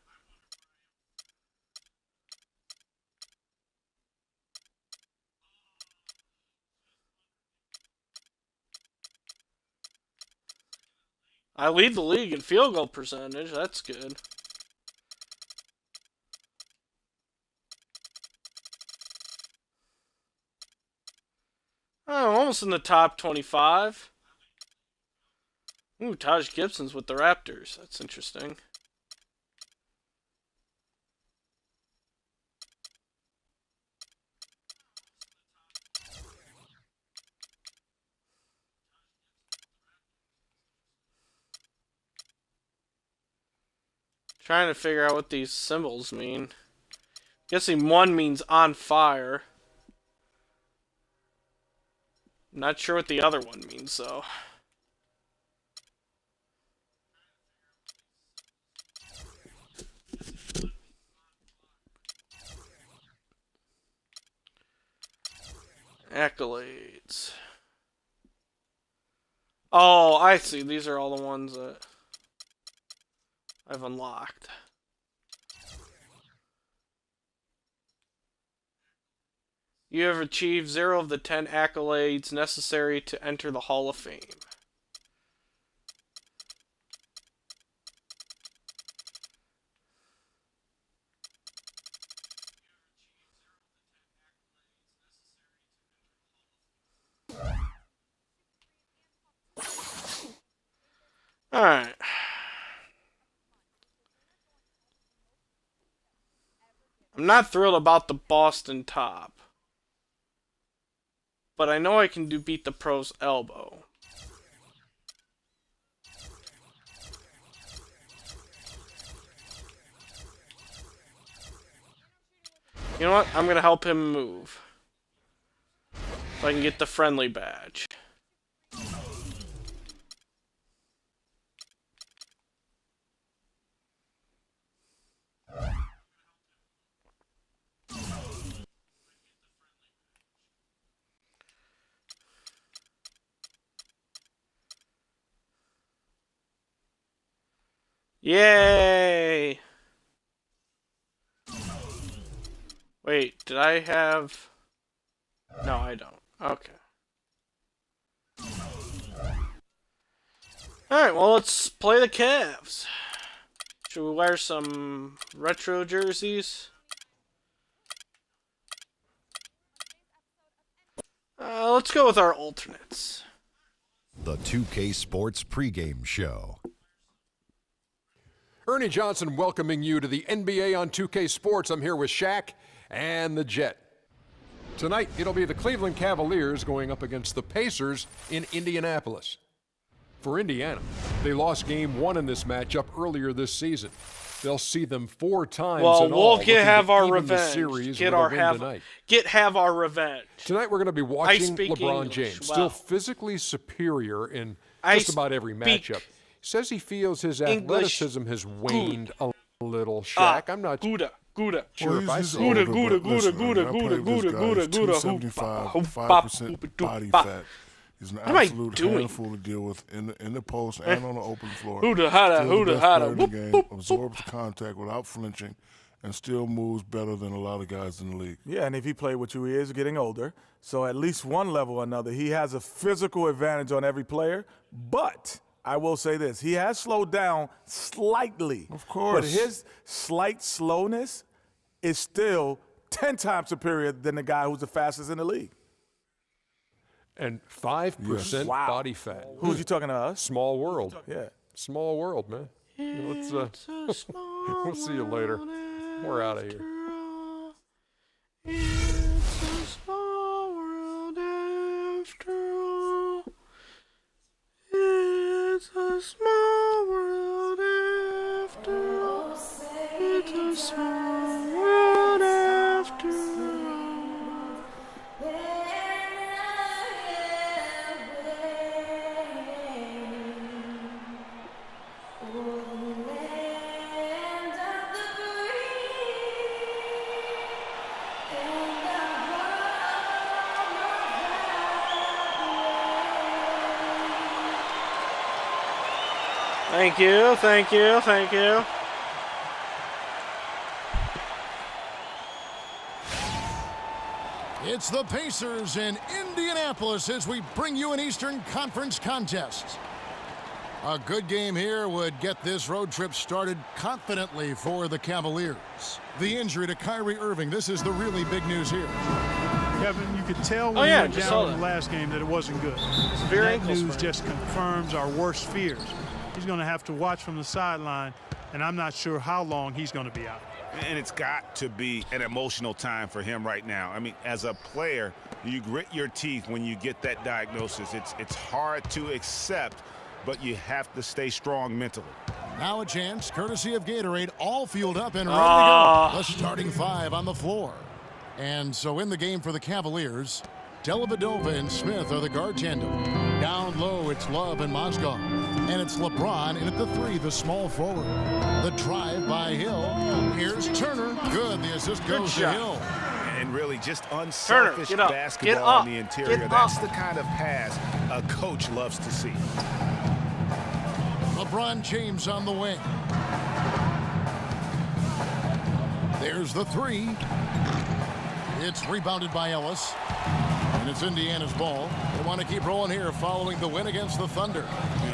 [SPEAKER 1] I lead the league in field goal percentage. That's good. Oh, I'm almost in the top 25. Ooh, Taj Gibson's with the Raptors. That's interesting. Trying to figure out what these symbols mean. Guessing one means on fire. Not sure what the other one means, though. Accolades. Oh, I see. These are all the ones that I've unlocked. You have achieved 0 of the 10 accolades necessary to enter the Hall of Fame. Alright. I'm not thrilled about the Boston top. But I know I can beat the pro's elbow. You know what? I'm going to help him move. So I can get the friendly badge. Yay! Wait, did I have... No, I don't. Okay. Alright, well, let's play the Cavs. Should we wear some retro jerseys? Let's go with our alternates.
[SPEAKER 11] The 2K Sports pregame show.
[SPEAKER 2] Ernie Johnson welcoming you to the NBA on 2K Sports. I'm here with Shaq and the Jet. Tonight, it'll be the Cleveland Cavaliers going up against the Pacers in Indianapolis. For Indiana, they lost Game 1 in this matchup earlier this season. They'll see them 4 times
[SPEAKER 1] well,
[SPEAKER 2] in all.
[SPEAKER 1] We'll have our revenge.
[SPEAKER 2] Series
[SPEAKER 1] have our revenge.
[SPEAKER 2] Tonight we're going to be watching LeBron James, still physically superior in just about every matchup. Says he feels his athleticism has waned a little. Shaq, I'm not sure if I see
[SPEAKER 4] Gouda, 75% body fat. He's an absolute handful to deal with in the post and on the open floor. Absorbs the contact without flinching and still moves better than a lot of guys in the league.
[SPEAKER 3] Yeah, and if he played with you, he is getting older. So at least one level or another, he has a physical advantage on every player. But I will say this, he has slowed down slightly.
[SPEAKER 4] Of course.
[SPEAKER 3] But his slight slowness is still 10 times superior than the guy who's the fastest in the league.
[SPEAKER 2] And 5% body fat.
[SPEAKER 3] Who's you talking to us?
[SPEAKER 2] Small world.
[SPEAKER 3] Yeah.
[SPEAKER 2] Small world, man. Let's we'll see you later. We're out of here.
[SPEAKER 1] It's a small world after all. It's a small world a small world after all. Thank you, thank you, thank you.
[SPEAKER 5] It's the Pacers in Indianapolis as we bring you an Eastern Conference contest. A good game here would get this road trip started confidently for the Cavaliers. The injury to Kyrie Irving, this is the really big news here.
[SPEAKER 7] Kevin, you could tell when he went down in the last game that it wasn't good. That news just confirms our worst fears. He's going to have to watch from the sideline, and I'm not sure how long he's going to be out.
[SPEAKER 6] And it's got to be an emotional time for him right now. I mean, as a player, you grit your teeth when you get that diagnosis. It's hard to accept, but you have to stay strong mentally.
[SPEAKER 5] Now a chance, courtesy of Gatorade, all fueled up and ready to go. The starting five on the floor. And so in the game for the Cavaliers, Dellavedova and Smith are the guard tandem. Down low, it's Love and Mozgov. And it's LeBron in at the three, the small forward. The drive by Hill. Here's Turner. Good. The assist goes to Hill.
[SPEAKER 6] And really just unselfish basketball on the interior. That's the kind of pass a coach loves to see.
[SPEAKER 5] LeBron James on the wing. There's the three. It's rebounded by Ellis. And it's Indiana's ball. They want to keep rolling here following the win against the Thunder.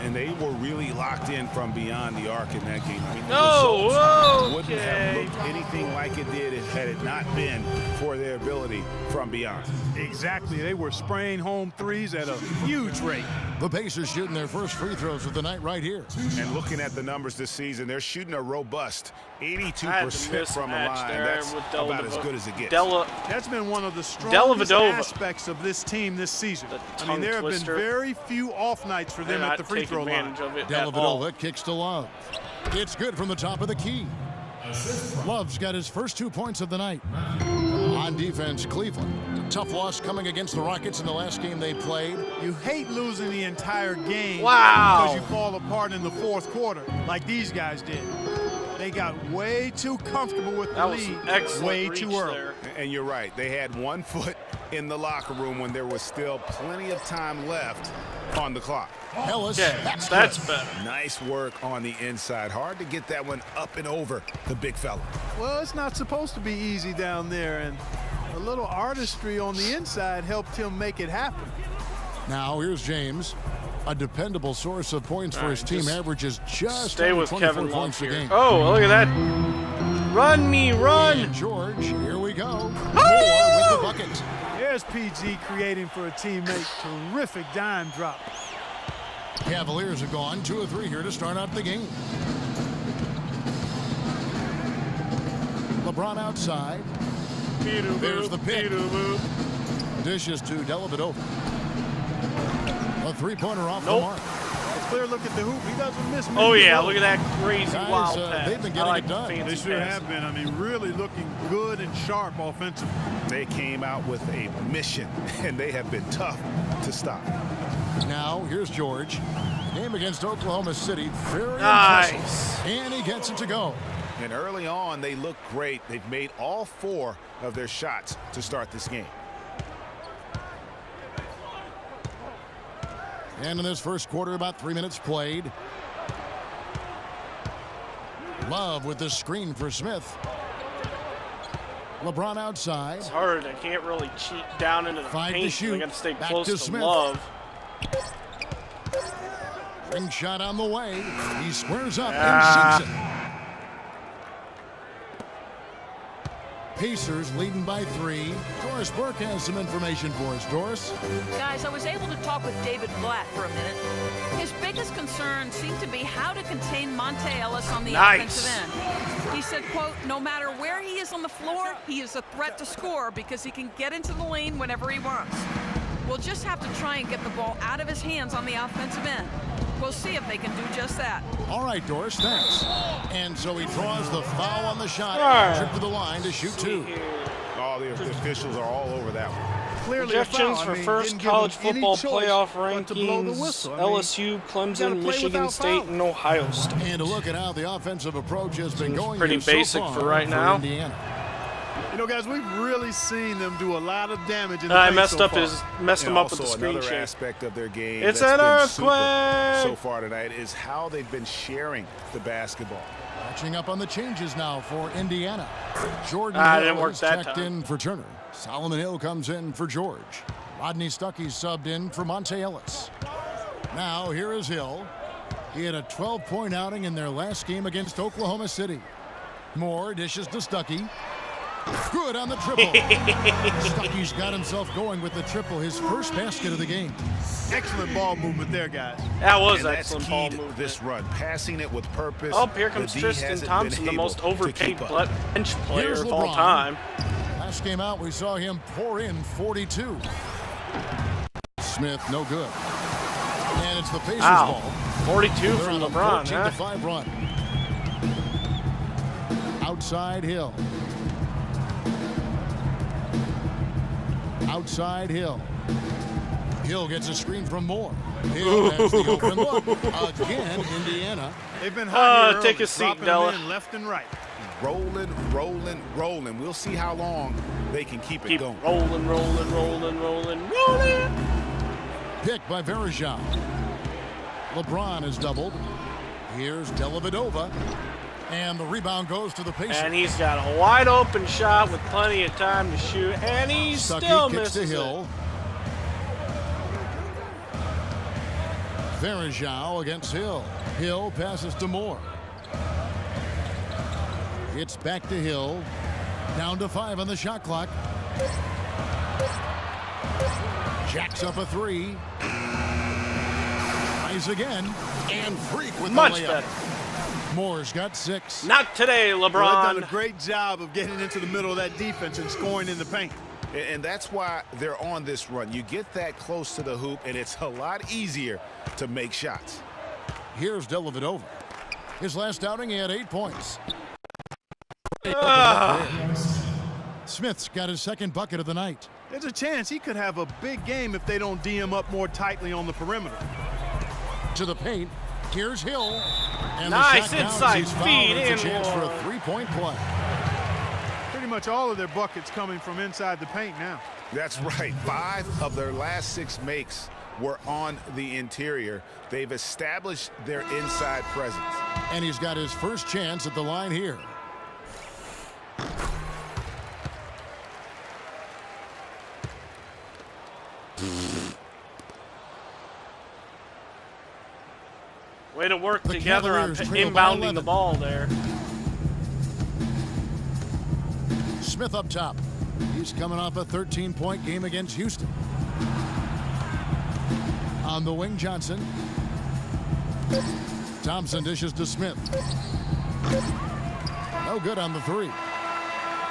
[SPEAKER 6] And they were really locked in from beyond the arc in that game. I mean,
[SPEAKER 1] no,
[SPEAKER 6] wouldn't have looked anything like it did had it not been for their ability from beyond.
[SPEAKER 7] Exactly. They were spraying home threes at a huge rate.
[SPEAKER 5] The Pacers shooting their first free throws of the night right here.
[SPEAKER 6] And looking at the numbers this season, they're shooting a robust 82% from the line. That's about as good as it gets.
[SPEAKER 7] That's been one of the strongest aspects of this team this season. I mean, there have been very few off nights for them at the free throw line.
[SPEAKER 5] Dellavedova kicks to Love. It's good from the top of the key. Love's got his first 2 points of the night. On defense, Cleveland. A tough loss coming against the Rockets in the last game they played.
[SPEAKER 7] You hate losing the entire game
[SPEAKER 1] because
[SPEAKER 7] you fall apart in the fourth quarter like these guys did. They got way too comfortable with the lead way too early.
[SPEAKER 6] And you're right. They had 1 foot in the locker room when there was still plenty of time left on the clock.
[SPEAKER 5] Ellis,
[SPEAKER 1] that's better.
[SPEAKER 6] Nice work on the inside. Hard to get that one up and over the big fella.
[SPEAKER 7] Well, it's not supposed to be easy down there, and a little artistry on the inside helped him make it happen.
[SPEAKER 5] Now here's James. A dependable source of points for his team, averages just
[SPEAKER 1] stay with
[SPEAKER 5] 24
[SPEAKER 1] Kevin
[SPEAKER 5] points a game.
[SPEAKER 1] Oh, look at that. Run me, run.
[SPEAKER 5] And George, here we go. More with the bucket.
[SPEAKER 7] There's PG creating for a teammate. Terrific dime drop.
[SPEAKER 5] Cavaliers have gone 2 of 3 here to start out the game. LeBron outside. There's the pick. Dishes to Dellavedova. A three-pointer off the mark.
[SPEAKER 7] A clear look at the hoop. He doesn't miss.
[SPEAKER 1] Oh yeah, look at that crazy wild pass.
[SPEAKER 5] They've been getting it done.
[SPEAKER 7] They sure have been. I mean, really looking good and sharp offensively.
[SPEAKER 6] They came out with a mission, and they have been tough to stop.
[SPEAKER 5] Now here's George. Game against Oklahoma City, very
[SPEAKER 1] nice,
[SPEAKER 5] impressive. And he gets it to go.
[SPEAKER 6] And early on, they look great. They've made all 4 of their shots to start this game.
[SPEAKER 5] And in this first quarter, about 3 minutes played. Love with the screen for Smith. LeBron outside.
[SPEAKER 1] It's hard. I can't really cheat down into the
[SPEAKER 5] 5
[SPEAKER 1] paint.
[SPEAKER 5] to shoot.
[SPEAKER 1] I got to stay
[SPEAKER 5] Back
[SPEAKER 1] close
[SPEAKER 5] to
[SPEAKER 1] to
[SPEAKER 5] Smith.
[SPEAKER 1] Love.
[SPEAKER 5] Ring shot on the way. He squares up and sinks it. Pacers leading by 3. Doris Burke has some information for us. Doris?
[SPEAKER 8] Guys, I was able to talk with David Blatt for a minute. His biggest concern seemed to be how to contain Monte Ellis on the offensive end. He said, quote, no matter where he is on the floor, he is a threat to score because he can get into the lane whenever he wants. We'll just have to try and get the ball out of his hands on the offensive end. We'll see if they can do just that.
[SPEAKER 5] All right, Doris, thanks. And so he draws the foul on the shot. Trip to the line to shoot 2.
[SPEAKER 6] Oh, the officials are all over that one.
[SPEAKER 7] Clearly
[SPEAKER 1] Projections for first college football playoff rankings: LSU, Clemson, Michigan State, and Ohio State.
[SPEAKER 5] And to look at how the offensive approach has been going
[SPEAKER 1] pretty basic
[SPEAKER 5] so far
[SPEAKER 1] for right now.
[SPEAKER 5] Indiana.
[SPEAKER 7] You know, guys, we've really seen them do a lot of damage in the
[SPEAKER 1] I
[SPEAKER 7] paint
[SPEAKER 1] messed
[SPEAKER 7] so
[SPEAKER 1] up
[SPEAKER 7] far.
[SPEAKER 1] messed him up with the
[SPEAKER 6] Also,
[SPEAKER 1] screen
[SPEAKER 6] another
[SPEAKER 1] share.
[SPEAKER 6] aspect of their game
[SPEAKER 1] It's
[SPEAKER 6] that's
[SPEAKER 1] an
[SPEAKER 6] been super
[SPEAKER 1] earthquake!
[SPEAKER 6] so far tonight is how they've been sharing the basketball.
[SPEAKER 5] Catching up on the changes now for Indiana. Jordan
[SPEAKER 1] Didn't
[SPEAKER 5] Hill
[SPEAKER 1] work
[SPEAKER 5] is
[SPEAKER 1] that
[SPEAKER 5] checked
[SPEAKER 1] time.
[SPEAKER 5] in for Turner. Solomon Hill comes in for George. Rodney Stuckey subbed in for Monte Ellis. Now here is Hill. He had a 12-point outing in their last game against Oklahoma City. Moore dishes to Stuckey. Good on the triple. Stuckey's got himself going with the triple, his first basket of the game.
[SPEAKER 7] Excellent ball movement there, guys.
[SPEAKER 1] That was
[SPEAKER 6] And that's
[SPEAKER 1] excellent
[SPEAKER 6] key
[SPEAKER 1] ball
[SPEAKER 6] to
[SPEAKER 1] movement.
[SPEAKER 6] this run, passing it with purpose.
[SPEAKER 1] Oh, here comes
[SPEAKER 6] The D
[SPEAKER 1] Tristan
[SPEAKER 6] hasn't
[SPEAKER 1] Thompson,
[SPEAKER 6] been
[SPEAKER 1] the most
[SPEAKER 6] able to
[SPEAKER 1] overpaid
[SPEAKER 6] keep up.
[SPEAKER 1] bench player
[SPEAKER 5] Here's
[SPEAKER 1] of all
[SPEAKER 5] LeBron.
[SPEAKER 1] time.
[SPEAKER 5] Last game out, we saw him pour in 42. Smith, no good. And it's the Pacers
[SPEAKER 1] Wow.
[SPEAKER 5] ball.
[SPEAKER 1] 42
[SPEAKER 5] They're
[SPEAKER 1] from
[SPEAKER 5] on a
[SPEAKER 1] LeBron, huh?
[SPEAKER 5] 14-5 run. Outside Hill. Outside Hill. Hill gets a screen from Moore. Hill has the open look. Again, Indiana.
[SPEAKER 7] They've been hot here
[SPEAKER 1] take
[SPEAKER 7] early,
[SPEAKER 1] a seat,
[SPEAKER 7] dropping
[SPEAKER 1] Della.
[SPEAKER 7] them in left and right.
[SPEAKER 6] Rolling, rolling, rolling. We'll see how long they can keep it
[SPEAKER 1] Keep
[SPEAKER 6] going.
[SPEAKER 1] rolling, rolling, rolling, rolling, rolling.
[SPEAKER 5] Pick by Verejao. LeBron is doubled. Here's Dellavedova. And the rebound goes to the Pacers.
[SPEAKER 1] And he's got a wide open shot with plenty of time to shoot, and he
[SPEAKER 5] Stuckey
[SPEAKER 1] still
[SPEAKER 5] kicks to
[SPEAKER 1] misses
[SPEAKER 5] Hill. Verejao against Hill. Hill passes to Moore. It's back to Hill. Down to 5 on the shot clock. Jacks up a 3. Tries again. And Freak with
[SPEAKER 1] Much
[SPEAKER 5] the layup.
[SPEAKER 1] better.
[SPEAKER 5] Moore's got 6.
[SPEAKER 1] Not today,
[SPEAKER 7] Well, they've done a
[SPEAKER 1] LeBron.
[SPEAKER 7] great job of getting into the middle of that defense and scoring in the paint.
[SPEAKER 6] And that's why they're on this run. You get that close to the hoop, and it's a lot easier to make shots.
[SPEAKER 5] Here's Dellavedova. His last outing, he had 8 points. Smith's got his second bucket of the night.
[SPEAKER 7] There's a chance he could have a big game if they don't D him up more tightly on the perimeter.
[SPEAKER 5] To the paint. Here's Hill. And
[SPEAKER 1] Nice
[SPEAKER 5] the shot counts.
[SPEAKER 1] inside
[SPEAKER 5] He's fouled.
[SPEAKER 1] feed
[SPEAKER 5] It's a
[SPEAKER 1] in,
[SPEAKER 5] chance for a
[SPEAKER 1] Ward.
[SPEAKER 5] 3-point play.
[SPEAKER 7] Pretty much all of their buckets coming from inside the paint now.
[SPEAKER 6] That's right. 5 of their last 6 makes were on the interior. They've established their inside presence.
[SPEAKER 5] And he's got his first chance at the line here.
[SPEAKER 1] Way to work
[SPEAKER 5] The
[SPEAKER 1] together on
[SPEAKER 5] Cavaliers trail by
[SPEAKER 1] inbounding
[SPEAKER 5] 11.
[SPEAKER 1] the ball there.
[SPEAKER 5] Smith up top. He's coming off a 13-point game against Houston. On the wing, Johnson. Thompson dishes to Smith. No good on the 3.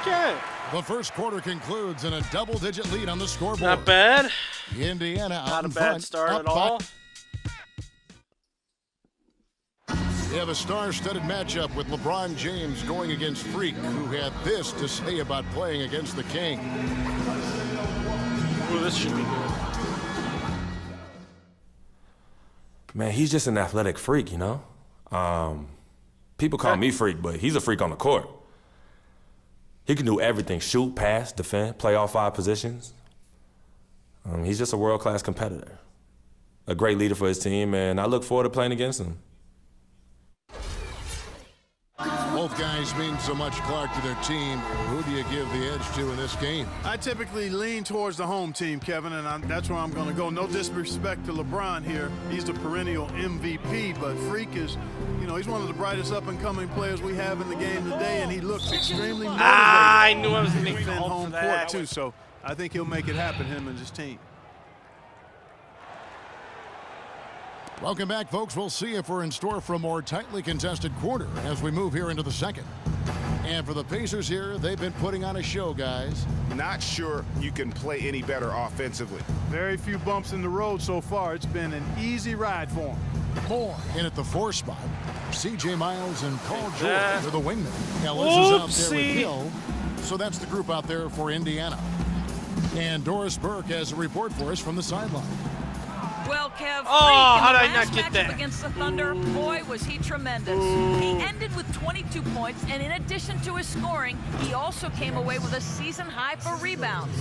[SPEAKER 1] Okay.
[SPEAKER 5] The first quarter concludes in a double-digit lead on the scoreboard.
[SPEAKER 1] Not bad.
[SPEAKER 5] Indiana out
[SPEAKER 1] Not a
[SPEAKER 5] in
[SPEAKER 1] bad
[SPEAKER 5] front,
[SPEAKER 1] start
[SPEAKER 5] up
[SPEAKER 1] at all.
[SPEAKER 5] We have a star-studded matchup with LeBron James going against Freak, who had this to say about playing against the King.
[SPEAKER 1] Ooh, this should be good.
[SPEAKER 15] Man, he's just an athletic freak, you know? People call me freak, but he's a freak on the court. He can do everything: shoot, pass, defend, play all 5 positions. He's just a world-class competitor, a great leader for his team, and I look forward to playing against him.
[SPEAKER 5] Both guys mean so much, Clark, to their team. Who do you give the edge to in this game?
[SPEAKER 7] I typically lean towards the home team, Kevin, and that's where I'm going to go. No disrespect to LeBron here. He's the perennial MVP, but Freak is, you know, he's one of the brightest up-and-coming players we have in the game today, and he looks extremely motivated.
[SPEAKER 1] I knew I was going to make
[SPEAKER 7] defend
[SPEAKER 1] called
[SPEAKER 7] home
[SPEAKER 1] for that.
[SPEAKER 7] court, too, so I think he'll make it happen, him and his team.
[SPEAKER 5] Welcome back, folks. We'll see if we're in store for a more tightly contested quarter as we move here into the second. And for the Pacers here, they've been putting on a show, guys.
[SPEAKER 6] Not sure you can play any better offensively.
[SPEAKER 7] Very few bumps in the road so far. It's been an easy ride for him.
[SPEAKER 5] Moore in at the 4 spot. C.J. Miles and Paul George are the wingmen. Ellis is out there with Hill. So that's the group out there for Indiana. And Doris Burke has a report for us from the sideline.
[SPEAKER 8] Well, Kev,
[SPEAKER 1] how did I
[SPEAKER 8] last
[SPEAKER 1] not get
[SPEAKER 8] matchup
[SPEAKER 1] that?
[SPEAKER 8] against the Thunder, boy, was he tremendous. He ended with 22 points, and in addition to his scoring, he also came away with a season high for rebounds.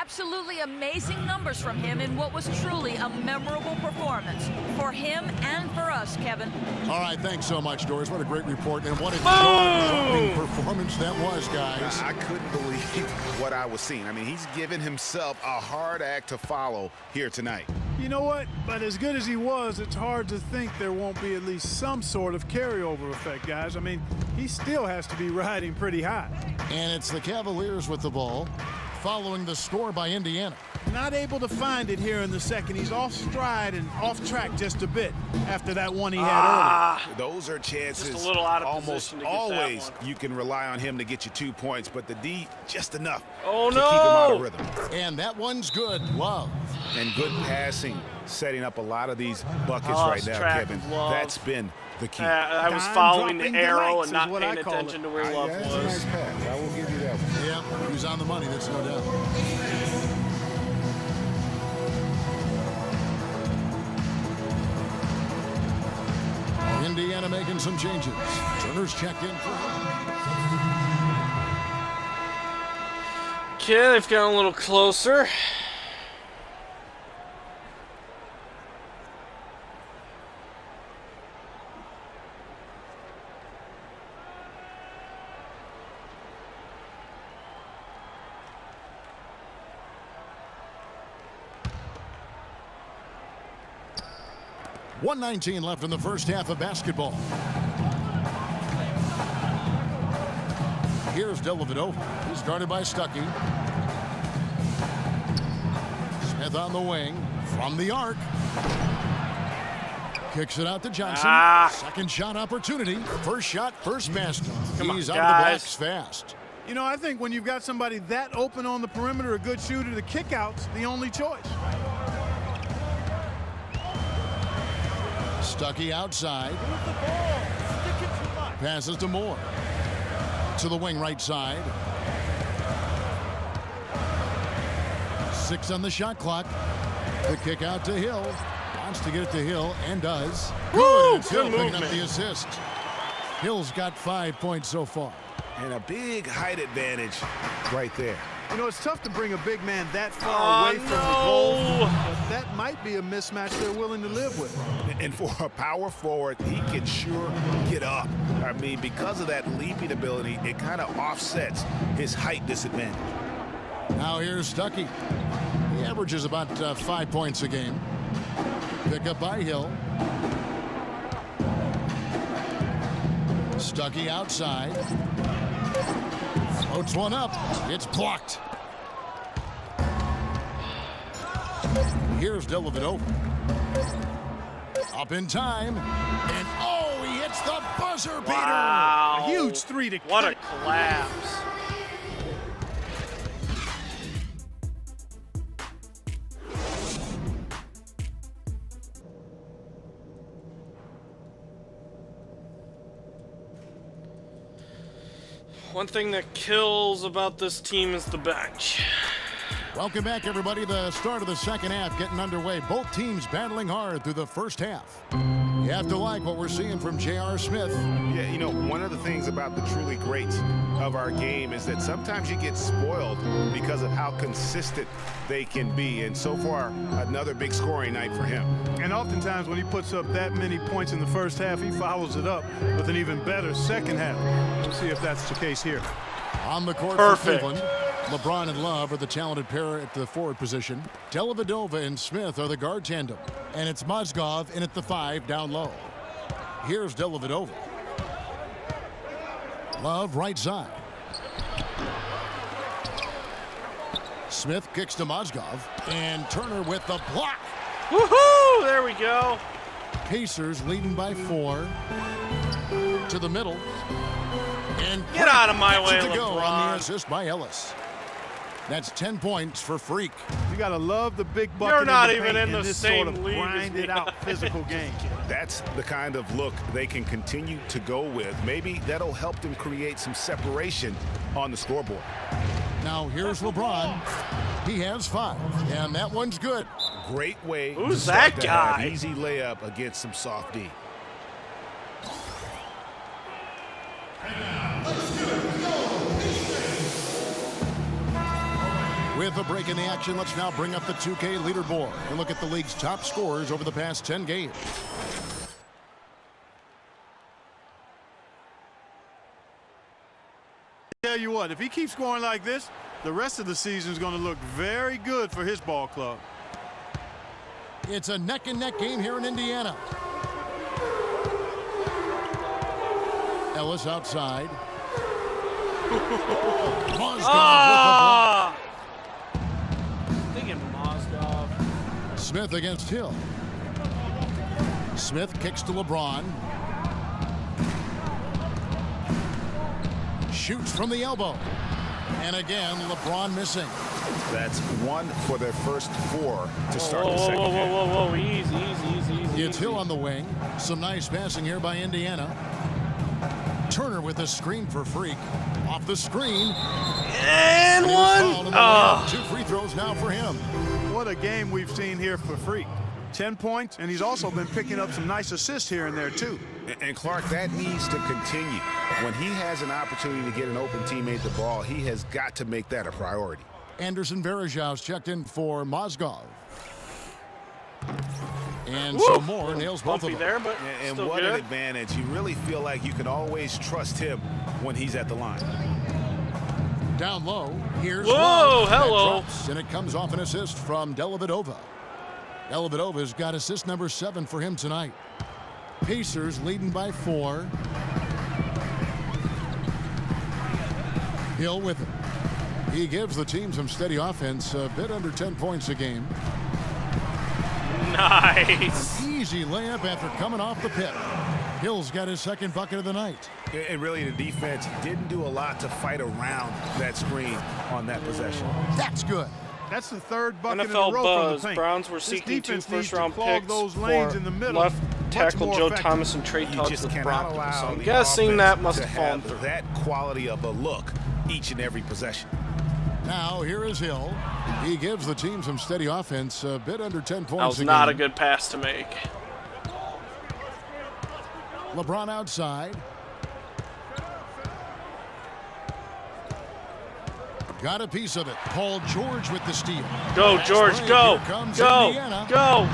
[SPEAKER 8] Absolutely amazing numbers from him in what was truly a memorable performance for him and for us, Kevin.
[SPEAKER 5] All right, thanks so much, Doris. What a great report, and what a jaw-dropping performance that was, guys.
[SPEAKER 6] I couldn't believe what I was seeing. I mean, he's given himself a hard act to follow here tonight.
[SPEAKER 7] You know what? But as good as he was, it's hard to think there won't be at least some sort of carryover effect, guys. I mean, he still has to be riding pretty high.
[SPEAKER 5] And it's the Cavaliers with the ball, following the score by Indiana.
[SPEAKER 7] Not able to find it here in the second. He's off stride and off track just a bit after that one he had earlier.
[SPEAKER 6] Those are chances.
[SPEAKER 1] Just a little out of
[SPEAKER 6] almost
[SPEAKER 1] position to get
[SPEAKER 6] always
[SPEAKER 1] that one.
[SPEAKER 6] you can rely on him to get you 2 points, but the D just enough
[SPEAKER 1] to
[SPEAKER 6] keep him out of rhythm.
[SPEAKER 5] And that one's good. Love.
[SPEAKER 6] And good passing, setting up a lot of these buckets right now, Kevin. That's been the key.
[SPEAKER 1] I was following the arrow and not paying attention to where Love
[SPEAKER 6] That's a
[SPEAKER 1] was.
[SPEAKER 6] nice pass. I will give you that one.
[SPEAKER 5] Yeah, he was on the money, that's no doubt. Indiana making some changes. Turner's checked in for him.
[SPEAKER 1] Okay, they've gotten a little closer.
[SPEAKER 5] .119 left in the first half of basketball. Here's Dellavedova. He's guarded by Stuckey. Smith on the wing. From the arc. Kicks it out to Johnson. Second shot opportunity. First shot, first basket. He's out of the blocks fast.
[SPEAKER 7] You know, I think when you've got somebody that open on the perimeter, a good shooter, the kick-out's the only choice.
[SPEAKER 5] Stuckey outside. Passes to Moore. To the wing right side. 6 on the shot clock. The kick out to Hill. Wants to get it to Hill and does. Good. It's Hill picking up the assist. Hill's got 5 points so far.
[SPEAKER 6] And a big height advantage right there.
[SPEAKER 7] You know, it's tough to bring a big man that far away from the goal, but that might be a mismatch they're willing to live with.
[SPEAKER 6] And for a power forward, he can sure get up. I mean, because of that leaping ability, it kind of offsets his height disadvantage.
[SPEAKER 5] Now here's Stuckey. He averages about 5 points a game. Pick up by Hill. Stuckey outside. Floats one up. It's blocked. Here's Dellavedova. Up in time. And oh, he hits the buzzer beater.
[SPEAKER 1] Wow.
[SPEAKER 7] A huge three to
[SPEAKER 1] What
[SPEAKER 7] cut.
[SPEAKER 1] a collapse. One thing that kills about this team is the bench.
[SPEAKER 5] Welcome back, everybody. The start of the second half getting underway. Both teams battling hard through the first half. You have to like what we're seeing from J.R. Smith.
[SPEAKER 6] Yeah, you know, one of the things about the truly greats of our game is that sometimes you get spoiled because of how consistent they can be. And so far, another big scoring night for him.
[SPEAKER 7] And oftentimes when he puts up that many points in the first half, he follows it up with an even better second half. We'll see if that's the case here.
[SPEAKER 5] On the court
[SPEAKER 1] Perfect.
[SPEAKER 5] for Cleveland, LeBron and Love are the talented pair at the forward position. Dellavedova and Smith are the guard tandem. And it's Mozgov in at the 5 down low. Here's Dellavedova. Love right side. Smith kicks to Mozgov. And Turner with the block.
[SPEAKER 1] Woohoo! There we go.
[SPEAKER 5] Pacers leading by 4. To the middle. And
[SPEAKER 1] Get out of my way,
[SPEAKER 5] to go on the
[SPEAKER 1] LeBron.
[SPEAKER 5] assist by Ellis. That's 10 points for Freak.
[SPEAKER 7] You got to love the big bucket.
[SPEAKER 1] You're not
[SPEAKER 7] in the
[SPEAKER 1] even
[SPEAKER 7] paint
[SPEAKER 1] in the
[SPEAKER 7] this
[SPEAKER 1] same
[SPEAKER 7] sort of
[SPEAKER 1] league as
[SPEAKER 7] grinded
[SPEAKER 1] me.
[SPEAKER 7] out physical game.
[SPEAKER 6] That's the kind of look they can continue to go with. Maybe that'll help them create some separation on the scoreboard.
[SPEAKER 5] Now here's LeBron. He has 5, and that one's good.
[SPEAKER 6] Great way
[SPEAKER 1] Who's
[SPEAKER 6] to start
[SPEAKER 1] that
[SPEAKER 6] to have
[SPEAKER 1] guy?
[SPEAKER 6] easy layup against some soft D.
[SPEAKER 5] With a break in the action, let's now bring up the 2K leaderboard and look at the league's top scorers over the past 10 games.
[SPEAKER 7] Tell you what, if he keeps scoring like this, the rest of the season is going to look very good for his ball club.
[SPEAKER 5] It's a neck-and-neck game here in Indiana. Ellis outside.
[SPEAKER 1] Ah! Thinking Mozgov.
[SPEAKER 5] Smith against Hill. Smith kicks to LeBron. Shoots from the elbow. And again, LeBron missing.
[SPEAKER 6] That's 1 for their first 4 to start the second half.
[SPEAKER 1] Whoa. Easy.
[SPEAKER 5] It's Hill on the wing. Some nice passing here by Indiana. Turner with a screen for Freak. Off the screen.
[SPEAKER 1] And one. Oh.
[SPEAKER 5] 2 free throws now for him.
[SPEAKER 7] What a game we've seen here for Freak. 10 points, and he's also been picking up some nice assists here and there, too.
[SPEAKER 6] And Clark, that needs to continue. When he has an opportunity to get an open teammate the ball, he has got to make that a priority.
[SPEAKER 5] Anderson Varejão's checked in for Mozgov. And
[SPEAKER 1] Woo!
[SPEAKER 5] some more nails both of them.
[SPEAKER 1] There, but
[SPEAKER 6] And
[SPEAKER 1] still
[SPEAKER 6] what
[SPEAKER 1] good.
[SPEAKER 6] an advantage. You really feel like you can always trust him when he's at the line.
[SPEAKER 5] Down low, here's
[SPEAKER 1] Whoa,
[SPEAKER 5] Love. That
[SPEAKER 1] hello.
[SPEAKER 5] drops, and it comes off an assist from Dellavedova. Dellavedova's got assist number 7 for him tonight. Pacers leading by 4. Hill with it. He gives the team some steady offense, a bit under 10 points a game.
[SPEAKER 1] Nice.
[SPEAKER 5] Easy layup after coming off the pit. Hill's got his second bucket of the night.
[SPEAKER 6] And really, the defense didn't do a lot to fight around that screen on that possession.
[SPEAKER 5] That's good.
[SPEAKER 7] That's the third bucket
[SPEAKER 1] NFL
[SPEAKER 7] in a row
[SPEAKER 1] buzz.
[SPEAKER 7] from the paint.
[SPEAKER 1] Browns were
[SPEAKER 7] This
[SPEAKER 1] seeking 2
[SPEAKER 7] defense needs to
[SPEAKER 1] first-round
[SPEAKER 7] clog
[SPEAKER 1] picks
[SPEAKER 7] those
[SPEAKER 1] for
[SPEAKER 7] lanes in the middle
[SPEAKER 1] left
[SPEAKER 7] much
[SPEAKER 1] tackle
[SPEAKER 7] more
[SPEAKER 1] Joe
[SPEAKER 7] effective.
[SPEAKER 1] Thomas and Trey
[SPEAKER 6] You
[SPEAKER 1] Tubbs
[SPEAKER 6] just
[SPEAKER 1] with
[SPEAKER 6] cannot
[SPEAKER 1] Broncos.
[SPEAKER 6] allow
[SPEAKER 1] So I'm
[SPEAKER 6] the
[SPEAKER 1] guessing
[SPEAKER 6] offense
[SPEAKER 1] that must
[SPEAKER 6] to
[SPEAKER 1] have fallen
[SPEAKER 6] have
[SPEAKER 1] through.
[SPEAKER 6] that quality of a look each and every possession.
[SPEAKER 5] Now here is Hill. He gives the team some steady offense, a bit under 10 points
[SPEAKER 1] That was
[SPEAKER 5] a
[SPEAKER 1] not a
[SPEAKER 5] game.
[SPEAKER 1] good pass to make.
[SPEAKER 5] LeBron outside. Got a piece of it. Paul George with the steal.
[SPEAKER 1] Go,
[SPEAKER 5] Fast
[SPEAKER 1] George,
[SPEAKER 5] break.
[SPEAKER 1] go.
[SPEAKER 5] Here comes
[SPEAKER 1] Go.
[SPEAKER 5] Indiana.
[SPEAKER 1] Go.
[SPEAKER 5] It's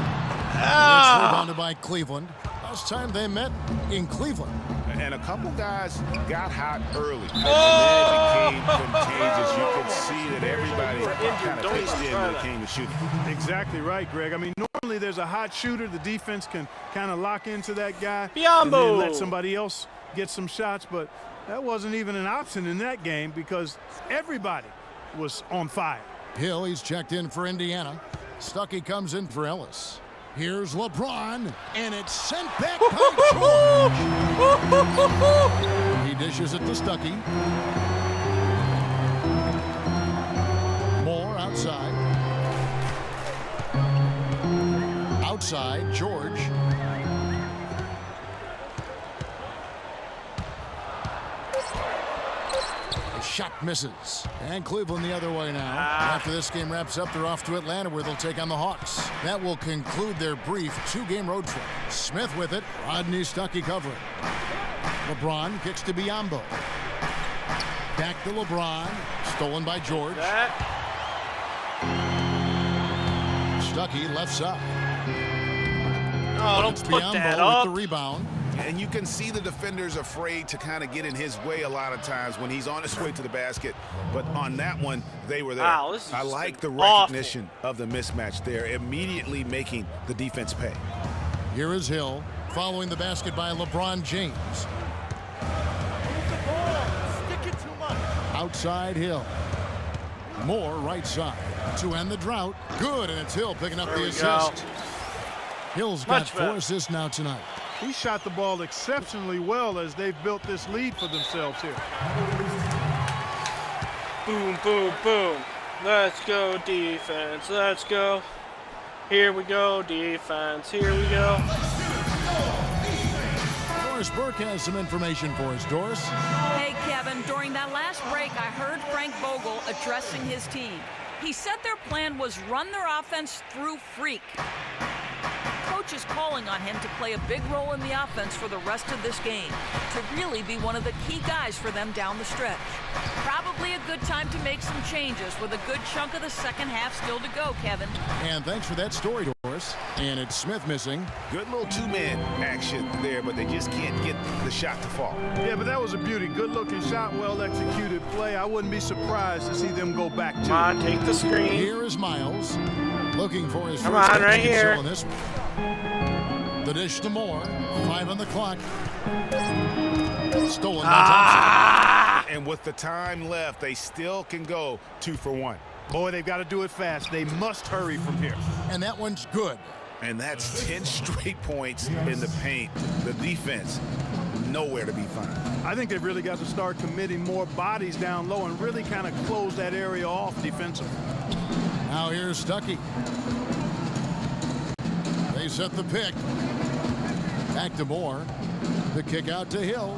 [SPEAKER 1] Ah.
[SPEAKER 5] rebounded by Cleveland. Last time they met in Cleveland.
[SPEAKER 6] And a couple guys got hot early. And then it became contagious. You could see that everybody kind of pitched in when it came to shooting.
[SPEAKER 7] Exactly right, Greg. I mean, normally there's a hot shooter. The defense can kind of lock into that guy
[SPEAKER 1] Biombo.
[SPEAKER 7] and then let somebody else get some shots. But that wasn't even an option in that game because everybody was on fire.
[SPEAKER 5] Hill, he's checked in for Indiana. Stuckey comes in for Ellis. Here's LeBron, and it's sent back by George. He dishes it to Stuckey. Moore outside. Outside, George. The shot misses. And Cleveland the other way now. After this game wraps up, they're off to Atlanta where they'll take on the Hawks. That will conclude their brief 2-game road trip. Smith with it. Rodney Stuckey covering. LeBron kicks to Biombo. Back to LeBron. Stolen by George. Stuckey left side.
[SPEAKER 1] Oh, don't put
[SPEAKER 5] Biombo
[SPEAKER 1] that up.
[SPEAKER 5] with the rebound.
[SPEAKER 6] And you can see the defenders afraid to kind of get in his way a lot of times when he's on his way to the basket. But on that one, they were there.
[SPEAKER 1] Wow, this has
[SPEAKER 6] I
[SPEAKER 1] just
[SPEAKER 6] like the
[SPEAKER 1] been awful.
[SPEAKER 6] recognition of the mismatch there, immediately making the defense pay.
[SPEAKER 5] Here is Hill following the basket by LeBron James. Outside Hill. Moore right side to end the drought. Good, and it's Hill picking up
[SPEAKER 1] There
[SPEAKER 5] the
[SPEAKER 1] we
[SPEAKER 5] assist.
[SPEAKER 1] go.
[SPEAKER 5] Hill's got
[SPEAKER 1] Much
[SPEAKER 5] 4
[SPEAKER 1] better.
[SPEAKER 5] assists now tonight.
[SPEAKER 7] He shot the ball exceptionally well as they've built this lead for themselves here.
[SPEAKER 1] Boom, boom, boom. Let's go, defense. Let's go. Here we go, defense. Here we go.
[SPEAKER 5] Doris Burke has some information for us. Doris?
[SPEAKER 8] Hey, Kevin, during that last break, I heard Frank Vogel addressing his team. He said their plan was run their offense through Freak. Coach is calling on him to play a big role in the offense for the rest of this game, to really be one of the key guys for them down the stretch. Probably a good time to make some changes with a good chunk of the second half still to go, Kevin.
[SPEAKER 5] And thanks for that story, Doris. And it's Smith missing.
[SPEAKER 6] Good little two-man action there, but they just can't get the shot to fall.
[SPEAKER 7] Yeah, but that was a beauty. Good-looking shot, well-executed play. I wouldn't be surprised to see them go back to it.
[SPEAKER 1] Come on, take the screen.
[SPEAKER 5] Here is Miles, looking for his
[SPEAKER 1] Come
[SPEAKER 5] first
[SPEAKER 1] on, right here.
[SPEAKER 5] on this. The dish to Moore. 5 on the clock. Stolen by Thompson.
[SPEAKER 6] And with the time left, they still can go 2 for 1.
[SPEAKER 7] Boy, they've got to do it fast. They must hurry from here.
[SPEAKER 5] And that one's good.
[SPEAKER 6] And that's 10 straight points in the paint. The defense, nowhere to be found.
[SPEAKER 7] I think they've really got to start committing more bodies down low and really kind of close that area off defensively.
[SPEAKER 5] Now here's Stuckey. They set the pick. Back to Moore. The kick out to Hill.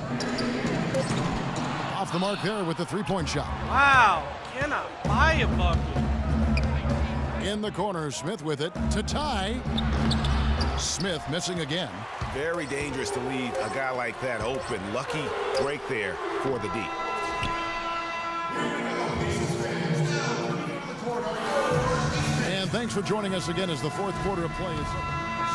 [SPEAKER 5] Off the mark there with the three-point shot.
[SPEAKER 1] Wow, cannot buy a bucket.
[SPEAKER 5] In the corner, Smith with it to tie. Smith missing again.
[SPEAKER 6] Very dangerous to leave a guy like that open. Lucky break there for the D.
[SPEAKER 5] And thanks for joining us again as the fourth quarter of play is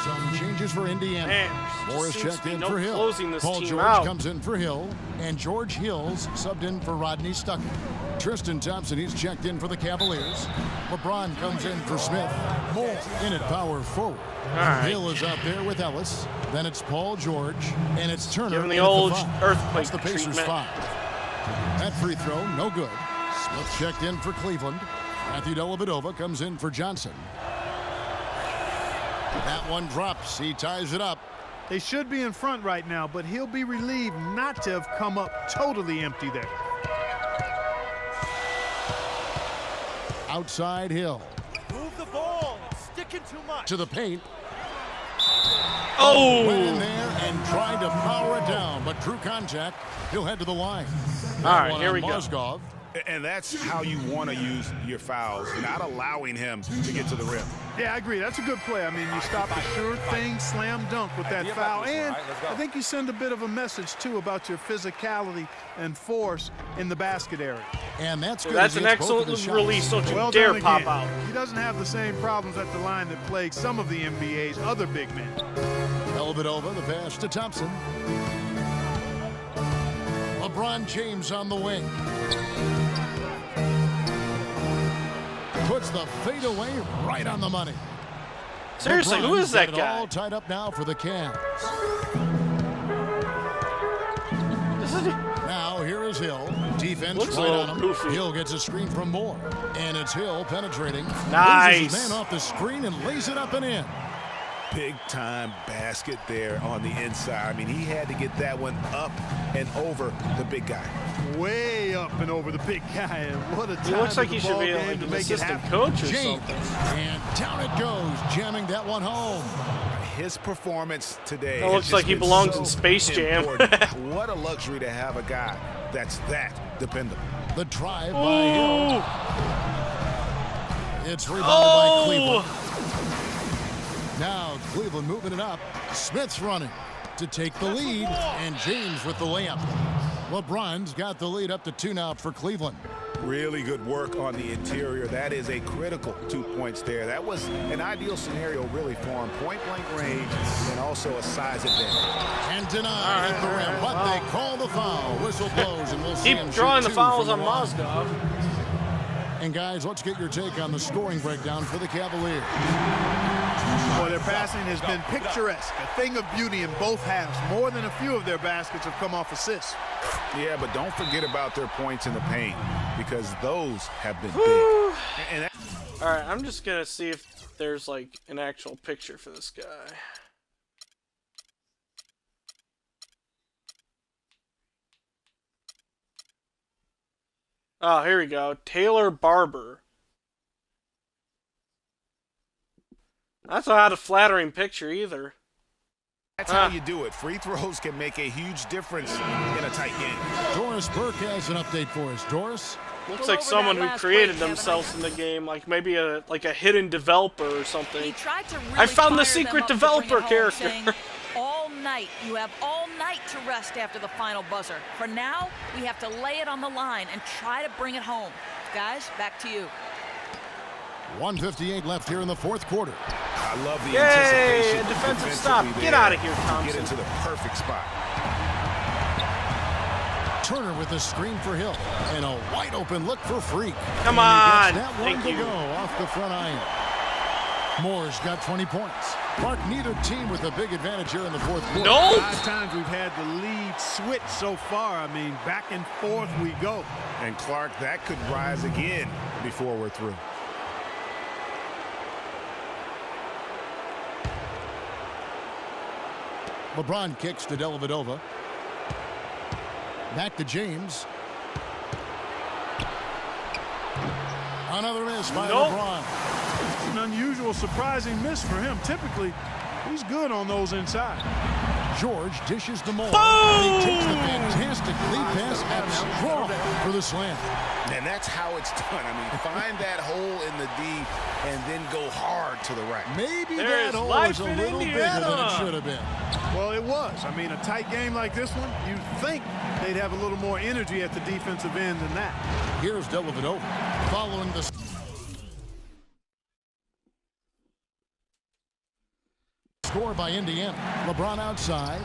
[SPEAKER 5] some changes for Indiana.
[SPEAKER 1] Man,
[SPEAKER 5] Morris
[SPEAKER 1] seems
[SPEAKER 5] checked
[SPEAKER 1] to be
[SPEAKER 5] in
[SPEAKER 1] no
[SPEAKER 5] for Hill.
[SPEAKER 1] closing this
[SPEAKER 5] Paul
[SPEAKER 1] team
[SPEAKER 5] George
[SPEAKER 1] out.
[SPEAKER 5] comes in for Hill. And George Hills subbed in for Rodney Stuckey. Tristan Thompson, he's checked in for the Cavaliers. LeBron comes in for Smith. Moore in at power forward.
[SPEAKER 1] Right.
[SPEAKER 5] Hill is out there with Ellis. Then it's Paul George. And it's Turner.
[SPEAKER 1] Give him the
[SPEAKER 5] in at
[SPEAKER 1] old
[SPEAKER 5] five.
[SPEAKER 1] earthquake
[SPEAKER 5] That's the Pacers
[SPEAKER 1] treatment.
[SPEAKER 5] 5. That free throw, no good. Smith checked in for Cleveland. Matthew Dellavedova comes in for Johnson. That one drops. He ties it up.
[SPEAKER 7] They should be in front right now, but he'll be relieved not to have come up totally empty there.
[SPEAKER 5] Outside Hill.
[SPEAKER 10] Move the ball. It's sticking too much.
[SPEAKER 5] To the paint.
[SPEAKER 1] Oh!
[SPEAKER 5] Went in there and tried to power it down, but true contact. He'll head to the line.
[SPEAKER 1] All right, here we go.
[SPEAKER 5] Mozgov.
[SPEAKER 6] And that's how you want to use your fouls, not allowing him to get to the rim.
[SPEAKER 7] Yeah, I agree. That's a good play. I mean, you stop a sure thing, slam dunk with that foul. And I think you send a bit of a message, too, about your physicality and force in the basket area.
[SPEAKER 5] And that's good.
[SPEAKER 1] That's an excellent release. Don't you
[SPEAKER 7] Well
[SPEAKER 1] dare
[SPEAKER 7] done
[SPEAKER 1] pop
[SPEAKER 7] again.
[SPEAKER 1] out.
[SPEAKER 7] He doesn't have the same problems at the line that plague some of the NBA's other big men.
[SPEAKER 5] Dellavedova, the pass to Thompson. LeBron James on the wing. Puts the fadeaway right on the money.
[SPEAKER 1] Seriously, who is that guy?
[SPEAKER 5] All tied up now for the Cavs. Now here is Hill. Defense
[SPEAKER 1] Looks a
[SPEAKER 5] right
[SPEAKER 1] little
[SPEAKER 5] on him.
[SPEAKER 1] goofy.
[SPEAKER 5] Hill gets a screen from Moore. And it's Hill penetrating.
[SPEAKER 1] Nice.
[SPEAKER 5] Loses his man off the screen and lays it up and in.
[SPEAKER 6] Big-time basket there on the inside. I mean, he had to get that one up and over the big guy.
[SPEAKER 7] Way up and over the big guy. And what a time
[SPEAKER 1] He looks like
[SPEAKER 7] in
[SPEAKER 1] he
[SPEAKER 7] the
[SPEAKER 1] should
[SPEAKER 7] ball
[SPEAKER 1] be
[SPEAKER 7] game
[SPEAKER 1] like
[SPEAKER 7] to
[SPEAKER 1] an
[SPEAKER 7] make it
[SPEAKER 1] assistant
[SPEAKER 7] happen.
[SPEAKER 1] coach or
[SPEAKER 5] James.
[SPEAKER 1] something.
[SPEAKER 5] And down it goes, jamming that one home.
[SPEAKER 6] His performance today.
[SPEAKER 1] That looks
[SPEAKER 6] has
[SPEAKER 1] like
[SPEAKER 6] just
[SPEAKER 1] he
[SPEAKER 6] been
[SPEAKER 1] belongs
[SPEAKER 6] so
[SPEAKER 1] in Space Jam.
[SPEAKER 6] important. What a luxury to have a guy that's that dependable.
[SPEAKER 5] The drive by Hill. It's rebounded by Cleveland. Now Cleveland moving it up. Smith's running to take the lead, and James with the layup. LeBron's got the lead up to 2 now for Cleveland.
[SPEAKER 6] Really good work on the interior. That is a critical 2 points there. That was an ideal scenario really for him. Point-blank range and also a size advantage.
[SPEAKER 5] And denied at the rim, but they call the foul. Whistle blows, and we'll see him
[SPEAKER 1] Keep
[SPEAKER 5] shoot
[SPEAKER 1] drawing the
[SPEAKER 5] 2
[SPEAKER 1] fouls
[SPEAKER 5] from
[SPEAKER 1] on
[SPEAKER 5] the line.
[SPEAKER 1] Mozgov.
[SPEAKER 5] And guys, let's get your take on the scoring breakdown for the Cavaliers.
[SPEAKER 7] Well, their passing has been picturesque, a thing of beauty in both halves. More than a few of their baskets have come off assists.
[SPEAKER 6] Yeah, but don't forget about their points in the paint because those have been big. And
[SPEAKER 1] All right, I'm just gonna see if there's like an actual picture for this guy. Oh, here we go. Taylor Barber. That's not a flattering picture either.
[SPEAKER 6] That's how you do it. Free throws can make a huge difference in a tight game.
[SPEAKER 5] Doris Burke has an update for us. Doris?
[SPEAKER 1] Looks like someone who created themselves in the game, like maybe a hidden developer or something.
[SPEAKER 8] He tried to really
[SPEAKER 1] I found the
[SPEAKER 8] fire them
[SPEAKER 1] secret
[SPEAKER 8] up to
[SPEAKER 1] developer
[SPEAKER 8] bring it home,
[SPEAKER 1] character.
[SPEAKER 8] saying, all night, you have all night to rest after the final buzzer. For now, we have to lay it on the line and try to bring it home. Guys, back to you.
[SPEAKER 5] 1:58 left here in the fourth quarter.
[SPEAKER 6] I love the
[SPEAKER 1] Yay,
[SPEAKER 6] anticipation.
[SPEAKER 1] a defensive
[SPEAKER 6] defensively
[SPEAKER 1] stop.
[SPEAKER 6] there
[SPEAKER 1] Get out of here,
[SPEAKER 6] to
[SPEAKER 1] Thompson.
[SPEAKER 6] Get into the perfect spot.
[SPEAKER 5] Turner with the screen for Hill. And a wide open look for Freak.
[SPEAKER 1] Come
[SPEAKER 5] And
[SPEAKER 1] on.
[SPEAKER 5] he gets that one
[SPEAKER 1] Thank
[SPEAKER 5] to
[SPEAKER 1] you.
[SPEAKER 5] go off the front iron. Moore's got 20 points. Clark, neither team with a big advantage here in the fourth quarter.
[SPEAKER 1] No.
[SPEAKER 7] 5 times we've had the lead switch so far. I mean, back and forth we go.
[SPEAKER 6] And Clark, that could rise again before we're through.
[SPEAKER 5] LeBron kicks to Dellavedova. Back to James. Another miss by LeBron.
[SPEAKER 7] It's an unusual, surprising miss for him. Typically, he's good on those inside.
[SPEAKER 5] George dishes the Moore. And he takes the fantastic lead pass up strong for the slam.
[SPEAKER 6] And that's how it's done. I mean, find that hole in the D and then go hard to the right.
[SPEAKER 5] Maybe
[SPEAKER 1] There's
[SPEAKER 5] that hole
[SPEAKER 1] life
[SPEAKER 5] was a
[SPEAKER 1] in
[SPEAKER 5] little bigger
[SPEAKER 1] Indiana.
[SPEAKER 5] than it should have been.
[SPEAKER 7] Well, it was. I mean, a tight game like this one, you'd think they'd have a little more energy at the defensive end than that.
[SPEAKER 5] Here's Dellavedova following the score by Indiana. LeBron outside.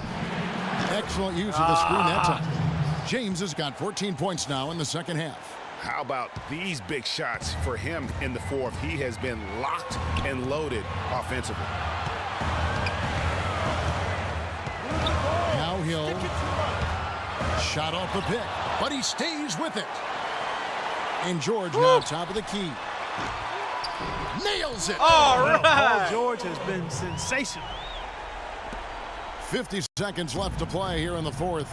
[SPEAKER 5] Excellent use of the screen that time. James has got 14 points now in the second half.
[SPEAKER 6] How about these big shots for him in the fourth? He has been locked and loaded offensively.
[SPEAKER 5] Now Hill. Shot off the pick, but he stays with it. And George now top of the key. Nails it.
[SPEAKER 1] All right.
[SPEAKER 7] Paul George has been sensational.
[SPEAKER 5] 50 seconds left to play here in the fourth.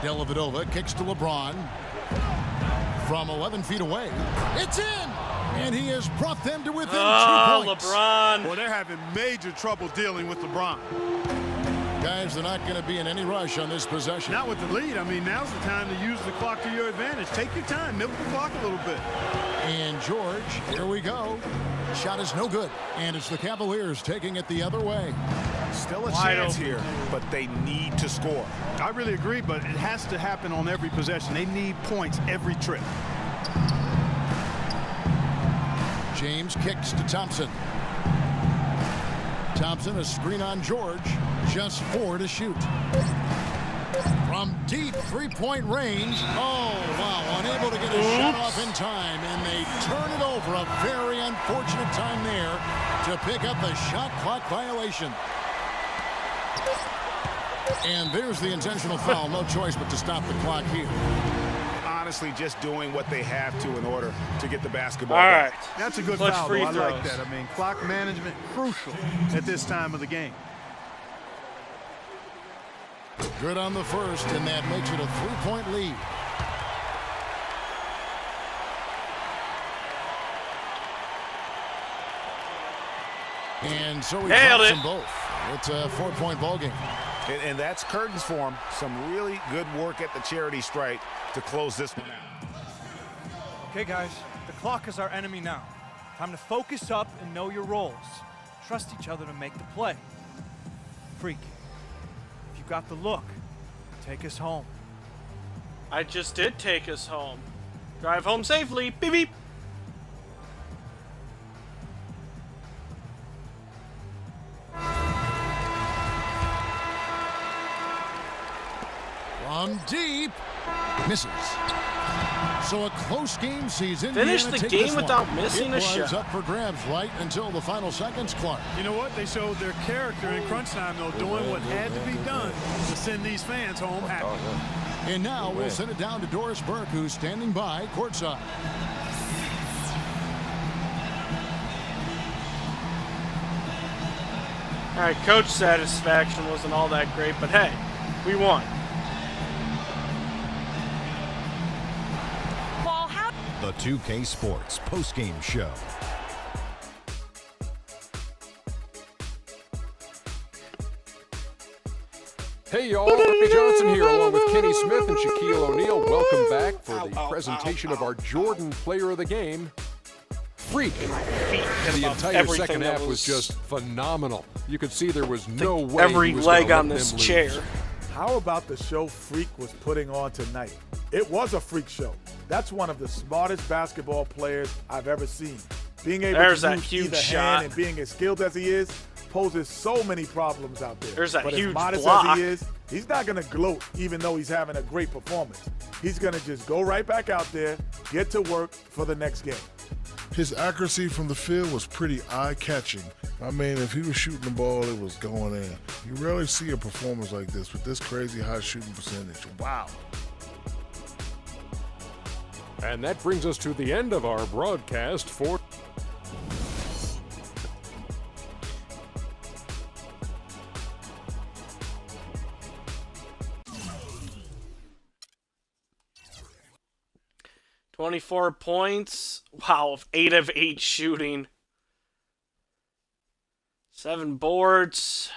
[SPEAKER 5] Dellavedova kicks to LeBron. From 11 feet away. It's in! And he has brought them to within 2 points.
[SPEAKER 1] LeBron.
[SPEAKER 7] Well, they're having major trouble dealing with LeBron.
[SPEAKER 5] Guys, they're not going to be in any rush on this possession.
[SPEAKER 7] Not with the lead. I mean, now's the time to use the clock to your advantage. Take your time. Milk the clock a little bit.
[SPEAKER 5] And George, here we go. Shot is no good. And it's the Cavaliers taking it the other way.
[SPEAKER 6] Still a chance here, but they need to score.
[SPEAKER 7] I really agree, but it has to happen on every possession. They need points every trip.
[SPEAKER 5] James kicks to Thompson. Thompson, a screen on George. Just 4 to shoot. From deep three-point range. Oh, wow. Unable to get a shot off in time. And they turn it over. A very unfortunate time there to pick up the shot clock violation. And there's the intentional foul. No choice but to stop the clock here.
[SPEAKER 6] Honestly, just doing what they have to in order to get the basketball.
[SPEAKER 1] All
[SPEAKER 6] back.
[SPEAKER 1] right.
[SPEAKER 7] That's a good
[SPEAKER 1] Clutch
[SPEAKER 7] foul,
[SPEAKER 1] free
[SPEAKER 7] though. I like
[SPEAKER 1] throws.
[SPEAKER 7] that. I mean, clock management crucial at this time of the game.
[SPEAKER 5] Good on the first, and that makes it a 3-point lead. And so he
[SPEAKER 1] Nailed
[SPEAKER 5] drops
[SPEAKER 1] it.
[SPEAKER 5] them both. It's a 4-point ball game.
[SPEAKER 6] And that's curtains for him. Some really good work at the charity stripe to close this one out.
[SPEAKER 10] Okay, guys, the clock is our enemy now. Time to focus up and know your roles. Trust each other to make the play. Freak, if you got the look, take us home.
[SPEAKER 1] I just did take us home. Drive home safely. Beep beep.
[SPEAKER 5] From deep. Misses. So a close game sees
[SPEAKER 1] Finish
[SPEAKER 5] Indiana
[SPEAKER 1] the
[SPEAKER 5] take
[SPEAKER 1] game
[SPEAKER 5] this one.
[SPEAKER 1] without missing a
[SPEAKER 5] It was
[SPEAKER 1] shot.
[SPEAKER 5] up for grabs right until the final seconds, Clark.
[SPEAKER 7] You know what? They showed their character in crunch time, though, doing what had to be done to send these fans home happy.
[SPEAKER 5] And now we'll send it down to Doris Burke, who's standing by courtside.
[SPEAKER 1] All right, coach satisfaction wasn't all that great, but hey, we won.
[SPEAKER 11] The 2K Sports postgame show.
[SPEAKER 2] Hey y'all, Ernie Johnson here along with Kenny Smith and Shaquille O'Neal. Welcome back for the presentation of our Jordan Player of the Game, Freak. The entire second half was just phenomenal. You could see there was no way
[SPEAKER 1] every
[SPEAKER 2] he was
[SPEAKER 1] leg
[SPEAKER 2] gonna
[SPEAKER 1] on
[SPEAKER 2] let
[SPEAKER 1] this
[SPEAKER 2] them
[SPEAKER 1] chair.
[SPEAKER 2] lose.
[SPEAKER 3] How about the show Freak was putting on tonight? It was a freak show. That's one of the smartest basketball players I've ever seen. Being able
[SPEAKER 1] There's
[SPEAKER 3] to
[SPEAKER 1] that
[SPEAKER 3] use
[SPEAKER 1] huge
[SPEAKER 3] either
[SPEAKER 1] shot.
[SPEAKER 3] hand and being as skilled as he is poses so many problems out there.
[SPEAKER 1] There's that
[SPEAKER 3] but
[SPEAKER 1] huge
[SPEAKER 3] as modest
[SPEAKER 1] block.
[SPEAKER 3] as he is, he's not going to gloat even though he's having a great performance. He's going to just go right back out there, get to work for the next game.
[SPEAKER 4] His accuracy from the field was pretty eye-catching. I mean, if he was shooting the ball, it was going in. You rarely see a performance like this with this crazy high shooting percentage. Wow.
[SPEAKER 2] And that brings us to the end of our broadcast for...
[SPEAKER 1] $24 points. Wow, 8 of 8 shooting. 7 boards.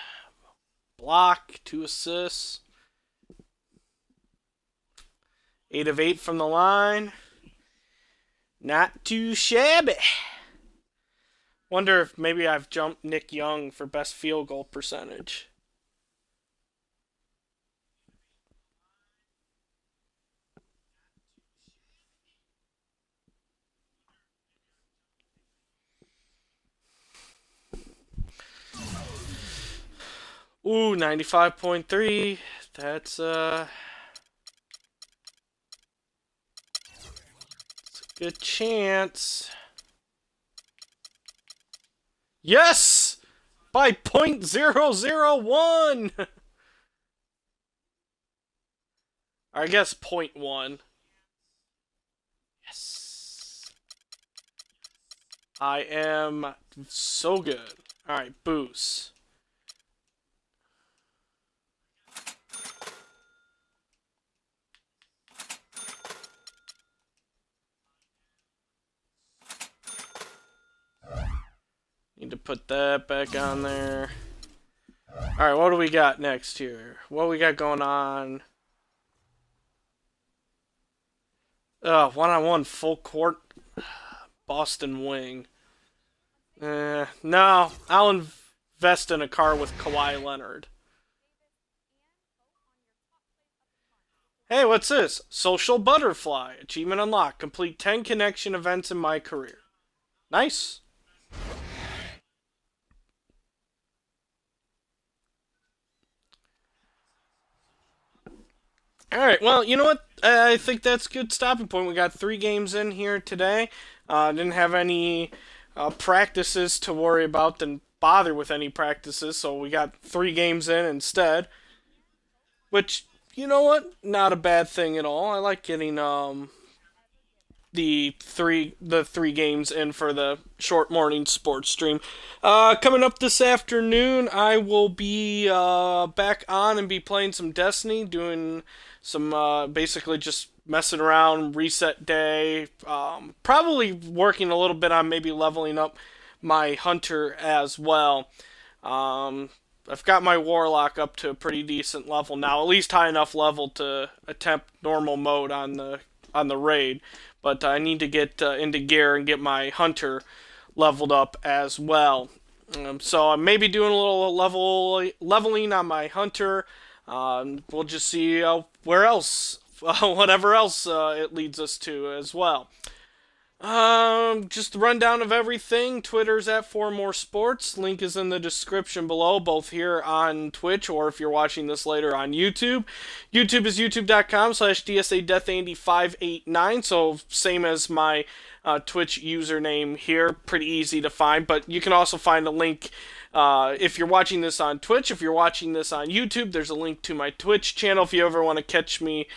[SPEAKER 1] Block, 2 assists. 8 of 8 from the line. Not too shabby. Wonder if maybe I've jumped Nick Young for best field goal percentage. Ooh, 95.3. That's a good chance. Yes! By .001! I guess .1. Yes. I am so good. Alright, boost. Need to put that back on there. Alright, what do we got next here? What we got going on? One-on-one full court. Boston wing. No, I'll invest in a car with Kawhi Leonard. Hey, what's this? Social Butterfly. Achievement unlocked. Complete 10 connection events in MyCareer. Nice. Alright, well, you know what? I think that's a good stopping point. We got 3 games in here today. Didn't have any practices to worry about, didn't bother with any practices, so we got 3 games in instead. Which, you know what? Not a bad thing at all. I like getting the three games in for the short morning sports stream. Coming up this afternoon, I will be back on and be playing some Destiny, doing some basically just messing around, reset day, probably working a little bit on maybe leveling up my hunter as well. I've got my warlock up to a pretty decent level now, at least high enough level to attempt normal mode on the raid. But I need to get into gear and get my hunter leveled up as well. So I may be doing a little leveling on my hunter. We'll just see where else, whatever else it leads us to as well. Just a rundown of everything. Twitter's at 4moresports. Link is in the description below, both here on Twitch or if you're watching this later on YouTube. YouTube is youtube.com/DSADeathAndy589, so same as my Twitch username here. Pretty easy to find, but you can also find a link if you're watching this on Twitch. If you're watching this on YouTube, there's a link to my Twitch channel if you ever want to catch me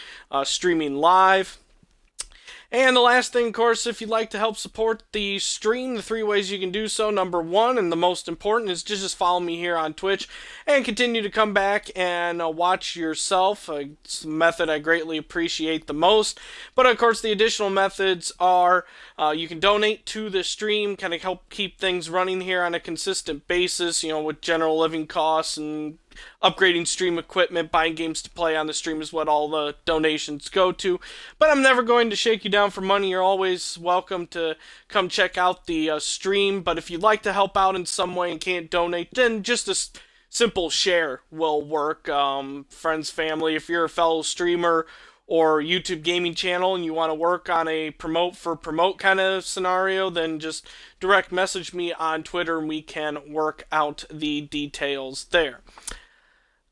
[SPEAKER 1] streaming live. And the last thing, of course, if you'd like to help support the stream, the 3 ways you can do so. Number 1, and the most important, is to just follow me here on Twitch and continue to come back and watch yourself. It's a method I greatly appreciate the most. But, of course, the additional methods are you can donate to the stream, kind of help keep things running here on a consistent basis, with general living costs and upgrading stream equipment, buying games to play on the stream is what all the donations go to. But I'm never going to shake you down for money. You're always welcome to come check out the stream. But if you'd like to help out in some way and can't donate, then just a simple share will work. Friends, family, if you're a fellow streamer or YouTube gaming channel and you want to work on a promote kind of scenario, then just direct message me on Twitter and we can work out the details there.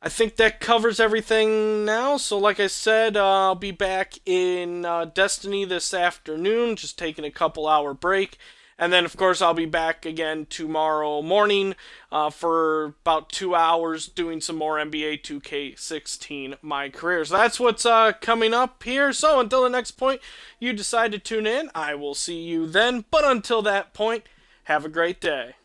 [SPEAKER 1] I think that covers everything now. So like I said, I'll be back in Destiny this afternoon, just taking a couple-hour break. And then, of course, I'll be back again tomorrow morning for about 2 hours doing some more NBA 2K16 MyCareer. So that's what's coming up here. So until the next point you decide to tune in, I will see you then. But until that point, have a great day.